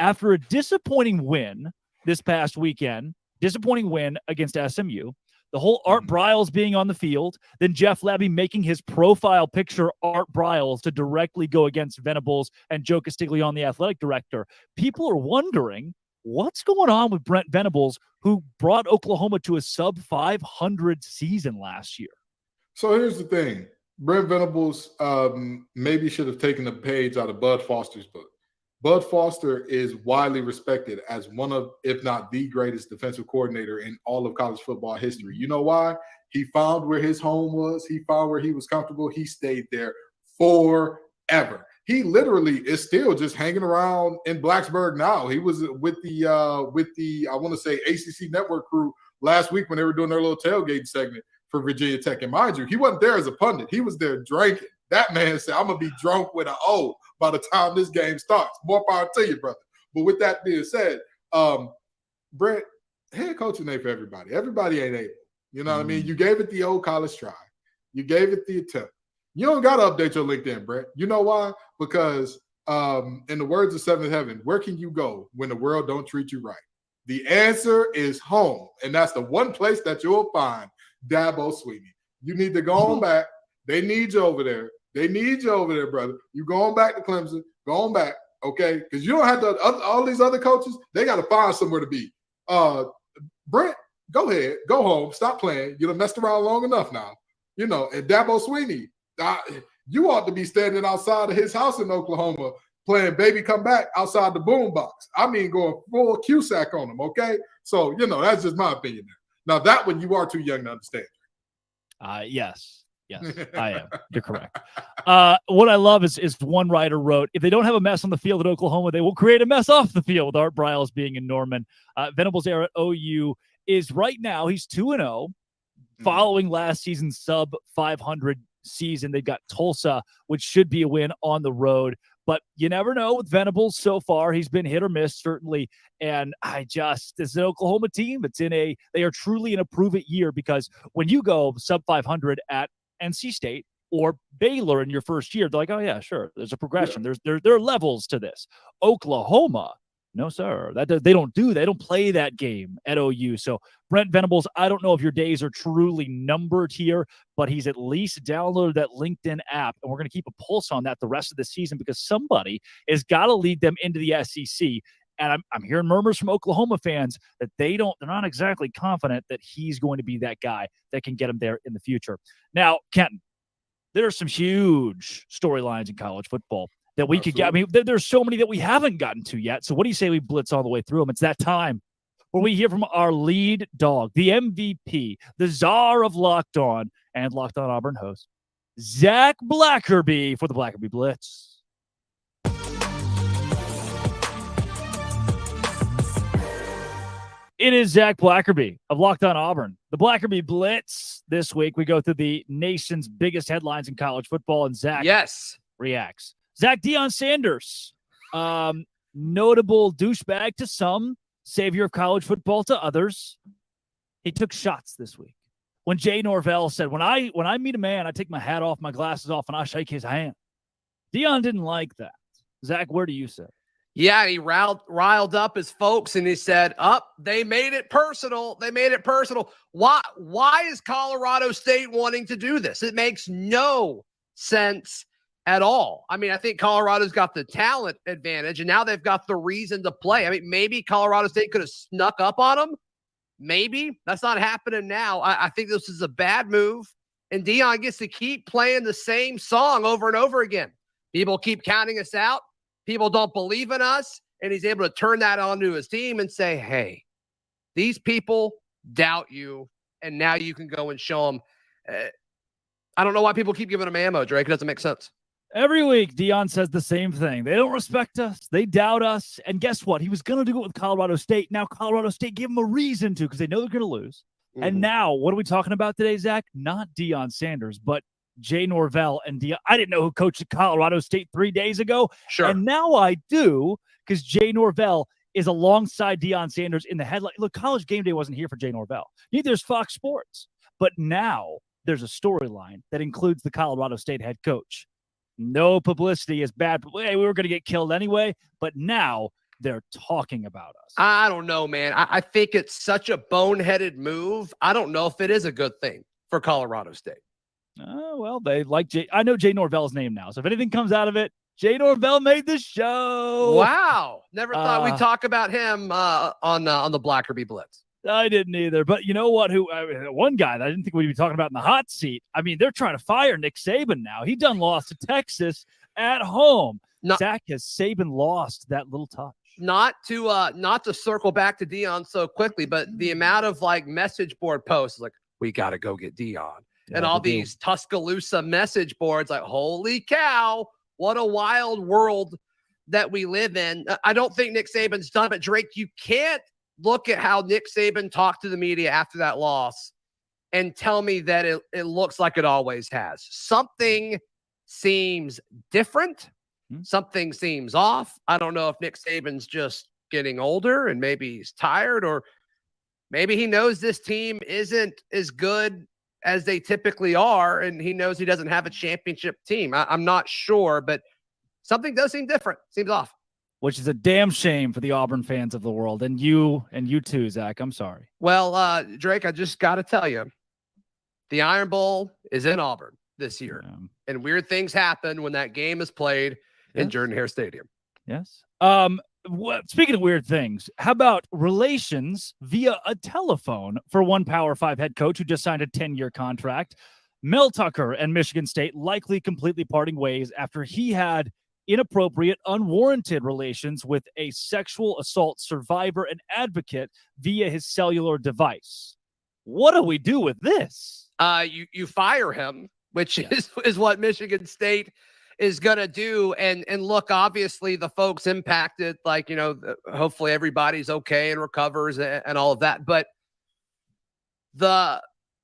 After a disappointing win this past weekend, against SMU, the whole Art Briles being on the field, then Jeff Labby making his profile picture Art Briles to directly go against Venables and Joe Castiglione, the athletic director. People are wondering what's going on with Brent Venables, who brought Oklahoma to a sub-500 season last year. So here's the thing. Brent Venables maybe should have taken a page out of Bud Foster's book. Bud Foster is widely respected as one of, if not the greatest defensive coordinator in all of college football history. You know why? He found where his home was. He found where he was comfortable. He stayed there forever. He literally is still just hanging around in Blacksburg now. He was with the I want to say ACC Network crew last week when they were doing their little tailgate segment for Virginia Tech. And mind you, he wasn't there as a pundit. He was there drinking. That man said, I'm going to be drunk with an O by the time this game starts. More power to you, brother. But with that being said, Brett, head coaching ain't for everybody. Everybody ain't able. You know what I mean? You gave it the old college try. You gave it the attempt. You don't got to update your LinkedIn, Brett. You know why? Because in the words of Seventh Heaven, where can you go when the world don't treat you right? The answer is home. And that's the one place that you'll find Dabo Swinney. You need to go on back. They need you over there. They need you over there, brother. You going back to Clemson. Go on back, okay? Because you don't have to – all these other coaches, they got to find somewhere to be. Brent, go ahead. Go home. Stop playing. You done messed around long enough now. You know, and Dabo Swinney, you ought to be standing outside of his house in Oklahoma playing Baby Come Back outside the boombox. I mean, going full Cusack on him, okay? So, you know, that's just my opinion there. Now, that one you are too young to understand. Yes, I am. You're correct. What I love is one writer wrote, if they don't have a mess on the field at Oklahoma, they will create a mess off the field, with Art Briles being in Norman. Venables era at OU is right now, he's 2-0, following last season's sub-500 season. They've got Tulsa, which should be a win on the road. But you never know with Venables so far. He's been hit or miss, certainly. And this is an Oklahoma team. They are truly in a prove-it year, because when you go sub-500 at NC State or Baylor in your first year, they're like, oh, yeah, sure. There's a progression. Yeah. There are levels to this. Oklahoma, no, sir. They don't play that game at OU. So Brent Venables, I don't know if your days are truly numbered here, but he's at least downloaded that LinkedIn app, and we're going to keep a pulse on that the rest of the season, because somebody has got to lead them into the SEC. And I'm hearing murmurs from Oklahoma fans that they're not exactly confident that he's going to be that guy that can get them there in the future. Now, Kenton, there are some huge storylines in college football that we could get. I mean, there's so many that we haven't gotten to yet. So what do you say we blitz all the way through them? It's that time where we hear from our lead dog, the MVP, the czar of Locked On and Locked On Auburn host, Zach Blackerby, for the Blackerby Blitz. It is Zach Blackerby of Locked On Auburn. The Blackerby Blitz. This week, we go through the nation's biggest headlines in college football, and Zach reacts. Zach, Deion Sanders, notable douchebag to some, savior of college football to others. He took shots this week. When Jay Norvell said, when I meet a man, I take my hat off, my glasses off, and I shake his hand. Deion didn't like that. Zach, where do you sit? Yeah, he riled up his folks, and he said, they made it personal. They made it personal. Why is Colorado State wanting to do this? It makes no sense at all. I mean, I think Colorado's got the talent advantage, and now they've got the reason to play. I mean, maybe Colorado State could have snuck up on them. Maybe. That's not happening now. I think this is a bad move, and Deion gets to keep playing the same song over and over again. People keep counting us out. People don't believe in us, and he's able to turn that onto his team and say, hey, these people doubt you, and now you can go and show them. I don't know why people keep giving him ammo, Drake. It doesn't make sense. Every week, Deion says the same thing. They don't respect us. They doubt us. And guess what? He was going to do it with Colorado State. Now Colorado State gave him a reason to, because they know they're going to lose. Mm-hmm. And now, what are we talking about today, Zach? Not Deion Sanders, but Jay Norvell and Deion. I didn't know who coached at Colorado State 3 days ago. Sure. And now I do, because Jay Norvell is alongside Deion Sanders in the headline. Look, College Game Day wasn't here for Jay Norvell. Neither is Fox Sports. But now there's a storyline that includes the Colorado State head coach. No publicity is bad. Hey, we were going to get killed anyway, but now they're talking about us. I don't know, man. I think it's such a boneheaded move. I don't know if it is a good thing for Colorado State. Well, they like Jay. I know Jay Norvell's name now, so if anything comes out of it, Jay Norvell made the show. Wow. Never thought we'd talk about him on the Blackerby Blitz. I didn't either. But you know what? One guy that I didn't think we'd be talking about in the hot seat. I mean, they're trying to fire Nick Saban now. He done lost to Texas at home. Zach, has Saban lost that little touch? Not to circle back to Deion so quickly, but the amount of message board posts, like, we got to go get Deion. Yeah, and all these Tuscaloosa message boards, like, holy cow, what a wild world that we live in. I don't think Nick Saban's done, but Drake, you can't look at how Nick Saban talked to the media after that loss and tell me that it looks like it always has. Something seems different. something seems off. I don't know if Nick Saban's just getting older and maybe he's tired, or maybe he knows this team isn't as good as they typically are, and he knows he doesn't have a championship team. I'm not sure, but something does seem different. Seems off. Which is a damn shame for the Auburn fans of the world. And you too, Zach. I'm sorry. Well, Drake, I just got to tell you, the Iron Bowl is in Auburn this year. Yeah. And weird things happen when that game is played in Jordan-Hare Stadium. Yes. Speaking of weird things, how about relations via a telephone for one Power 5 head coach who just signed a 10-year contract? Mel Tucker and Michigan State likely completely parting ways after he had inappropriate, unwarranted relations with a sexual assault survivor and advocate via his cellular device. What do we do with this? You fire him, which is what Michigan State is going to do. And look, obviously the folks impacted, like, hopefully everybody's okay and recovers and all of that. But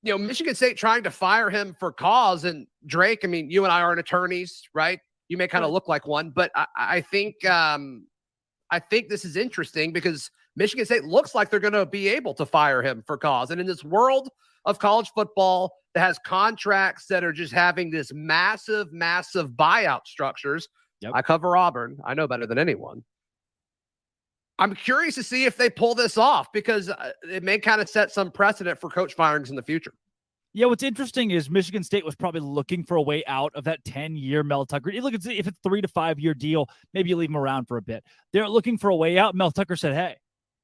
Michigan State trying to fire him for cause, and Drake, I mean, you and I aren't attorneys, right? You may kind of look like one, but I think this is interesting because Michigan State looks like they're going to be able to fire him for cause. And in this world of college football that has contracts that are just having this massive buyout structures, I cover Auburn. I know better than anyone. I'm curious to see if they pull this off because it may kind of set some precedent for coach firings in the future. Yeah, what's interesting is Michigan State was probably looking for a way out of that 10-year Mel Tucker. Look, if it's a 3 to 5 year deal, maybe you leave him around for a bit. They're looking for a way out. Mel Tucker said, hey,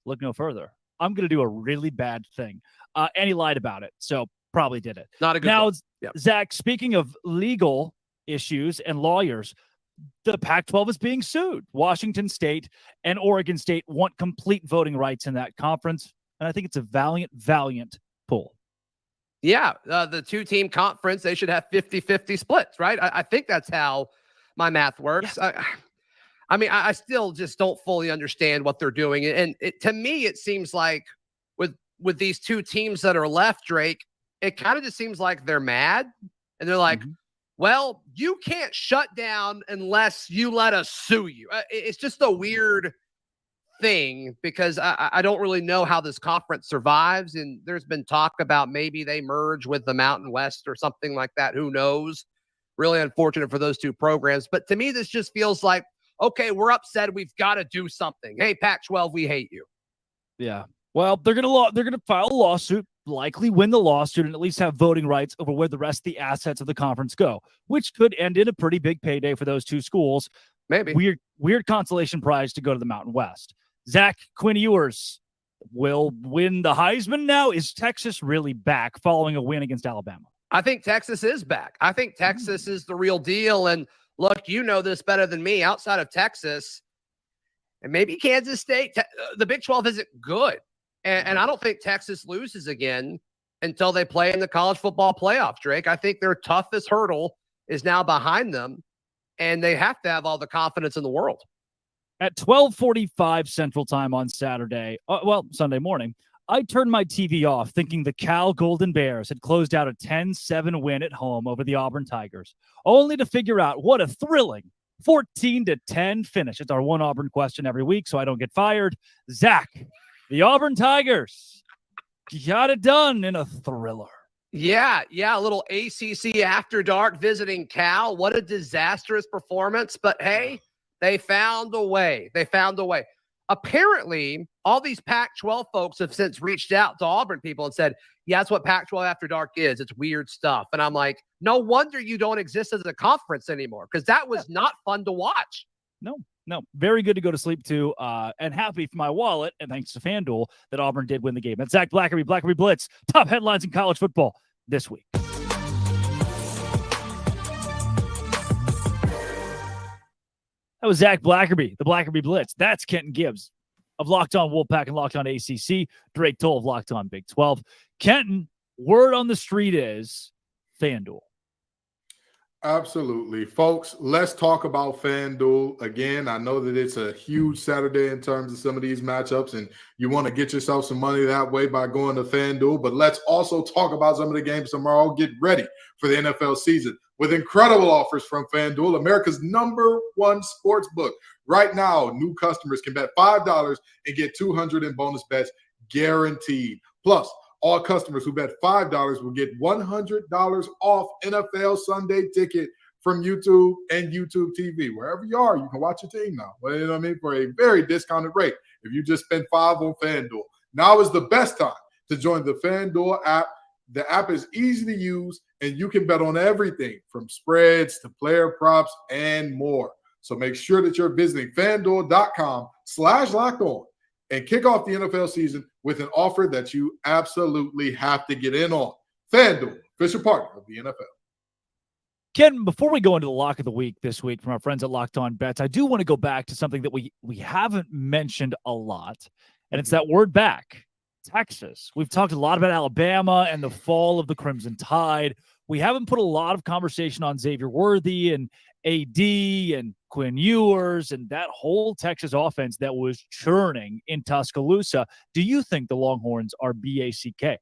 look no further. I'm going to do a really bad thing. And he lied about it, so probably did it. Not a good Now, yep. Zach, speaking of legal issues and lawyers, the Pac-12 is being sued. Washington State and Oregon State want complete voting rights in that conference, and I think it's a valiant pull. Yeah, the two-team conference, they should have 50-50 splits, right? I think that's how my math works. Yeah. I still just don't fully understand what they're doing. And to me, it seems like with these two teams that are left, Drake, it kind of just seems like they're mad. And they're like, well, you can't shut down unless you let us sue you. It's just a weird thing because I don't really know how this conference survives, and there's been talk about maybe they merge with the Mountain West or something like that. Who knows? Really unfortunate for those two programs, but to me this just feels like, okay, we're upset, we've got to do something. Hey, Pac-12, we hate you. Yeah, well, they're gonna file a lawsuit, likely win the lawsuit, and at least have voting rights over where the rest of the assets of the conference go, which could end in a pretty big payday for those two schools. Maybe weird consolation prize to go to the Mountain West. Zach, Quinn Ewers will win the Heisman now. Is Texas really back following a win against Alabama? I think Texas is back. I think Texas is the real deal. And look, you know this better than me. Outside of Texas and maybe Kansas State, the Big 12 isn't good. And I don't think Texas loses again until they play in the college football playoff, Drake. I think their toughest hurdle is now behind them, and they have to have all the confidence in the world. At 12:45 Central Time on Saturday, Sunday morning, I turned my TV off thinking the Cal Golden Bears had closed out a 10-7 win at home over the Auburn Tigers, only to figure out what a thrilling 14-10 finish. It's our one Auburn question every week, so I don't get fired. Zach, the Auburn Tigers got it done in a thriller. Yeah, a little ACC after dark visiting Cal. What a disastrous performance, but hey, they found a way. Apparently, all these Pac-12 folks have since reached out to Auburn people and said, yeah, that's what Pac-12 After Dark is. It's weird stuff. And I'm like, no wonder you don't exist as a conference anymore, because that was not fun to watch. No. Very good to go to sleep to, and happy for my wallet, and thanks to FanDuel, that Auburn did win the game. That's Zach Blackerby Blitz. Top headlines in college football this week. That was Zach Blackerby, the Blackerby Blitz. That's Kenton Gibbs of Locked On Wolfpack and Locked On ACC. Drake Toll of Locked On Big 12. Kenton, word on the street is FanDuel. Absolutely. Folks, let's talk about FanDuel. Again, I know that it's a huge Saturday in terms of some of these matchups, and you want to get yourself some money that way by going to FanDuel. But let's also talk about some of the games tomorrow. Get ready for the NFL season with incredible offers from FanDuel, America's #1 sports book. Right now, new customers can bet $5 and get $200 in bonus bets guaranteed. Plus, all customers who bet $5 will get $100 off NFL Sunday ticket from YouTube and YouTube TV. Wherever you are, you can watch your team now. Well, you know what I mean? For a very discounted rate. If you just spend $5 on FanDuel. Now is the best time to join the FanDuel app. The app is easy to use, and you can bet on everything from spreads to player props and more. So make sure that you're visiting FanDuel.com/lockedon and kick off the NFL season with an offer that you absolutely have to get in on. FanDuel, official partner of the NFL. Ken, before we go into the lock of the week this week from our friends at Locked On Bets, I do want to go back to something that we haven't mentioned a lot, and it's that word back, Texas. We've talked a lot about Alabama and the fall of the Crimson Tide. We haven't put a lot of conversation on Xavier Worthy and AD and Quinn Ewers and that whole Texas offense that was churning in Tuscaloosa. Do you think the Longhorns are BACK?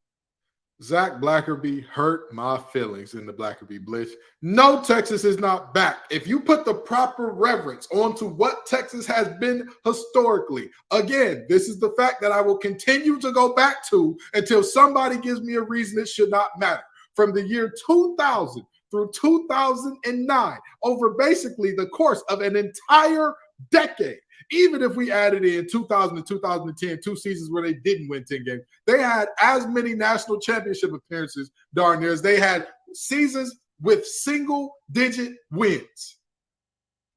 Zach Blackerby hurt my feelings in the Blackerby Blitz. No, Texas is not back. If you put the proper reverence onto what Texas has been historically, again, this is the fact that I will continue to go back to until somebody gives me a reason it should not matter. From the year 2000 through 2009, over basically the course of an entire decade, even if we added in 2000 and 2010, 2 seasons where they didn't win 10 games, they had as many national championship appearances, darn near, as they had seasons with single-digit wins.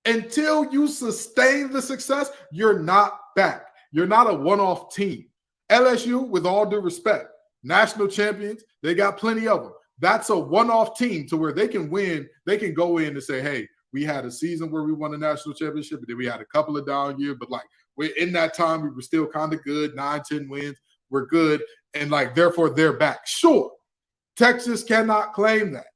Until you sustain the success, you're not back. You're not a one-off team. LSU, with all due respect, national champions, they got plenty of them. That's a one-off team to where they can win. They can go in and say, hey, we had a season where we won a national championship, but then we had a couple of down years. But, we're in that time, we were still kind of good, 9-10 wins. We're good. And, therefore, they're back. Sure, Texas cannot claim that.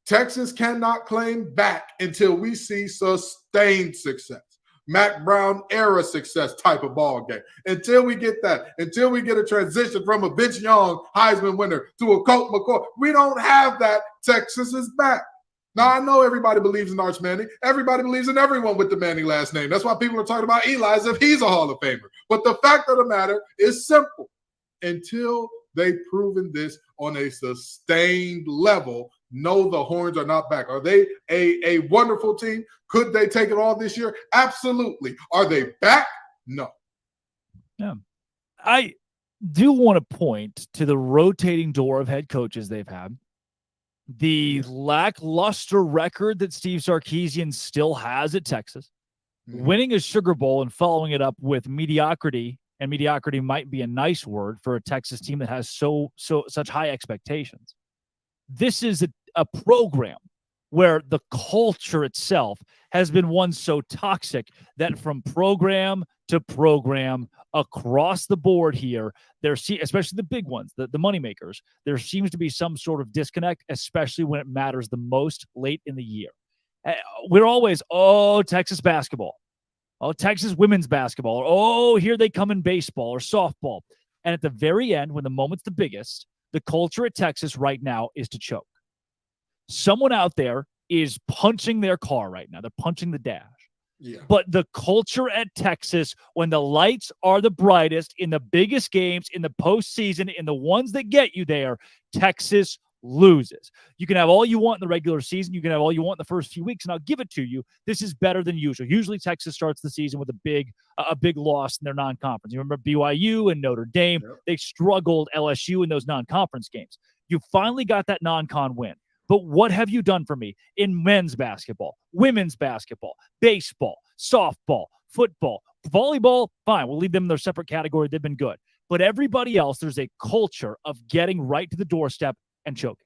Texas cannot claim back until we see sustained success. Mac Brown era success type of ball game. Until we get that, until we get a transition from a Vince Young Heisman winner to a Colt McCoy, we don't have that. Texas is back. Now, I know everybody believes in Arch Manning. Everybody believes in everyone with the Manning last name. That's why people are talking about Eli as if he's a Hall of Famer. But the fact of the matter is simple. Until they've proven this on a sustained level, no, the Horns are not back. Are they a wonderful team? Could they take it all this year? Absolutely. Are they back? No. Yeah. I do want to point to the rotating door of head coaches they've had. The lackluster record that Steve Sarkisian still has at Texas, winning a Sugar Bowl and following it up with mediocrity, and mediocrity might be a nice word for a Texas team that has such high expectations. This is a program where the culture itself has been one so toxic that from program to program across the board here, especially the big ones, the moneymakers, there seems to be some sort of disconnect, especially when it matters the most late in the year. We're always, Texas basketball. Texas women's basketball. Or, here they come in baseball or softball. And at the very end, when the moment's the biggest, the culture at Texas right now is to choke. Someone out there is punching their car right now. They're punching the dash. Yeah. But the culture at Texas, when the lights are the brightest in the biggest games, in the postseason, in the ones that get you there, Texas loses. You can have all you want in the regular season. You can have all you want in the first few weeks, and I'll give it to you. This is better than usual. Usually Texas starts the season with a big loss in their non-conference. You remember BYU and Notre Dame. Yep. They struggled LSU in those non-conference games. You finally got that non-con win. But what have you done for me in men's basketball, women's basketball, baseball, softball, football, volleyball? Fine, we'll leave them in their separate category. They've been good. But everybody else, there's a culture of getting right to the doorstep and choking.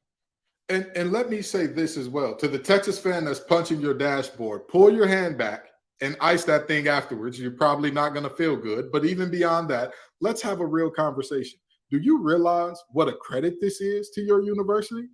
And let me say this as well. To the Texas fan that's punching your dashboard, pull your hand back and ice that thing afterwards. You're probably not going to feel good. But even beyond that, let's have a real conversation. Do you realize what a credit this is to your university?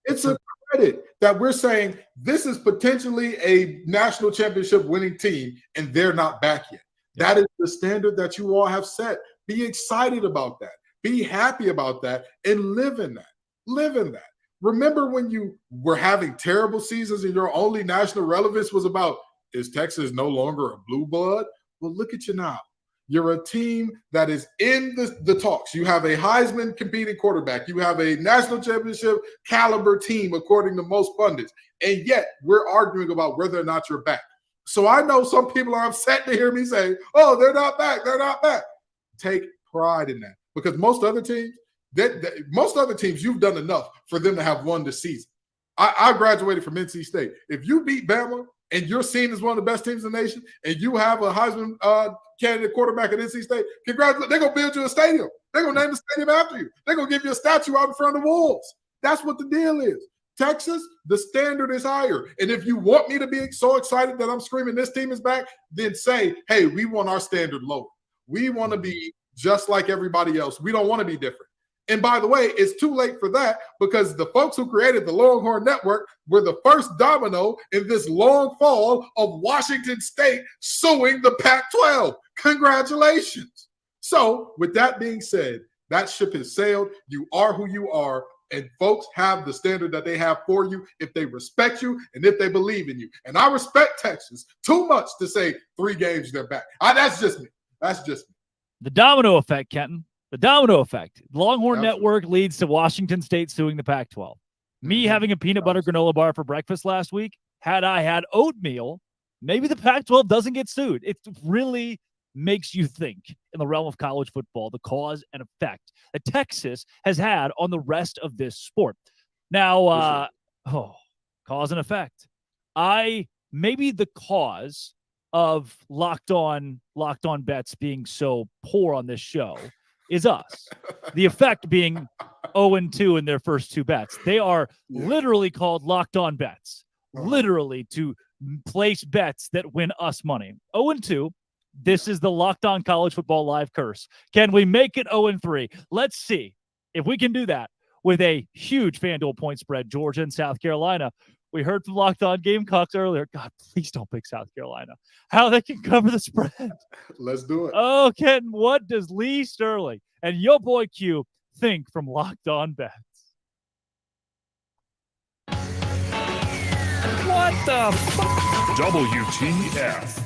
It's a it that we're saying this is potentially a national championship winning team and they're not back yet. That is the standard that you all have set. Be excited about that. Be happy about that and live in that. Live in that. Remember when you were having terrible seasons and your only national relevance was about, is Texas no longer a blue blood? Well, look at you now. You're a team that is in the talks. You have a Heisman competing quarterback. You have a national championship caliber team, according to most pundits. And yet we're arguing about whether or not you're back. So I know some people are upset to hear me say, oh, they're not back. They're not back. Take pride in that, because most other teams, you've done enough for them to have won the season. I graduated from NC State. If you beat Bama and you're seen as one of the best teams in the nation and you have a Heisman candidate quarterback at NC State, congratulations. They're going to build you a stadium. They're going to name the stadium after you. They're going to give you a statue out in front of the Wolves. That's what the deal is. Texas, the standard is higher. And if you want me to be so excited that I'm screaming this team is back, then say, hey, we want our standard lower. We want to be just like everybody else. We don't want to be different. And by the way, it's too late for that, because the folks who created the Longhorn Network were the first domino in this long fall of Washington State suing the Pac-12. Congratulations. So with that being said, that ship has sailed. You are who you are. And folks have the standard that they have for you if they respect you and if they believe in you. And I respect Texas too much to say 3 games they're back. That's just me. That's just me. The domino effect, Kenton. The domino effect. Longhorn Network leads to Washington State suing the Pac-12. Me having a peanut butter granola bar for breakfast last week, had I had oatmeal, maybe the Pac-12 doesn't get sued. It really makes you think in the realm of college football, the cause and effect that Texas has had on the rest of this sport. Now, cause and effect. Maybe the cause of locked on bets being so poor on this show is us. The effect being 0-2 in their first 2 bets. They are literally called locked on bets, literally to place bets that win us money. 0-2. This is the Locked On College Football Live curse. Can we make it 0-3? Let's see if we can do that with a huge FanDuel point spread, Georgia and South Carolina. We heard from Locked On Gamecocks earlier. God, please don't pick South Carolina. How they can cover the spread. Let's do it. Oh, Ken, what does Lee Sterling and your boy Q think from Locked On Bets? What the fuck? WTF.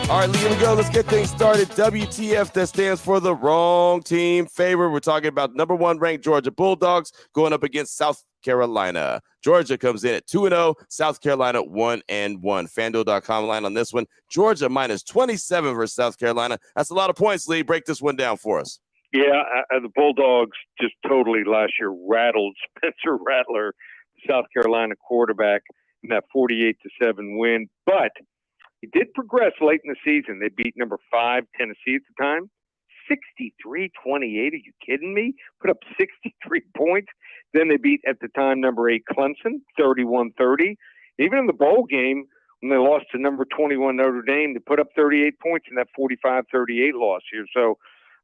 All right, here we go. Let's get things started. WTF, that stands for the wrong team favorite. We're talking about number 1 ranked Georgia Bulldogs going up against South Carolina. Georgia comes in at 2-0, South Carolina 1-1. FanDuel.com line on this one. Georgia minus 27 versus South Carolina. That's a lot of points, Lee. Break this one down for us. Yeah, the Bulldogs just totally last year rattled Spencer Rattler, South Carolina quarterback, in that 48-7 win. But he did progress late in the season. They beat number 5 Tennessee at the time, 63-28. Are you kidding me? Put up 63 points. Then they beat, at the time, number 8 Clemson, 31-30. Even in the bowl game, when they lost to number 21 Notre Dame, they put up 38 points in that 45-38 loss here. So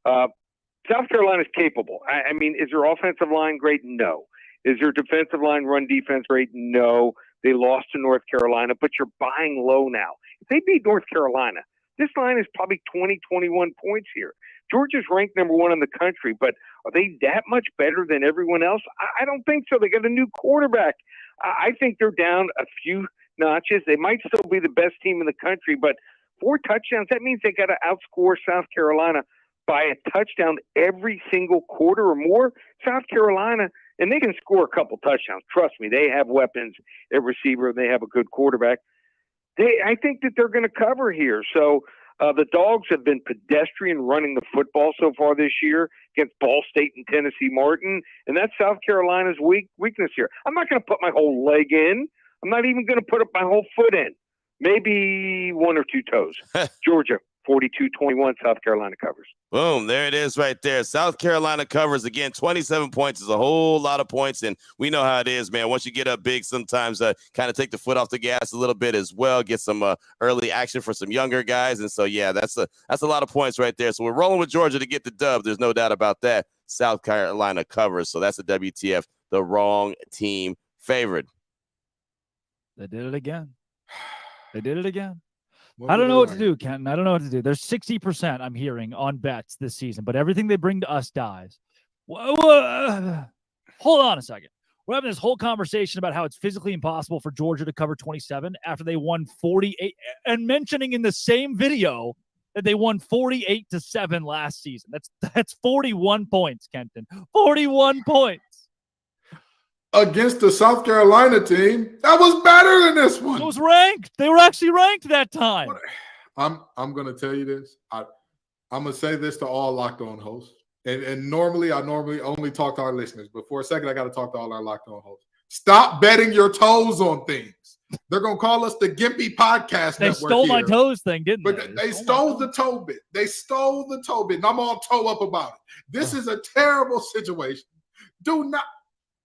South Carolina's capable. I mean, is their offensive line great? No. Is their defensive line run defense great? No. They lost to North Carolina, but you're buying low now. If they beat North Carolina, this line is probably 20, 21 points here. Georgia's ranked number 1 in the country, but are they that much better than everyone else? I don't think so. They got a new quarterback. I think they're down a few notches. They might still be the best team in the country, but 4 touchdowns, that means they got to outscore South Carolina by a touchdown every single quarter or more. South Carolina, and they can score a couple touchdowns. Trust me, they have weapons at receiver, and they have a good quarterback. I think that they're going to cover here. So the Dogs have been pedestrian running the football so far this year against Ball State and Tennessee Martin, and that's South Carolina's weakness here. I'm not going to put my whole leg in. I'm not even going to put up my whole foot in. Maybe 1 or 2 toes. Georgia, 42-21, South Carolina covers. Boom, there it is right there. South Carolina covers. Again, 27 points is a whole lot of points, and we know how it is, man. Once you get up big, sometimes kind of take the foot off the gas a little bit as well, get some early action for some younger guys. And so, yeah, that's a lot of points right there. So we're rolling with Georgia to get the dub. There's no doubt about that. South Carolina covers, so that's a WTF, the wrong team favored. They did it again. They did it again. What I don't were know they what to do, Kenton. I don't know what to do. There's 60% I'm hearing on bets this season, but everything they bring to us dies. Hold on a second. We're having this whole conversation about how it's physically impossible for Georgia to cover 27 after they won 48, and mentioning in the same video that they won 48-7 last season. That's 41 points, Kenton. 41 points. Against the South Carolina team that was better than this one. It was ranked. They were actually ranked that time. I'm going to tell you this. I'm going to say this to all Locked On hosts. And normally I only talk to our listeners, but for a second I got to talk to all our Locked On hosts. Stop betting your toes on things. They're going to call us the Gimpy Podcast They Network stole my here. toes thing, didn't they? But they stole the toe bit. They stole the toe bit, and I'm all toe up about it. This is a terrible situation.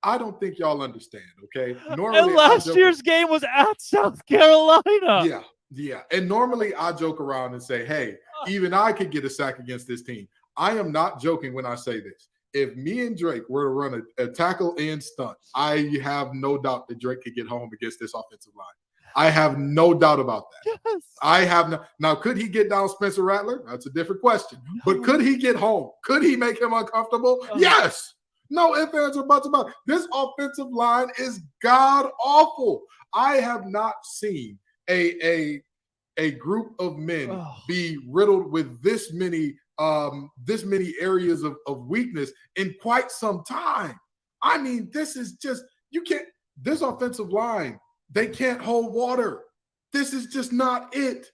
I don't think y'all understand, okay? Normally, and last year's game was at South Carolina. Yeah. And normally I joke around and say, hey, even I could get a sack against this team. I am not joking when I say this. If me and Drake were to run a tackle and stunt, I have no doubt that Drake could get home against this offensive line. I have no doubt about that. Yes. I have no. Now, could he get down Spencer Rattler? That's a different question. But could he get home? Could he make him uncomfortable? Yes. No ifs, ands, or buts about it. This offensive line is god awful. I have not seen a group of men be riddled with this many areas of weakness in quite some time. I mean, this is just this offensive line, they can't hold water. This is just not it.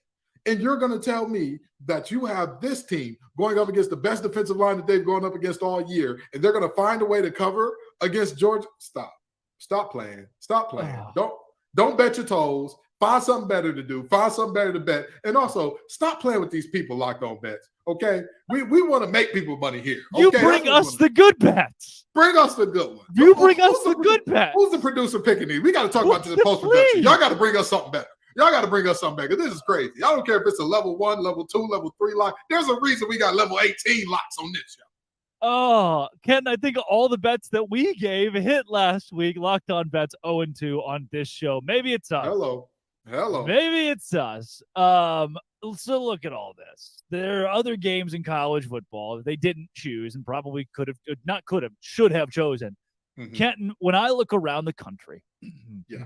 And you're going to tell me that you have this team going up against the best defensive line that they've gone up against all year, and they're going to find a way to cover against Georgia? Stop playing. Don't bet your toes. Find something better to do. Find something better to bet. And also, stop playing with these people Locked On Bets, okay? We want to make people money here. Okay? You bring us the good bets. Bring us the good one. You bring us the good bets. Who's the producer picking these? We got to talk about this in post-production. Y'all got to bring us something better. Y'all got to bring us something better. This is crazy. I don't care if it's a level 1, level 2, level 3 lock. There's a reason we got level 18 locks on this show. Oh, Ken, I think all the bets that we gave hit last week. Locked On Bets 0-2 on this show. Maybe it's us. Hello. Maybe it's us. So look at all this. There are other games in college football that they didn't choose and probably should have chosen. Mm-hmm. Kenton, when I look around the country, yeah,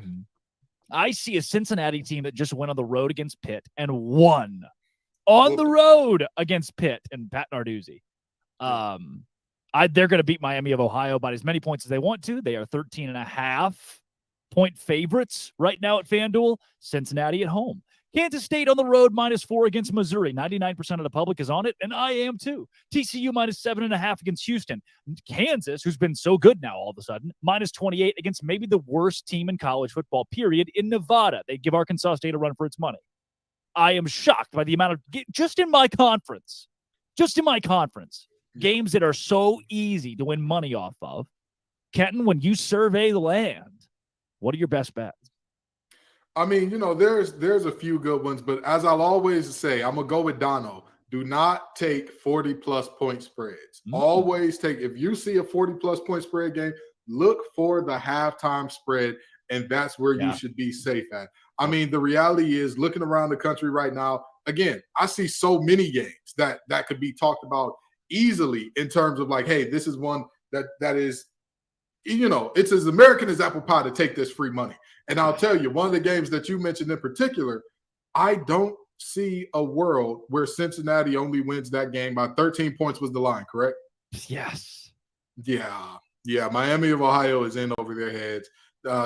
I see a Cincinnati team that just went on the road against Pitt and won on the road against Pitt and Pat Narduzzi. They're going to beat Miami of Ohio by as many points as they want to. They are 13.5-point favorites right now at FanDuel. Cincinnati at home. Kansas State on the road, -4 against Missouri. 99% of the public is on it, and I am too. TCU -7.5 against Houston. Kansas, who's been so good now all of a sudden, -28 against maybe the worst team in college football, period, in Nevada. They give Arkansas State a run for its money. I am shocked by the amount of, just in my conference, games that are so easy to win money off of. Kenton, when you survey the land, what are your best bets? I mean, there's a few good ones, but as I'll always say, I'm going to go with Dono. Do not take 40-plus point spreads. Always take, if you see a 40-plus point spread game, look for the halftime spread, and that's where you should be safe at. I mean, the reality is, looking around the country right now, again, I see so many games that could be talked about easily in terms of like, hey, this is one that is, it's as American as apple pie to take this free money. And I'll tell you, one of the games that you mentioned in particular, I don't see a world where Cincinnati only wins that game by 13 points was the line, correct? Yes. Yeah. Miami of Ohio is in over their heads.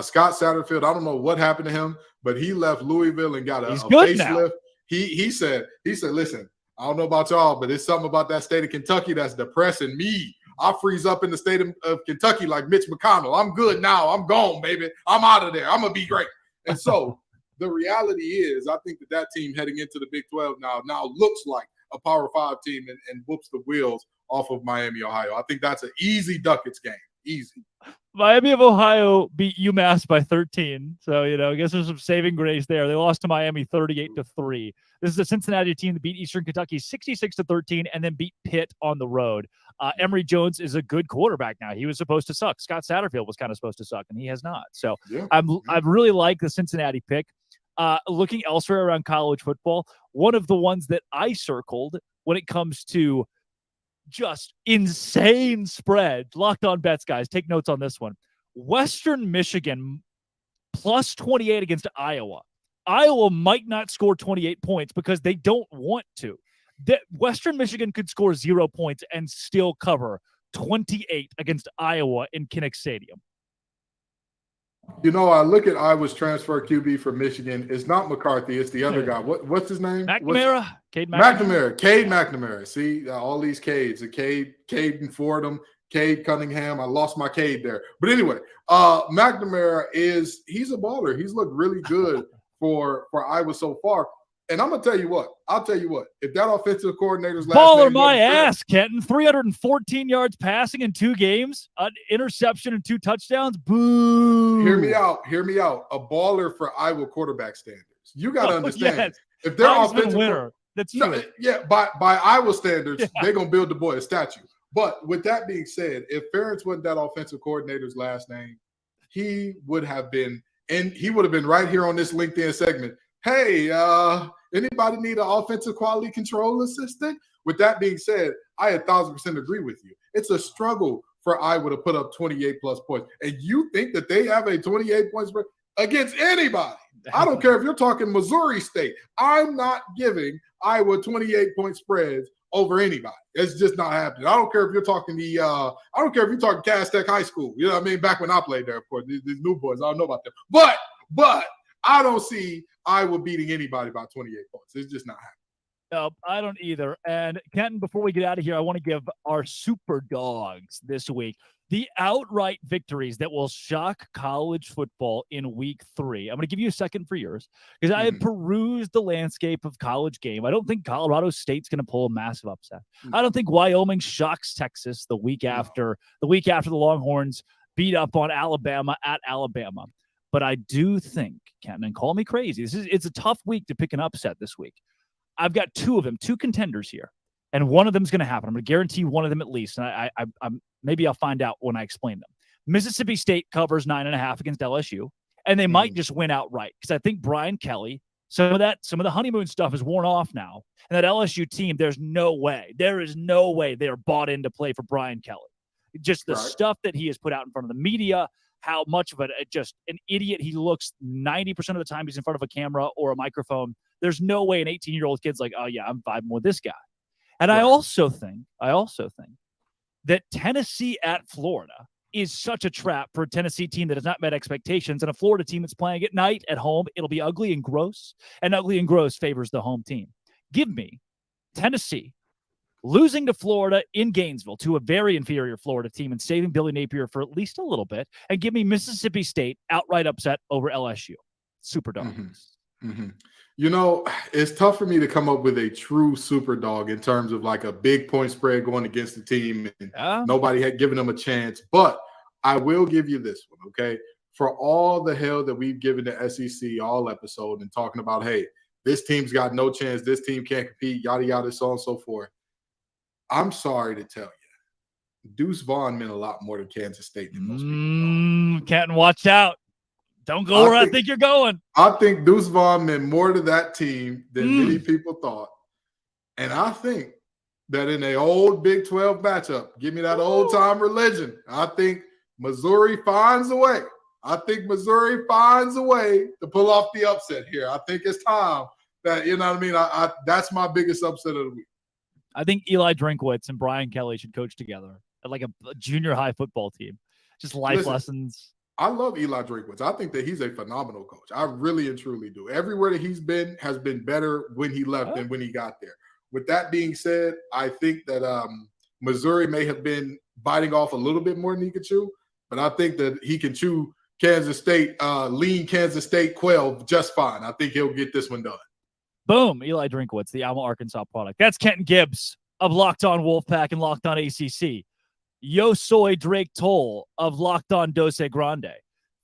Scott Satterfield, I don't know what happened to him, but he left Louisville and got a facelift. He said, listen, I don't know about y'all, but it's something about that state of Kentucky that's depressing me. I freeze up in the state of Kentucky like Mitch McConnell. I'm good now. I'm gone, baby. I'm out of there. I'm going to be great. And so the reality is, I think that team heading into the Big 12 now looks like a Power 5 team and whoops the wheels off of Miami, Ohio. I think that's an easy Ducats game. Easy. Miami of Ohio beat UMass by 13. So, I guess there's some saving grace there. They lost to Miami 38-3. This is a Cincinnati team that beat Eastern Kentucky 66-13 and then beat Pitt on the road. Emory Jones is a good quarterback now. He was supposed to suck. Scott Satterfield was kind of supposed to suck, and he has not. So I really like the Cincinnati pick. Looking elsewhere around college football, one of the ones that I circled when it comes to just insane spread. Locked on bets, guys. Take notes on this one. Western Michigan plus 28 against Iowa. Iowa might not score 28 points because they don't want to. Western Michigan could score 0 points and still cover 28 against Iowa in Kinnick Stadium. I look at Iowa's transfer QB for Michigan. It's not McCarthy. It's the other guy. What's his name? McNamara. Cade McNamara. See, all these Cades. Cade Fordham, Cade Cunningham. I lost my Cade there. But anyway, McNamara he's a baller. He's looked really good for Iowa so far. And I'm going to tell you what. I'll tell you what. If that offensive coordinator's last baller name my ass, Kenton. 314 yards passing in 2 games, an interception and 2 touchdowns. Boo. Hear me out. A baller for Iowa quarterback standards. You got to understand. Yes. If they're Heisman offensive winner. That's true. By Iowa standards, they're going to build the boy a statue. But with that being said, if Ferentz wasn't that offensive coordinator's last name, he would have been right here on this LinkedIn segment. Hey, anybody need an offensive quality control assistant? With that being said, I 1,000% agree with you. It's a struggle for Iowa to put up 28-plus points. And you think that they have a 28-point spread against anybody? I don't care if you're talking Missouri State. I'm not giving Iowa 28-point spreads over anybody. It's just not happening. I don't care if you're talking Cass Tech High School. You know what I mean? Back when I played there, of course. These new boys, I don't know about them. But I don't see Iowa beating anybody by 28 points. It's just not happening. No, I don't either. And Kenton, before we get out of here, I want to give our super dogs this week the outright victories that will shock college football in week 3. I'm going to give you a second for yours because I have perused the landscape of college game. I don't think Colorado State's going to pull a massive upset. I don't think Wyoming shocks Texas the week after the Longhorns beat up on Alabama at Alabama. But I do think, Kenton, and call me crazy, it's a tough week to pick an upset this week. I've got 2 of them, 2 contenders here, and one of them is going to happen. I'm going to guarantee one of them at least, and I'm maybe I'll find out when I explain them. Mississippi State covers 9.5 against LSU, and they might just win outright because I think Brian Kelly, some of the honeymoon stuff is worn off now, and that LSU team, there is no way they are bought in to play for Brian Kelly. Just the stuff that he has put out in front of the media, how much of just an idiot he looks 90% of the time he's in front of a camera or a microphone. There's no way an 18-year-old kid's like, oh, yeah, I'm vibing with this guy. And I also think that Tennessee at Florida is such a trap for a Tennessee team that has not met expectations and a Florida team that's playing at night at home. It'll be ugly and gross, and ugly and gross favors the home team. Give me Tennessee losing to Florida in Gainesville to a very inferior Florida team and saving Billy Napier for at least a little bit, and give me Mississippi State outright upset over LSU. Super dogs. It's tough for me to come up with a true super dog in terms of like a big point spread going against the team and nobody had given them a chance. But I will give you this one, okay? For all the hell that we've given the SEC all episode and talking about, hey, this team's got no chance, this team can't compete, yada, yada, so on and so forth. I'm sorry to tell you, Deuce Vaughn meant a lot more to Kansas State than most people. Canton, watch out. Don't go where I think you're going. I think Deuce Vaughn meant more to that team than many people thought. And I think that in an old Big 12 matchup, give me that old-time religion, I think Missouri finds a way. To pull off the upset here. I think it's time that, you know what I mean? That's my biggest upset of the week. I think Eli Drinkwitz and Brian Kelly should coach together at like a junior high football team. Just life lessons. I love Eli Drinkwitz. I think that he's a phenomenal coach. I really and truly do. Everywhere that he's been has been better when he left than when he got there. With that being said, I think that Missouri may have been biting off a little bit more than he could chew, but I think that he can chew Kansas State, lean Kansas State quail just fine. I think he'll get this one done. Boom. Eli Drinkwitz, the Alma, Arkansas product. That's Kenton Gibbs of Locked On Wolfpack and Locked On ACC. Yo soy Drake Toll of Locked On Dose Grande.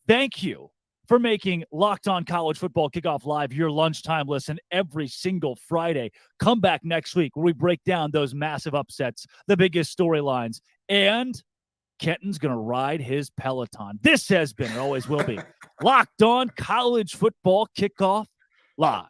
Thank you for making Locked On College Football Kickoff Live your lunchtime listen every single Friday. Come back next week where we break down those massive upsets, the biggest storylines, and Kenton's going to ride his Peloton. This has been, and always will be, Locked On College Football Kickoff Live.